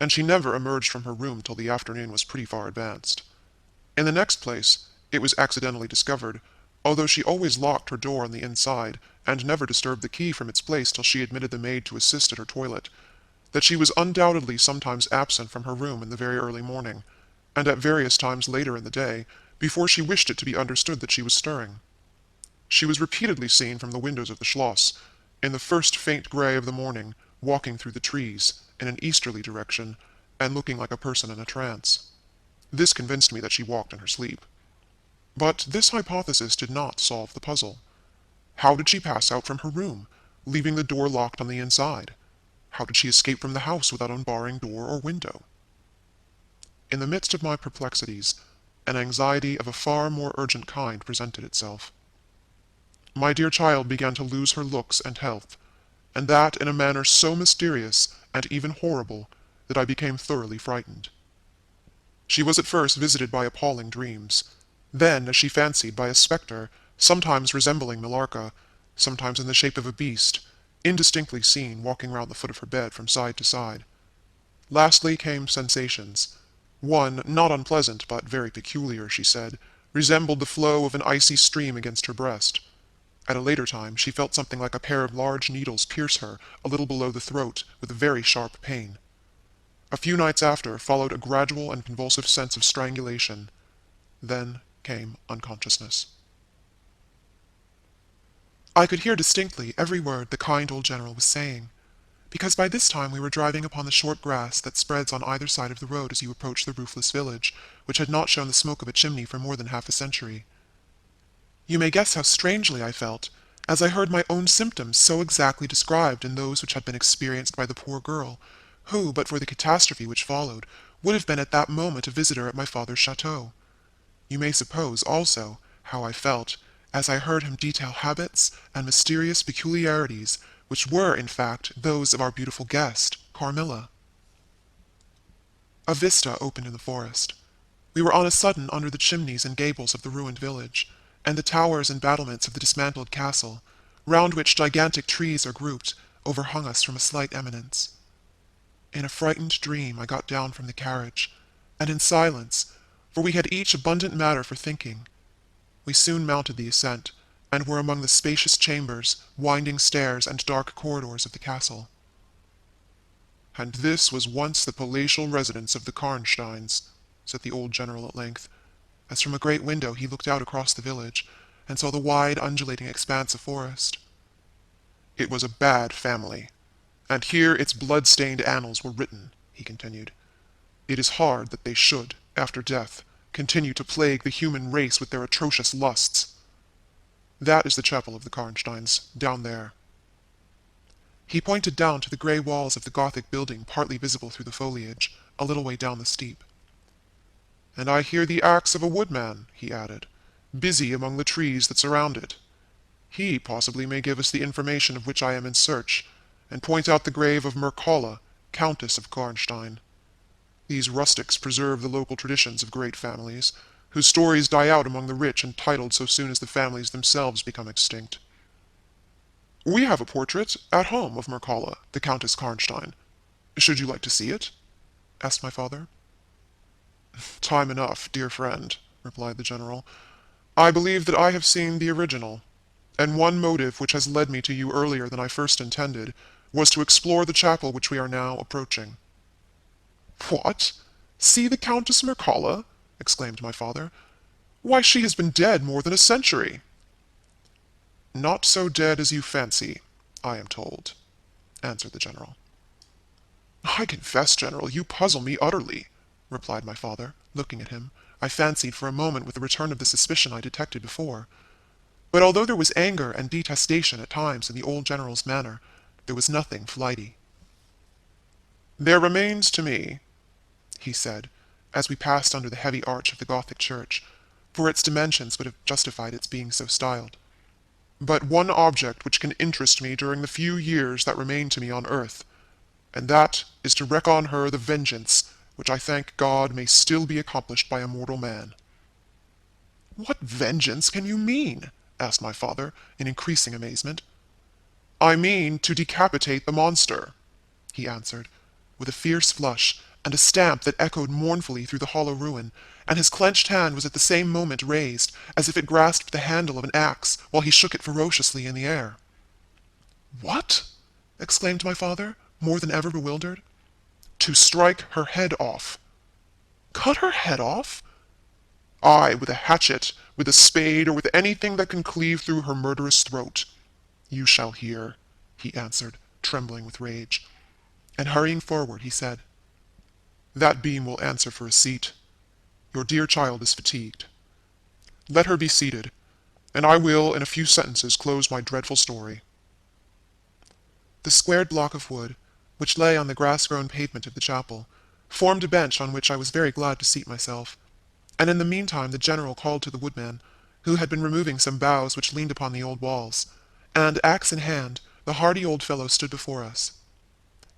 Speaker 1: and she never emerged from her room till the afternoon was pretty far advanced. In the next place, it was accidentally discovered, although she always locked her door on the inside, and never disturbed the key from its place till she admitted the maid to assist at her toilet, that she was undoubtedly sometimes absent from her room in the very early morning, and at various times later in the day, before she wished it to be understood that she was stirring. She was repeatedly seen from the windows of the Schloss, in the first faint grey of the morning, walking through the trees, in an easterly direction, and looking like a person in a trance. This convinced me that she walked in her sleep. But this hypothesis did not solve the puzzle. How did she pass out from her room, leaving the door locked on the inside? How did she escape from the house without unbarring door or window? In the midst of my perplexities, an anxiety of a far more urgent kind presented itself. My dear child began to lose her looks and health, and that in a manner so mysterious and even horrible that I became thoroughly frightened. She was at first visited by appalling dreams. Then, as she fancied, by a spectre, sometimes resembling Millarca, sometimes in the shape of a beast, indistinctly seen walking round the foot of her bed from side to side. Lastly came sensations. One, not unpleasant, but very peculiar, she said, resembled the flow of an icy stream against her breast. At a later time, she felt something like a pair of large needles pierce her a little below the throat with a very sharp pain. A few nights after followed a gradual and convulsive sense of strangulation. Then came unconsciousness. I could hear distinctly every word the kind old general was saying, because by this time we were driving upon the short grass that spreads on either side of the road as you approach the roofless village, which had not shown the smoke of a chimney for more than half a century. You may guess how strangely I felt, as I heard my own symptoms so exactly described in those which had been experienced by the poor girl, who, but for the catastrophe which followed, would have been at that moment a visitor at my father's chateau. You may suppose, also, how I felt, as I heard him detail habits and mysterious peculiarities which were, in fact, those of our beautiful guest, Carmilla. A vista opened in the forest. We were on a sudden under the chimneys and gables of the ruined village, and the towers and battlements of the dismantled castle, round which gigantic trees are grouped, overhung us from a slight eminence. In a frightened dream I got down from the carriage, and in silence, for we had each abundant matter for thinking, we soon mounted the ascent, and were among the spacious chambers, winding stairs, and dark corridors of the castle. "And this was once the palatial residence of the Karnsteins," said the old general at length, as from a great window he looked out across the village, and saw the wide undulating expanse of forest. "It was a bad family, and here its blood-stained annals were written," he continued. "It is hard that they should, after death, continue to plague the human race with their atrocious lusts. That is the chapel of the Karnsteins, down there." He pointed down to the grey walls of the Gothic building partly visible through the foliage, a little way down the steep. "And I hear the axe of a woodman," he added, "busy among the trees that surround it. He possibly may give us the information of which I am in search, and point out the grave of Mircalla, Countess of Karnstein. These rustics preserve the local traditions of great families, whose stories die out among the rich and titled so soon as the families themselves become extinct. We have a portrait at home of Mircalla, the Countess Karnstein. Should you like to see it?" asked my father. "Time enough, dear friend," replied the general. "I believe that I have seen the original, and one motive which has led me to you earlier than I first intended was to explore the chapel which we are now approaching." "What? See the Countess Mircalla?" exclaimed my father. "Why, she has been dead more than a century." "Not so dead as you fancy, I am told," answered the general. "I confess, General, you puzzle me utterly," replied my father, looking at him, I fancied for a moment with the return of the suspicion I detected before. But although there was anger and detestation at times in the old general's manner, there was nothing flighty. "There remains to me," he said, as we passed under the heavy arch of the Gothic church, for its dimensions would have justified its being so styled, "but one object which can interest me during the few years that remain to me on earth, and that is to wreak on her the vengeance which I thank God may still be accomplished by a mortal man." "What vengeance can you mean?" asked my father, in increasing amazement. "I mean to decapitate the monster," he answered, with a fierce flush, and a stamp that echoed mournfully through the hollow ruin, and his clenched hand was at the same moment raised, as if it grasped the handle of an axe, while he shook it ferociously in the air. "What?" exclaimed my father, more than ever bewildered. "To strike her head off." "Cut her head off?" "Aye, with a hatchet, with a spade, or with anything that can cleave through her murderous throat. You shall hear," he answered, trembling with rage. And hurrying forward, he said, "That beam will answer for a seat. Your dear child is fatigued. Let her be seated, and I will in a few sentences close my dreadful story." The squared block of wood, which lay on the grass-grown pavement of the chapel, formed a bench on which I was very glad to seat myself, and in the meantime the general called to the woodman, who had been removing some boughs which leaned upon the old walls, and, axe in hand, the hardy old fellow stood before us.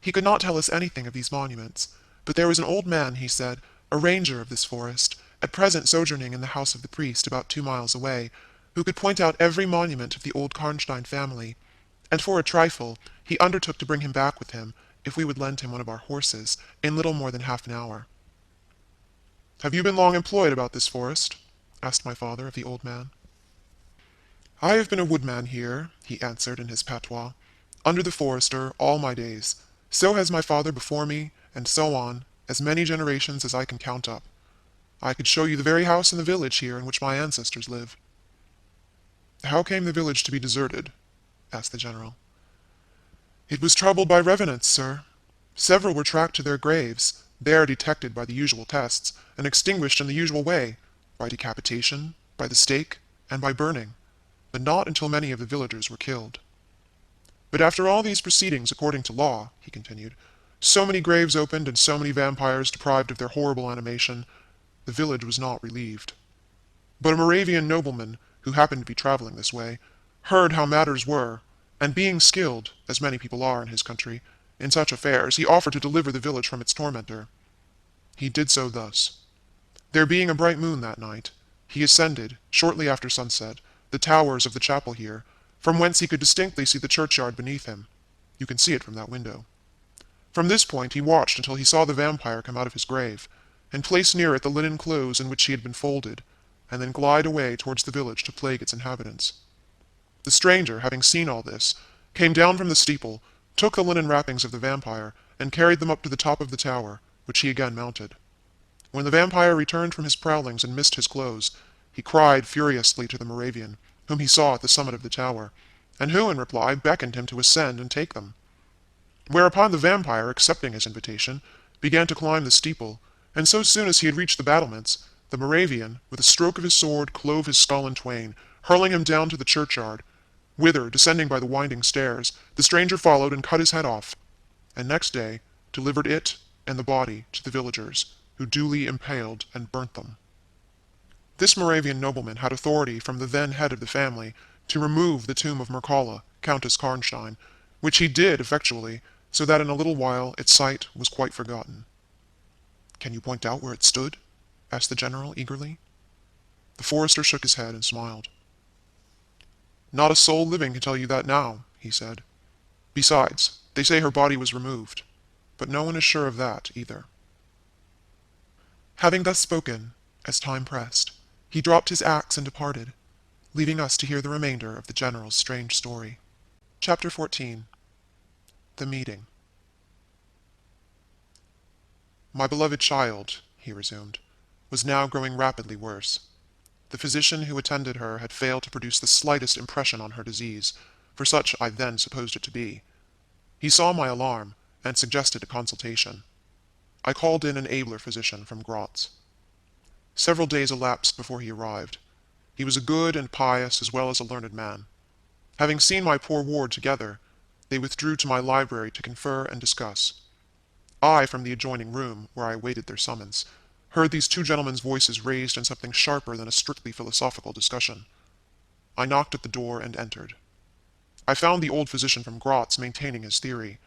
Speaker 1: He could not tell us anything of these monuments, but there was an old man, he said, a ranger of this forest, at present sojourning in the house of the priest about 2 miles away, who could point out every monument of the old Karnstein family, and for a trifle he undertook to bring him back with him, if we would lend him one of our horses, in little more than half an hour. "Have you been long employed about this forest?" asked my father of the old man. "I have been a woodman here," he answered in his patois, "under the forester, all my days. So has my father before me, and so on, as many generations as I can count up. I could show you the very house in the village here in which my ancestors live." "How came the village to be deserted?" asked the general. "It was troubled by revenants, sir. Several were tracked to their graves, there detected by the usual tests, and extinguished in the usual way, by decapitation, by the stake, and by burning, but not until many of the villagers were killed. But after all these proceedings according to law," he continued, "so many graves opened and so many vampires deprived of their horrible animation, the village was not relieved. But a Moravian nobleman, who happened to be traveling this way, heard how matters were, and being skilled, as many people are in his country, in such affairs, he offered to deliver the village from its tormentor. He did so thus. There being a bright moon that night, he ascended, shortly after sunset, the towers of the chapel here, from whence he could distinctly see the churchyard beneath him. You can see it from that window. From this point he watched until he saw the vampire come out of his grave, and place near it the linen clothes in which he had been folded, and then glide away towards the village to plague its inhabitants. The stranger, having seen all this, came down from the steeple, took the linen wrappings of the vampire, and carried them up to the top of the tower, which he again mounted. When the vampire returned from his prowlings and missed his clothes, he cried furiously to the Moravian, whom he saw at the summit of the tower, and who, in reply, beckoned him to ascend and take them. Whereupon the vampire, accepting his invitation, began to climb the steeple, and so soon as he had reached the battlements, the Moravian, with a stroke of his sword, clove his skull in twain, hurling him down to the churchyard, whither, descending by the winding stairs, the stranger followed and cut his head off, and next day delivered it and the body to the villagers, who duly impaled and burnt them. This Moravian nobleman had authority from the then head of the family to remove the tomb of Mircalla, Countess Karnstein, which he did effectually, so that in a little while its site was quite forgotten. "Can you point out where it stood?" asked the general eagerly. The forester shook his head and smiled. "Not a soul living can tell you that now," he said. "Besides, they say her body was removed, but no one is sure of that either." Having thus spoken, as time pressed, he dropped his axe and departed, leaving us to hear the remainder of the general's strange story. Chapter 14. The Meeting. "My beloved child," he resumed, "was now growing rapidly worse. The physician who attended her had failed to produce the slightest impression on her disease, for such I then supposed it to be. He saw my alarm, and suggested a consultation. I called in an abler physician from Gratz. Several days elapsed before he arrived. He was a good and pious as well as a learned man. Having seen my poor ward together, they withdrew to my library to confer and discuss. I, from the adjoining room, where I awaited their summons, heard these two gentlemen's voices raised in something sharper than a strictly philosophical discussion. I knocked at the door and entered. I found the old physician from Gratz maintaining his theory.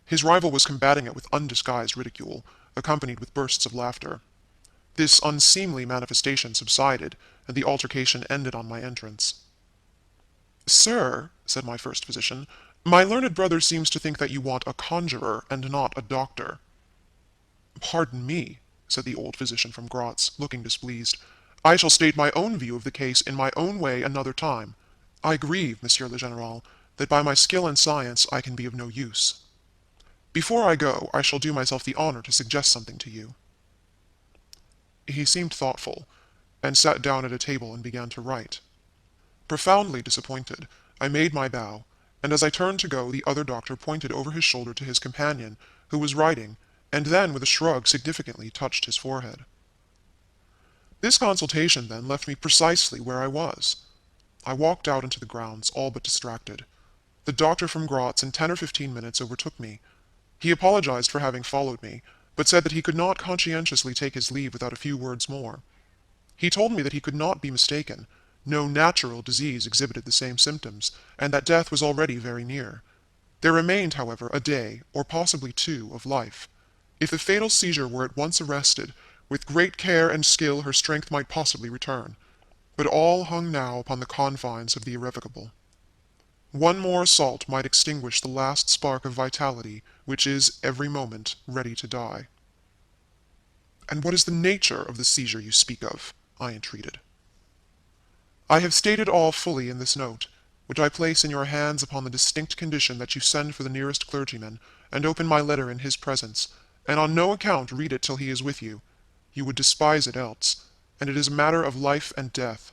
Speaker 1: His rival was combating it with undisguised ridicule, accompanied with bursts of laughter. This unseemly manifestation subsided, and the altercation ended on my entrance. "Sir," said my first physician, "my learned brother seems to think that you want a conjurer and not a doctor." "Pardon me," said the old physician from Gratz, looking displeased. "I shall state my own view of the case in my own way another time. I grieve, Monsieur le General, that by my skill and science I can be of no use. Before I go, I shall do myself the honor to suggest something to you." He seemed thoughtful, and sat down at a table and began to write. Profoundly disappointed, I made my bow, and as I turned to go, the other doctor pointed over his shoulder to his companion, who was writing, and then, with a shrug, significantly touched his forehead. This consultation, then, left me precisely where I was. I walked out into the grounds, all but distracted. The doctor from Gratz in 10 or 15 minutes overtook me. He apologized for having followed me, but said that he could not conscientiously take his leave without a few words more. He told me that he could not be mistaken. No natural disease exhibited the same symptoms, and that death was already very near. There remained, however, a day, or possibly two, of life. If the fatal seizure were at once arrested, With great care and skill her strength might possibly return, but all hung now upon the confines of the irrevocable. One more assault might extinguish the last spark of vitality which is every moment ready to die. "And what is the nature of the seizure you speak of?" I entreated. "I have stated all fully in this note, which I place in your hands upon the distinct condition that you send for the nearest clergyman, and open my letter in his presence, and on no account read it till he is with you. You would despise it else, and it is a matter of life and death.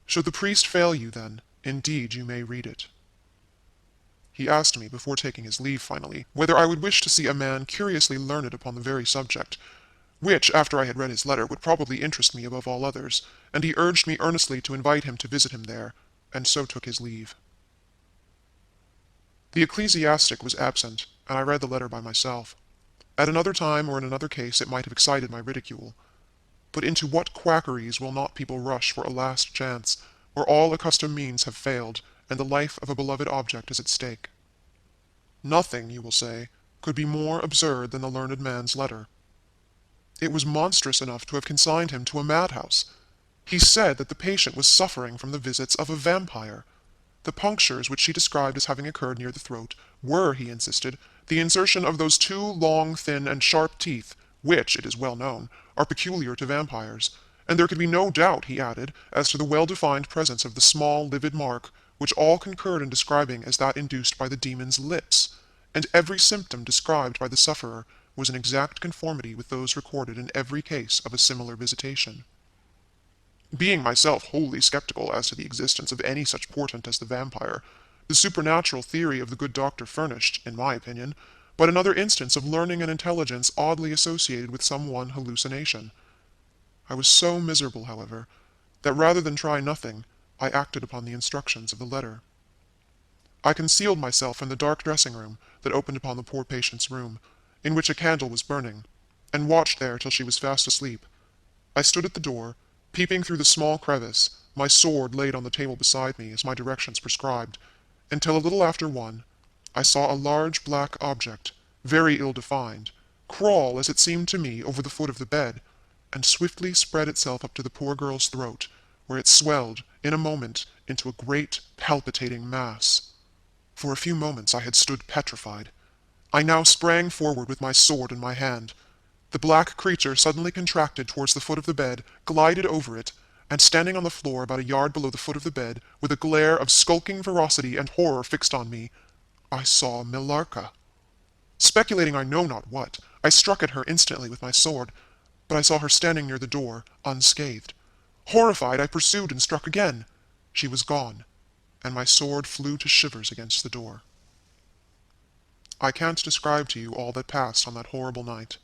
Speaker 1: Should the priest fail you, then, indeed you may read it." He asked me, before taking his leave finally, whether I would wish to see a man curiously learned upon the very subject, which, after I had read his letter, would probably interest me above all others, and he urged me earnestly to invite him to visit him there, and so took his leave. The ecclesiastic was absent, and I read the letter by myself. At another time or in another case it might have excited my ridicule. But into what quackeries will not people rush for a last chance, where all accustomed means have failed, and the life of a beloved object is at stake? Nothing, you will say, could be more absurd than the learned man's letter. It was monstrous enough to have consigned him to a madhouse. He said that the patient was suffering from the visits of a vampire. The punctures which she described as having occurred near the throat were, he insisted, the insertion of those two long, thin, and sharp teeth, which, it is well known, are peculiar to vampires, and there could be no doubt, he added, as to the well-defined presence of the small, livid mark, which all concurred in describing as that induced by the demon's lips, and every symptom described by the sufferer was in exact conformity with those recorded in every case of a similar visitation. Being myself wholly skeptical as to the existence of any such portent as the vampire, the supernatural theory of the good doctor furnished, in my opinion, but another instance of learning and intelligence oddly associated with some one hallucination. I was so miserable, however, that rather than try nothing, I acted upon the instructions of the letter. I concealed myself in the dark dressing-room that opened upon the poor patient's room, in which a candle was burning, and watched there till she was fast asleep. I stood at the door, peeping through the small crevice, my sword laid on the table beside me as my directions prescribed, until a little after 1, I saw a large black object, very ill-defined, crawl, as it seemed to me, over the foot of the bed, and swiftly spread itself up to the poor girl's throat, where it swelled, in a moment, into a great, palpitating mass. For a few moments I had stood petrified. I now sprang forward with my sword in my hand. The black creature suddenly contracted towards the foot of the bed, glided over it, and standing on the floor about a yard below the foot of the bed, with a glare of skulking ferocity and horror fixed on me, I saw Millarca. Speculating I know not what, I struck at her instantly with my sword, but I saw her standing near the door, unscathed. Horrified, I pursued and struck again. She was gone, and my sword flew to shivers against the door. I can't describe to you all that passed on that horrible night.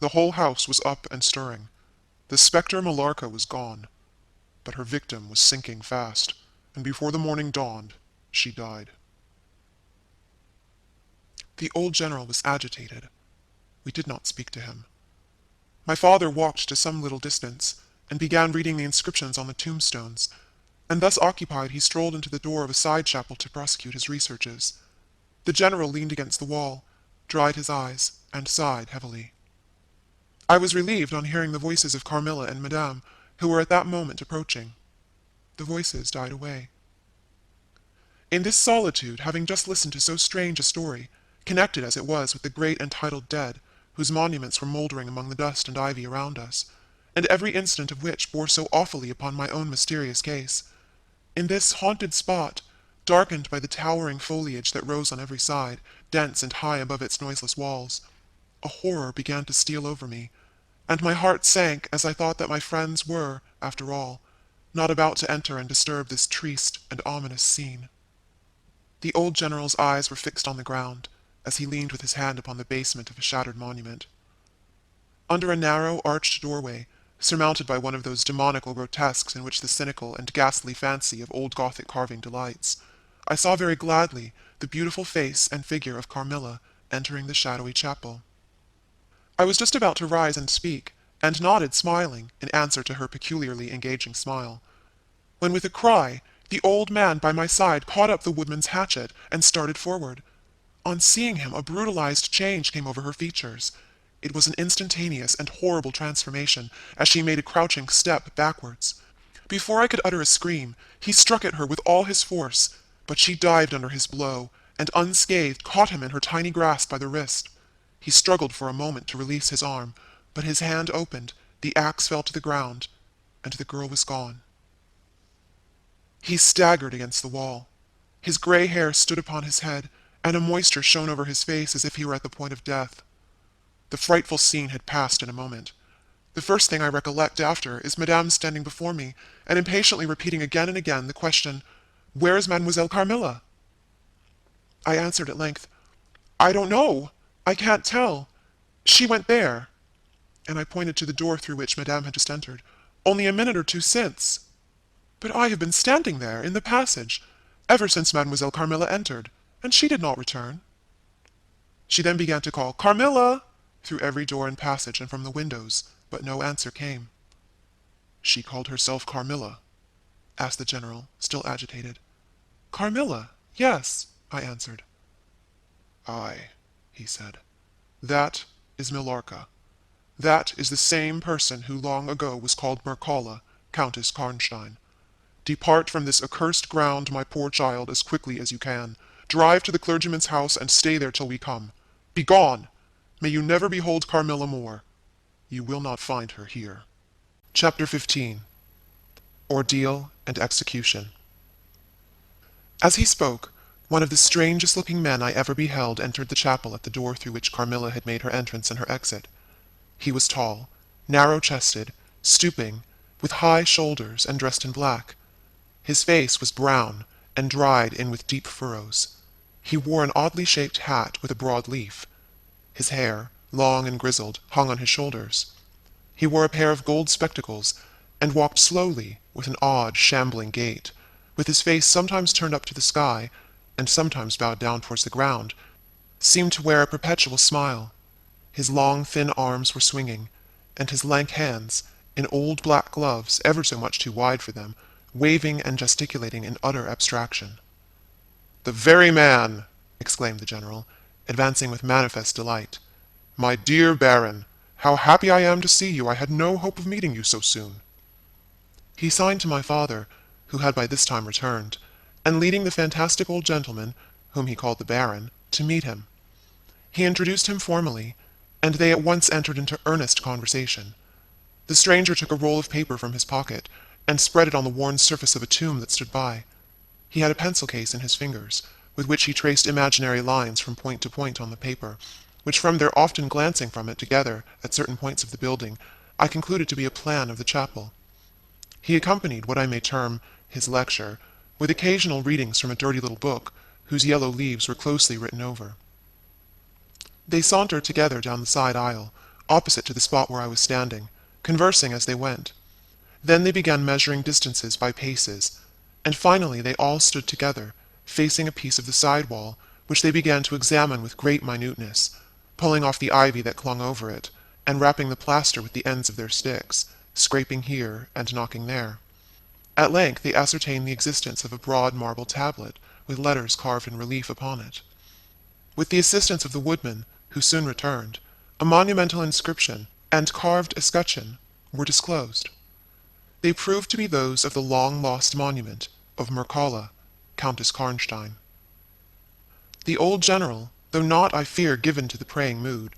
Speaker 1: The whole house was up and stirring. The spectre Millarca was gone, but her victim was sinking fast, and before the morning dawned, she died. The old general was agitated. We did not speak to him. My father walked to some little distance, and began reading the inscriptions on the tombstones, and thus occupied he strolled into the door of a side chapel to prosecute his researches. The general leaned against the wall, dried his eyes, and sighed heavily. I was relieved on hearing the voices of Carmilla and Madame, who were at that moment approaching. The voices died away. In this solitude, having just listened to so strange a story, connected as it was with the great and titled dead, whose monuments were mouldering among the dust and ivy around us, and every incident of which bore so awfully upon my own mysterious case, in this haunted spot, darkened by the towering foliage that rose on every side, dense and high above its noiseless walls, a horror began to steal over me, and my heart sank as I thought that my friends were, after all, not about to enter and disturb this triste and ominous scene. The old general's eyes were fixed on the ground, as he leaned with his hand upon the basement of a shattered monument. Under a narrow, arched doorway, surmounted by one of those demoniacal grotesques in which the cynical and ghastly fancy of old Gothic carving delights, I saw very gladly the beautiful face and figure of Carmilla entering the shadowy chapel. I was just about to rise and speak, and nodded smiling in answer to her peculiarly engaging smile, when with a cry the old man by my side caught up the woodman's hatchet and started forward. On seeing him, a brutalized change came over her features. It was an instantaneous and horrible transformation as she made a crouching step backwards. Before I could utter a scream, he struck at her with all his force, but she dived under his blow, and unscathed caught him in her tiny grasp by the wrist. He struggled for a moment to release his arm, but his hand opened, the axe fell to the ground, and the girl was gone. He staggered against the wall. His gray hair stood upon his head, and a moisture shone over his face as if he were at the point of death. The frightful scene had passed in a moment. The first thing I recollect after is Madame standing before me, and impatiently repeating again and again the question, "Where is Mademoiselle Carmilla?" I answered at length, "I don't know. I can't tell. She went there," and I pointed to the door through which Madame had just entered, "only a minute or two since. But I have been standing there, in the passage, ever since Mademoiselle Carmilla entered, and she did not return." She then began to call, "Carmilla!" through every door and passage and from the windows, but no answer came. "She called herself Carmilla?" asked the general, still agitated. "Carmilla, yes," I answered. "Aye," he said. "That is Millarca. That is the same person who long ago was called Mircalla, Countess Karnstein. Depart from this accursed ground, my poor child, as quickly as you can. Drive to the clergyman's house and stay there till we come. Begone! May you never behold Carmilla more. You will not find her here." Chapter 15. Ordeal and Execution. As he spoke, one of the strangest-looking men I ever beheld entered the chapel at the door through which Carmilla had made her entrance and her exit. He was tall, narrow-chested, stooping, with high shoulders, and dressed in black. His face was brown, and dried in with deep furrows. He wore an oddly shaped hat with a broad leaf. His hair, long and grizzled, hung on his shoulders. He wore a pair of gold spectacles, and walked slowly, with an odd, shambling gait, with his face sometimes turned up to the sky, and sometimes bowed down towards the ground, seemed to wear a perpetual smile. His long, thin arms were swinging, and his lank hands, in old black gloves ever so much too wide for them, waving and gesticulating in utter abstraction. "The very man!" exclaimed the general, advancing with manifest delight. "My dear Baron, how happy I am to see you! I had no hope of meeting you so soon." He signed to my father, who had by this time returned, and leading the fantastic old gentleman, whom he called the Baron, to meet him. He introduced him formally, and they at once entered into earnest conversation. The stranger took a roll of paper from his pocket, and spread it on the worn surface of a tomb that stood by. He had a pencil case in his fingers, with which he traced imaginary lines from point to point on the paper, which from their often glancing from it together at certain points of the building, I concluded to be a plan of the chapel. He accompanied what I may term his lecture, with occasional readings from a dirty little book, whose yellow leaves were closely written over. They sauntered together down the side aisle, opposite to the spot where I was standing, conversing as they went. Then they began measuring distances by paces, and finally they all stood together, facing a piece of the side wall, which they began to examine with great minuteness, pulling off the ivy that clung over it, and rapping the plaster with the ends of their sticks, scraping here and knocking there. At length they ascertained the existence of a broad marble tablet, with letters carved in relief upon it. With the assistance of the woodman, who soon returned, a monumental inscription and carved escutcheon were disclosed. They proved to be those of the long-lost monument of Mircalla, Countess Karnstein. The old general, though not, I fear, given to the praying mood,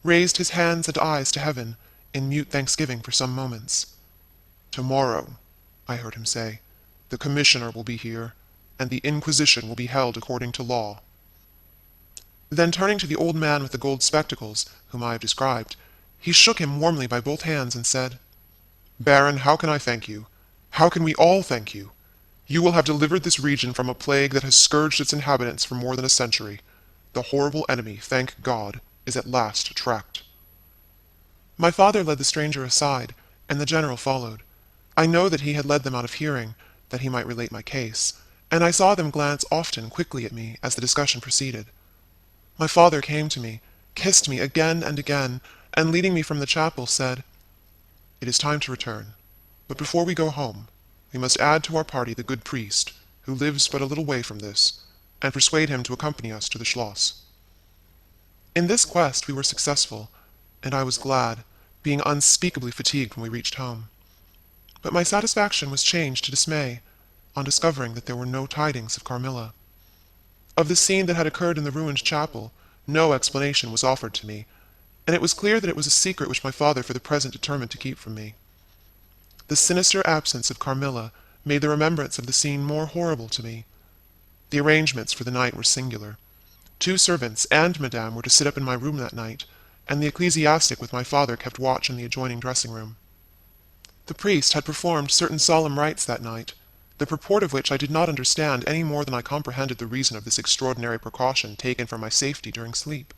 Speaker 1: raised his hands and eyes to heaven in mute thanksgiving for some moments. "Tomorrow," I heard him say, "the commissioner will be here, and the inquisition will be held according to law." Then turning to the old man with the gold spectacles, whom I have described, he shook him warmly by both hands and said, "Baron, how can I thank you? How can we all thank you? You will have delivered this region from a plague that has scourged its inhabitants for more than a century. The horrible enemy, thank God, is at last tracked." My father led the stranger aside, and the general followed. I know that he had led them out of hearing, that he might relate my case, and I saw them glance often quickly at me as the discussion proceeded. My father came to me, kissed me again and again, and leading me from the chapel, said, "It is time to return, but before we go home, we must add to our party the good priest, who lives but a little way from this, and persuade him to accompany us to the Schloss." In this quest we were successful, and I was glad, being unspeakably fatigued when we reached home. But my satisfaction was changed to dismay on discovering that there were no tidings of Carmilla. Of the scene that had occurred in the ruined chapel, no explanation was offered to me, and it was clear that it was a secret which my father for the present determined to keep from me. The sinister absence of Carmilla made the remembrance of the scene more horrible to me. The arrangements for the night were singular. 2 servants and Madame were to sit up in my room that night, and the ecclesiastic with my father kept watch in the adjoining dressing-room. The priest had performed certain solemn rites that night, the purport of which I did not understand any more than I comprehended the reason of this extraordinary precaution taken for my safety during sleep.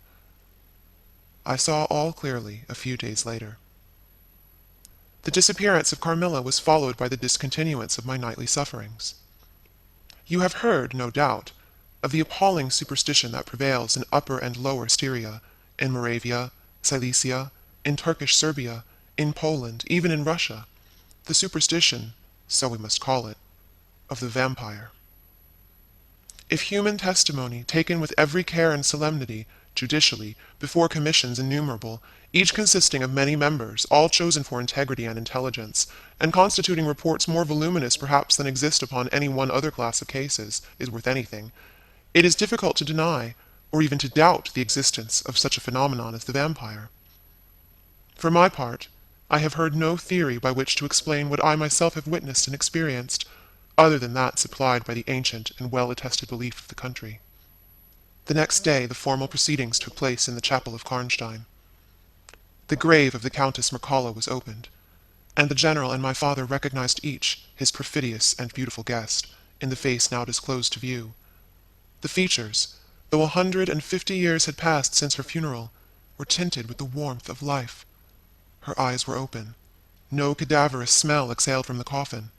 Speaker 1: I saw all clearly a few days later. The disappearance of Carmilla was followed by the discontinuance of my nightly sufferings. You have heard, no doubt, of the appalling superstition that prevails in Upper and Lower Styria, in Moravia, Silesia, in Turkish Serbia, in Poland, even in Russia, the superstition, so we must call it, of the vampire. If human testimony, taken with every care and solemnity, judicially, before commissions innumerable, each consisting of many members, all chosen for integrity and intelligence, and constituting reports more voluminous perhaps than exist upon any one other class of cases, is worth anything, it is difficult to deny, or even to doubt the existence of such a phenomenon as the vampire. For my part, I have heard no theory by which to explain what I myself have witnessed and experienced, other than that supplied by the ancient and well-attested belief of the country. The next day the formal proceedings took place in the chapel of Karnstein. The grave of the Countess Mircalla was opened, and the general and my father recognized each his perfidious and beautiful guest in the face now disclosed to view. The features, though 150 years had passed since her funeral, were tinted with the warmth of life. Her eyes were open. No cadaverous smell exhaled from the coffin.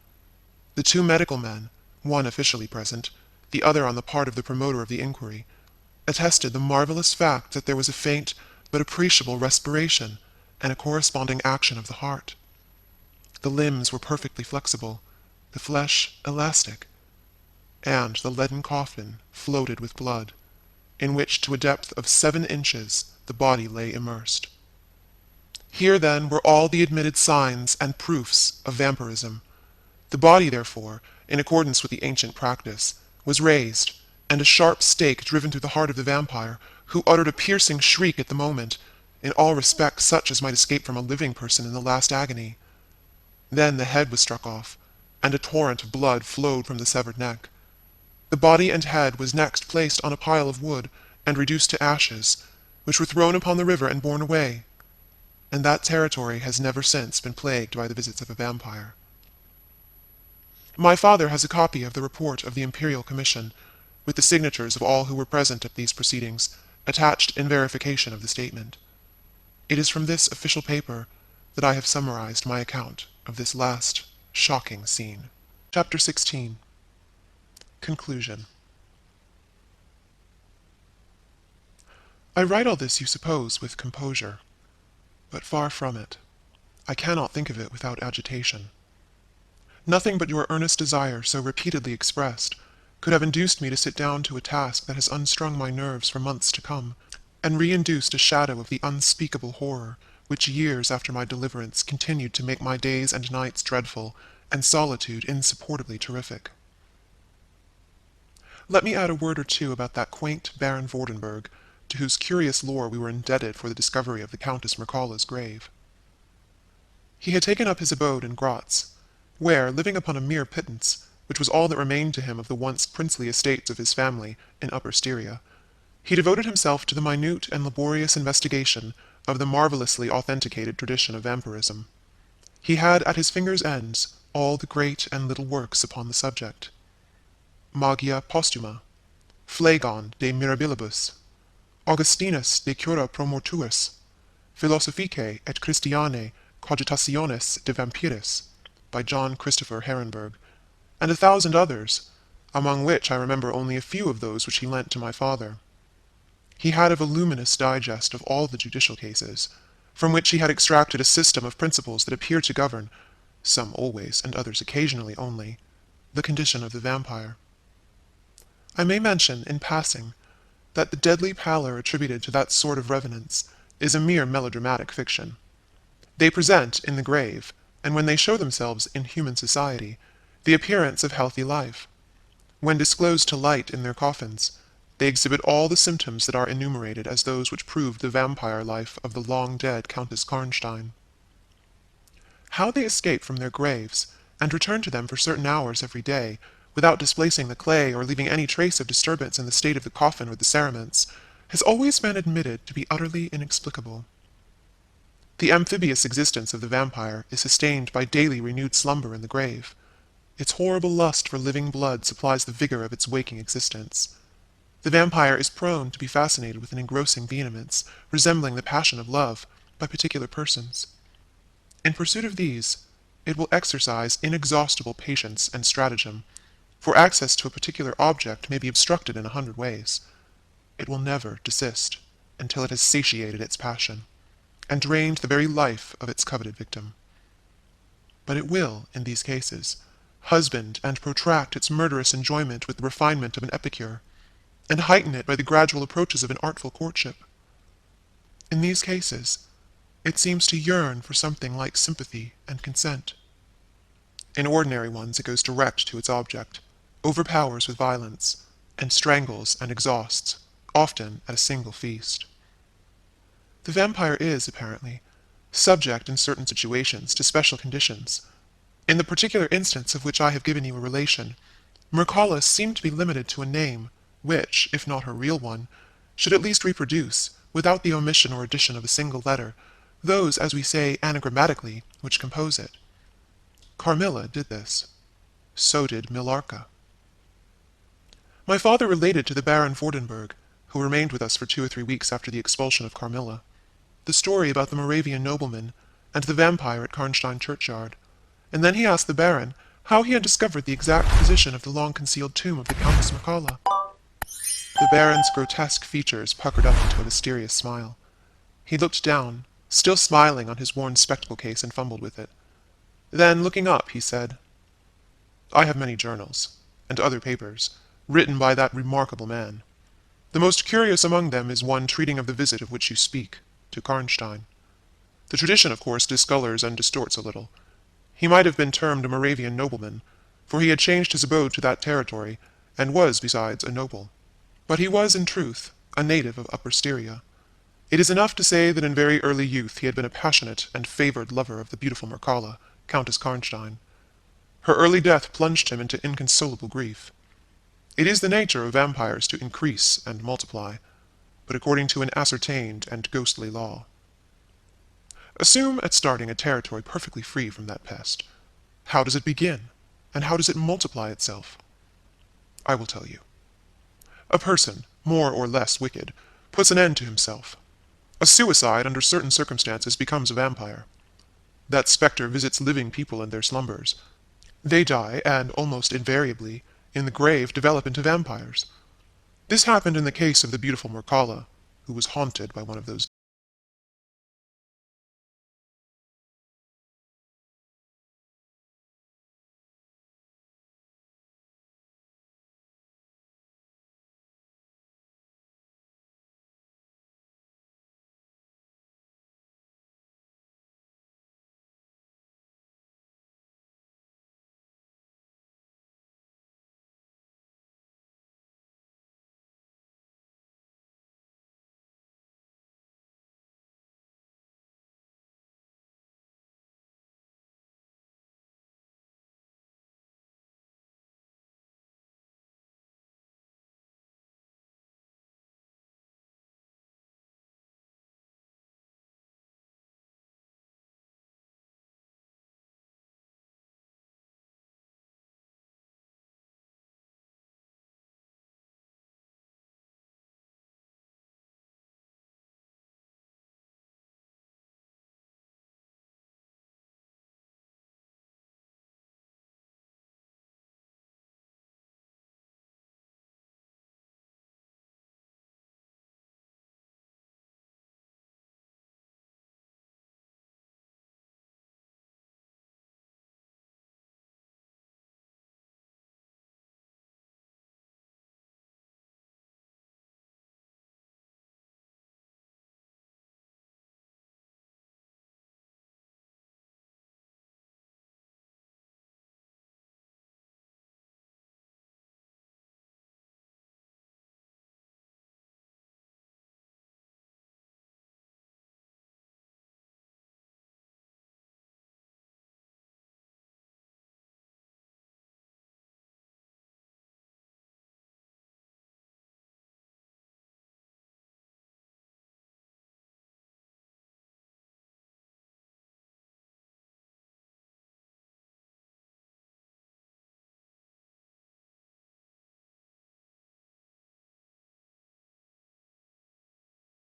Speaker 1: The 2 medical men, one officially present, the other on the part of the promoter of the inquiry, attested the marvelous fact that there was a faint but appreciable respiration and a corresponding action of the heart. The limbs were perfectly flexible, the flesh elastic, and the leaden coffin floated with blood, in which to a depth of 7 inches the body lay immersed. Here then were all the admitted signs and proofs of vampirism. The body, therefore, in accordance with the ancient practice, was raised, and a sharp stake driven through the heart of the vampire, who uttered a piercing shriek at the moment, in all respects such as might escape from a living person in the last agony. Then the head was struck off, and a torrent of blood flowed from the severed neck. The body and head was next placed on a pile of wood, and reduced to ashes, which were thrown upon the river and borne away, and that territory has never since been plagued by the visits of a vampire. My father has a copy of the report of the Imperial Commission, with the signatures of all who were present at these proceedings, attached in verification of the statement. It is from this official paper that I have summarized my account of this last shocking scene. Chapter 16. Conclusion. I write all this, you suppose, with composure, but far from it. I cannot think of it without agitation. Nothing but your earnest desire, so repeatedly expressed, could have induced me to sit down to a task that has unstrung my nerves for months to come, and re-induced a shadow of the unspeakable horror which years after my deliverance continued to make my days and nights dreadful, and solitude insupportably terrific. Let me add a word or 2 about that quaint Baron Vordenburg, to whose curious lore we were indebted for the discovery of the Countess Mircalla's grave. He had taken up his abode in Gratz, where, living upon a mere pittance, which was all that remained to him of the once princely estates of his family in Upper Styria, he devoted himself to the minute and laborious investigation of the marvelously authenticated tradition of vampirism. He had at his fingers' ends all the great and little works upon the subject. Magia Postuma, Phlegon de Mirabilibus, Augustinus de Cura pro Mortuis, Philosophicae et Christianae Cogitationes de Vampiris, by John Christopher Herrenberg, and 1,000 others, among which I remember only a few of those which he lent to my father. He had a voluminous digest of all the judicial cases, from which he had extracted a system of principles that appear to govern, some always and others occasionally only, the condition of the vampire. I may mention, in passing, that the deadly pallor attributed to that sort of revenants is a mere melodramatic fiction. They present in the grave, and when they show themselves in human society, the appearance of healthy life. When disclosed to light in their coffins, they exhibit all the symptoms that are enumerated as those which proved the vampire life of the long-dead Countess Karnstein. How they escape from their graves, and return to them for certain hours every day, without displacing the clay or leaving any trace of disturbance in the state of the coffin or the cerements, has always been admitted to be utterly inexplicable. The amphibious existence of the vampire is sustained by daily renewed slumber in the grave. Its horrible lust for living blood supplies the vigor of its waking existence. The vampire is prone to be fascinated with an engrossing vehemence, resembling the passion of love, by particular persons. In pursuit of these, it will exercise inexhaustible patience and stratagem, for access to a particular object may be obstructed in 100 ways. It will never desist until it has satiated its passion, and drained the very life of its coveted victim. But it will, in these cases, husband and protract its murderous enjoyment with the refinement of an epicure, and heighten it by the gradual approaches of an artful courtship. In these cases, it seems to yearn for something like sympathy and consent. In ordinary ones it goes direct to its object, overpowers with violence, and strangles and exhausts, often at a single feast. The vampire is, apparently, subject in certain situations to special conditions. In the particular instance of which I have given you a relation, Mircalla seemed to be limited to a name, which, if not her real one, should at least reproduce, without the omission or addition of a single letter, those, as we say anagrammatically, which compose it. Carmilla did this. So did Millarca. My father related to the Baron Vordenberg, who remained with us for 2 or 3 weeks after the expulsion of Carmilla, the story about the Moravian nobleman and the vampire at Karnstein churchyard, and then he asked the Baron how he had discovered the exact position of the long-concealed tomb of the Countess Mircalla. The Baron's grotesque features puckered up into a mysterious smile. He looked down, still smiling on his worn spectacle case, and fumbled with it. Then, looking up, he said, "I have many journals, and other papers, written by that remarkable man. The most curious among them is one treating of the visit of which you speak, to Karnstein. The tradition, of course, discolors and distorts a little. He might have been termed a Moravian nobleman, for he had changed his abode to that territory, and was, besides, a noble. But he was, in truth, a native of Upper Styria. It is enough to say that in very early youth he had been a passionate and favored lover of the beautiful Mircalla, Countess Karnstein. Her early death plunged him into inconsolable grief. It is the nature of vampires to increase and multiply, but according to an ascertained and ghostly law. Assume at starting a territory perfectly free from that pest. How does it begin, and how does it multiply itself? I will tell you. A person, more or less wicked, puts an end to himself. A suicide, under certain circumstances, becomes a vampire. That spectre visits living people in their slumbers. They die, and, almost invariably, in the grave develop into vampires. This happened in the case of the beautiful Mircalla, who was haunted by one of those